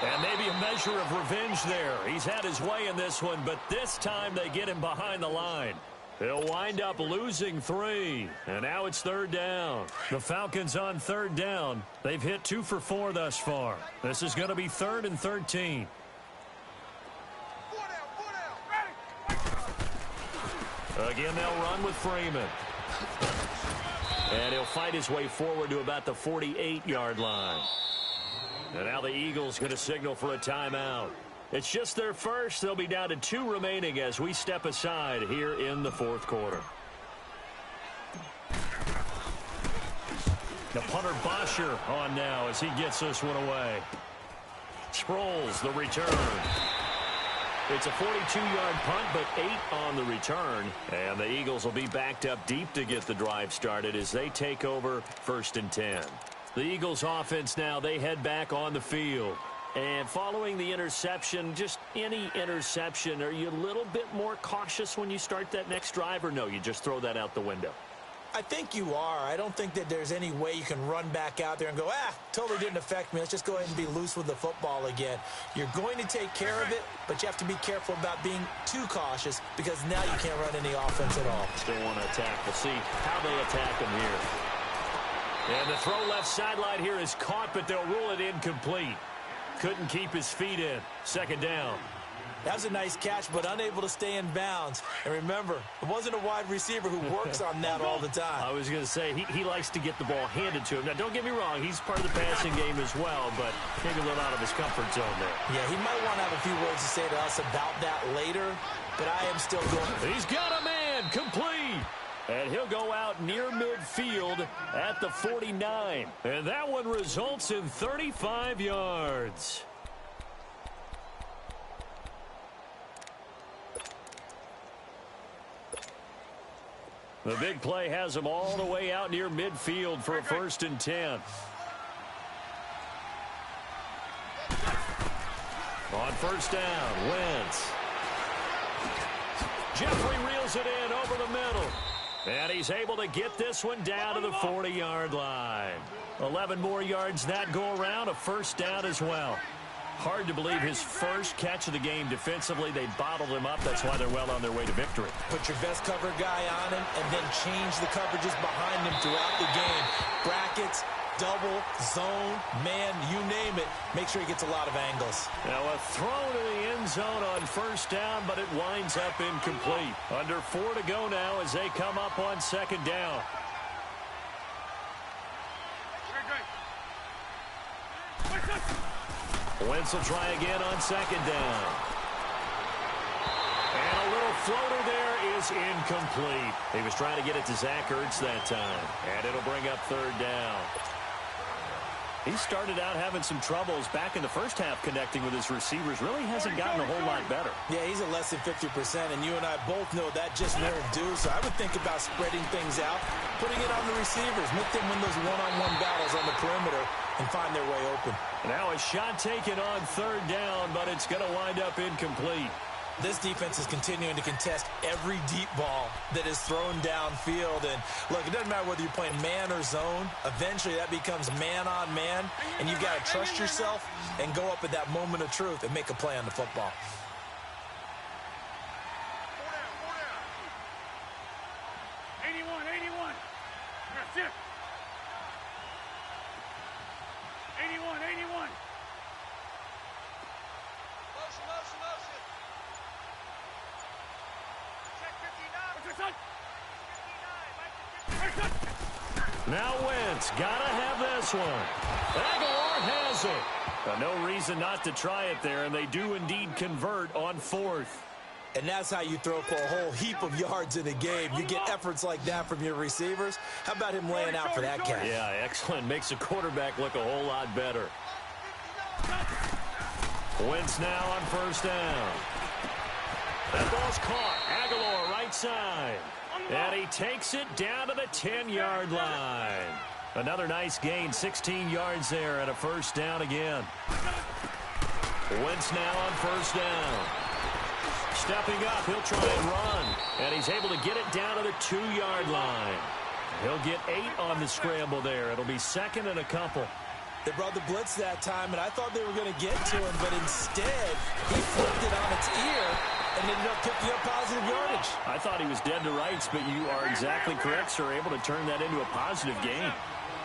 And maybe a measure of revenge there. He's had his way in this one, but this time they get him behind the line. He'll wind up losing 3. And now it's 3rd down. The Falcons on 3rd down. They've hit 2 for 4 thus far. This is going to be 3rd and 13. Again, they'll run with Freeman. And he'll fight his way forward to about the 48-yard line. And now the Eagles going to signal for a timeout. It's just their first. They'll be down to 2 remaining as we step aside here in the 4th quarter. The punter Bosher on now as he gets this one away. Sproles the return. It's a 42-yard punt, but 8 on the return. And the Eagles will be backed up deep to get the drive started as they take over 1st and 10. The Eagles offense now, they head back on the field. And following the interception, just any interception, are you a little bit more cautious when you start that next drive, or no, you just throw that out the window? I think you are. I don't think that there's any way you can run back out there and go, totally didn't affect me. Let's just go ahead and be loose with the football again. You're going to take care of it, but you have to be careful about being too cautious because now you can't run any offense at all. Still want to attack. We'll see how they attack him here. And the throw left sideline here is caught, but they'll rule it incomplete. Couldn't keep his feet in. 2nd down. That was a nice catch, but unable to stay in bounds. And remember, it wasn't a wide receiver who works on that all the time. I was going to say, he likes to get the ball handed to him. Now, don't get me wrong, he's part of the passing game as well, but maybe a little out of his comfort zone there. Yeah, he might want to have a few words to say to us about that later, but I am still going. He's got a man, complete. And he'll go out near midfield at the 49. And that one results in 35 yards. The big play has him all the way out near midfield for a 1st and 10. On 1st down, Wentz. Jeffrey reels it in over the middle. And he's able to get this one down to the 40-yard line. 11 more yards that go around, a 1st down as well. Hard to believe his first catch of the game defensively. They bottled him up. That's why they're well on their way to victory. Put your best cover guy on him and then change the coverages behind him throughout the game. Brackets, double, zone, man, you name it. Make sure he gets a lot of angles. Now a throw to the end zone on 1st down, but it winds up incomplete. Under 4 to go now as they come up on 2nd down. Wentz will try again on 2nd down. And a little floater there is incomplete. He was trying to get it to Zach Ertz that time, and it'll bring up third down. He started out having some troubles back in the first half connecting with his receivers. Really hasn't gotten a whole lot better. Yeah, he's at less than 50%, and you and I both know that just won't do. So I would think about spreading things out, putting it on the receivers, make them win those one-on-one battles on the perimeter and find their way open. Now a shot taken on third down, but it's going to wind up incomplete. This defense is continuing to contest every deep ball that is thrown downfield. And, look, it doesn't matter whether you're playing man or zone. Eventually, that becomes man-on-man, and you've got to trust yourself and go up at that moment of truth and make a play on the football. Now Wentz, gotta have this one. Aguilar has it. No reason not to try it there, and they do indeed convert on fourth. And that's how you throw for a whole heap of yards in a game. You get efforts like that from your receivers. How about him laying out for that catch? Yeah, excellent. Makes a quarterback look a whole lot better. Wentz now on first down. That ball's caught. Aguilar right side. And he takes it down to the 10-yard line. Another nice gain, 16 yards there, and a first down again. Wentz now on first down. Stepping up, he'll try and run. And he's able to get it down to the 2-yard line. He'll get 8 on the scramble there. It'll be second and a couple. They brought the blitz that time, and I thought they were going to get to him, but instead he flipped it on its ear and ended up picking up positive yardage. I thought he was dead to rights, but you are exactly correct, sir. Able to turn that into a positive gain.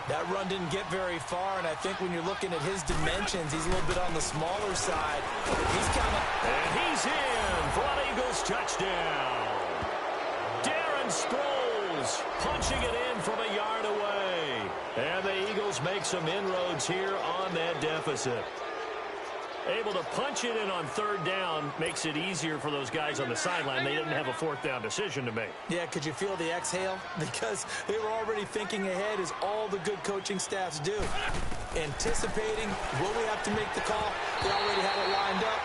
That run didn't get very far, and I think when you're looking at his dimensions, he's a little bit on the smaller side. He's kind of... And he's in for an Eagles touchdown. Darren Sproles punching it in from a yard away. And the Eagles make some inroads here on that deficit. Able to punch it in on third down makes it easier for those guys on the sideline. They didn't have a fourth down decision to make. Yeah, could you feel the exhale? Because they were already thinking ahead, as all the good coaching staffs do. Anticipating, will we have to make the call? They already had it lined up.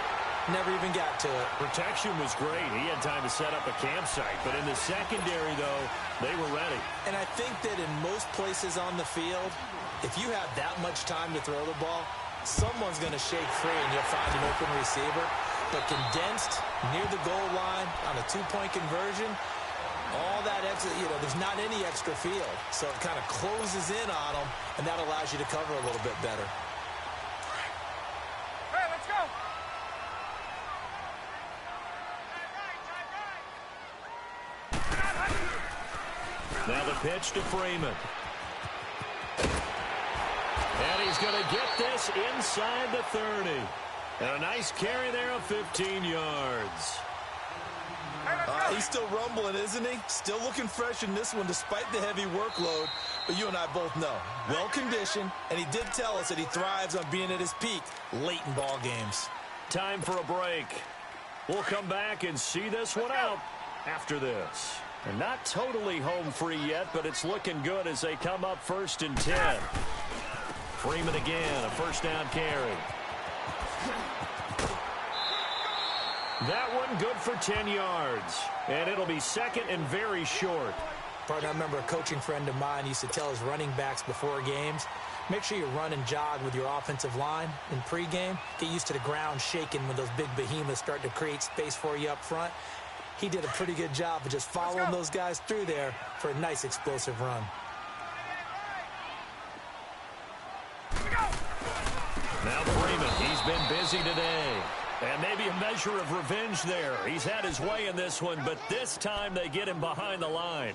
Never even got to it. Protection was great. He had time to set up a campsite. But in the secondary, though, they were ready. And I think that in most places on the field, if you have that much time to throw the ball, someone's going to shake free and you'll find an open receiver. But condensed near the goal line on a two-point conversion, all that extra, there's not any extra field. So it kind of closes in on them, and that allows you to cover a little bit better. Hey, let's go. Now the pitch to Freeman. And he's going to get this inside the 30. And a nice carry there of 15 yards. He's still rumbling, isn't he? Still looking fresh in this one despite the heavy workload. But you and I both know, well-conditioned, and he did tell us that he thrives on being at his peak late in ball games. Time for a break. We'll come back and see this one out after this. And not totally home free yet, but it's looking good as they come up 1st and 10. Freeman again, a first down carry. That one good for 10 yards. And it'll be second and very short. Partner, I remember a coaching friend of mine used to tell his running backs before games, make sure you run and jog with your offensive line in pregame. Get used to the ground shaking when those big behemoths start to create space for you up front. He did a pretty good job of just following those guys through there for a nice explosive run. Now Freeman, he's been busy today. And maybe a measure of revenge there. He's had his way in this one, but this time they get him behind the line.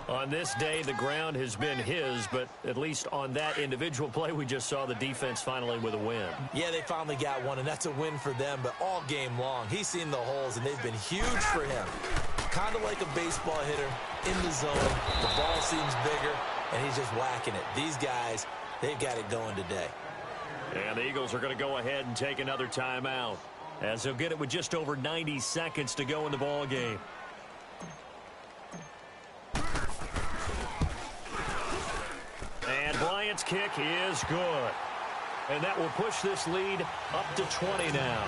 On this day, the ground has been his, but at least on that individual play, we just saw the defense finally with a win. Yeah, they finally got one, and that's a win for them, but all game long, he's seen the holes, and they've been huge for him. Kind of like a baseball hitter in the zone. The ball seems bigger, and he's just whacking it. These guys, they've got it going today. And the Eagles are going to go ahead and take another timeout. as they'll get it with just over 90 seconds to go in the ball game. And Bryant's kick is good. And that will push this lead up to 20 now.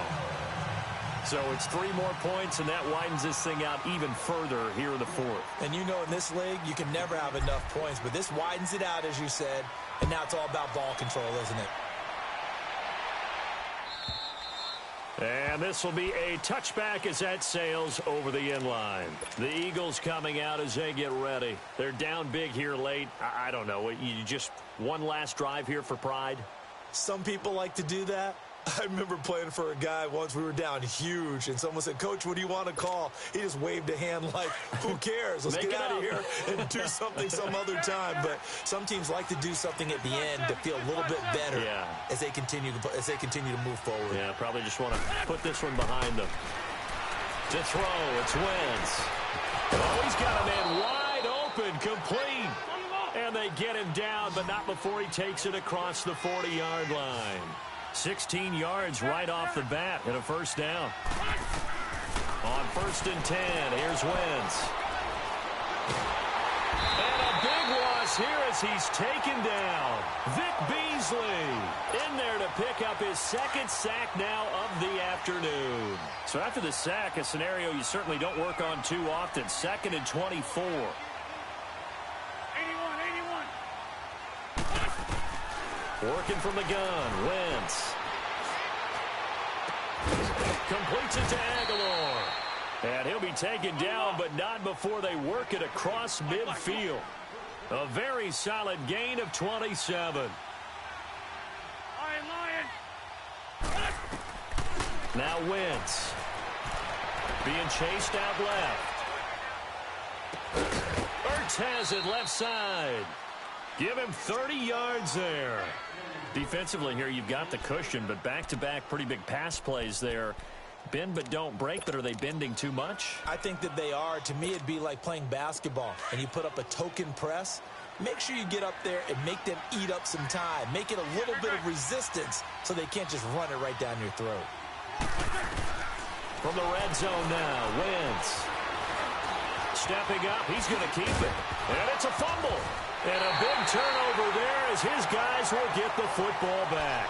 So it's 3 more points, and that widens this thing out even further here in the fourth. And you know in this league, you can never have enough points, but this widens it out, as you said, and now it's all about ball control, isn't it? And this will be a touchback as that sails over the end line. The Eagles coming out as they get ready. They're down big here late. I don't know. You just one last drive here for pride? Some people like to do that. I remember playing for a guy once. We were down huge, and someone said, "Coach, what do you want to call?" He just waved a hand like, "Who cares? Let's get out of here and do something some other time." But some teams like to do something at the end to feel a little bit better as they continue to move forward. Yeah, probably just want to put this one behind them. To throw, it's Wentz. Oh, he's got a man wide open, complete. And they get him down, but not before he takes it across the 40-yard line. 16 yards right off the bat and a first down. On 1st and 10, here's Wentz. And a big loss here as he's taken down. Vic Beasley in there to pick up his 2nd sack now of the afternoon. So after the sack, a scenario you certainly don't work on too often. 2nd and 24. Working from the gun, Wentz. Completes it to Aguilar. And he'll be taken down, but not before they work it across midfield. A very solid gain of 27. Now Wentz. Being chased out left. Ertz has it left side. Give him 30 yards there. Defensively here, you've got the cushion, but back-to-back pretty big pass plays there. Bend but don't break, but are they bending too much? I think that they are. To me, it'd be like playing basketball, and you put up a token press. Make sure you get up there and make them eat up some time. Make it a little bit of resistance so they can't just run it right down your throat. From the red zone now, Wentz. Stepping up, he's going to keep it. And it's a fumble. And a big turnover there as his guys will get the football back.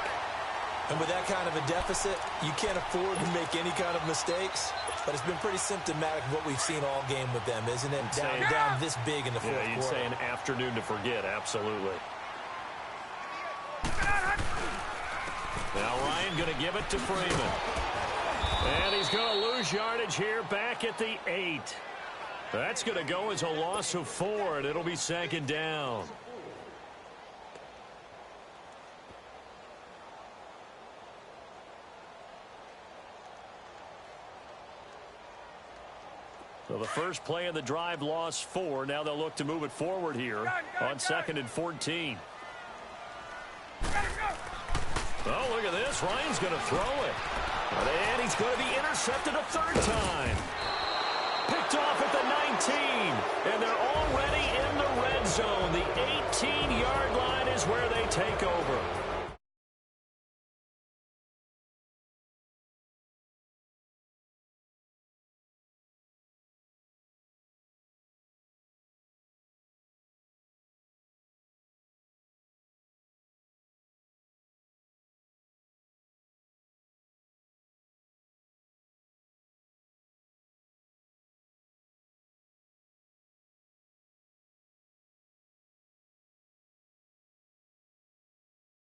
And with that kind of a deficit, you can't afford to make any kind of mistakes. But it's been pretty symptomatic of what we've seen all game with them, isn't it? Down this big in the fourth quarter. Yeah, you'd say an afternoon to forget, absolutely. Now Ryan going to give it to Freeman. And he's going to lose yardage here back at the 8. That's going to go as a loss of 4, and it'll be 2nd down. So the first play of the drive lost 4. Now they'll look to move it forward here on 2nd and 14. Oh, look at this. Ryan's going to throw it. And he's going to be intercepted a 3rd time. Picked off at the 19, and they're already in the red zone. The 18-yard line is where they take over.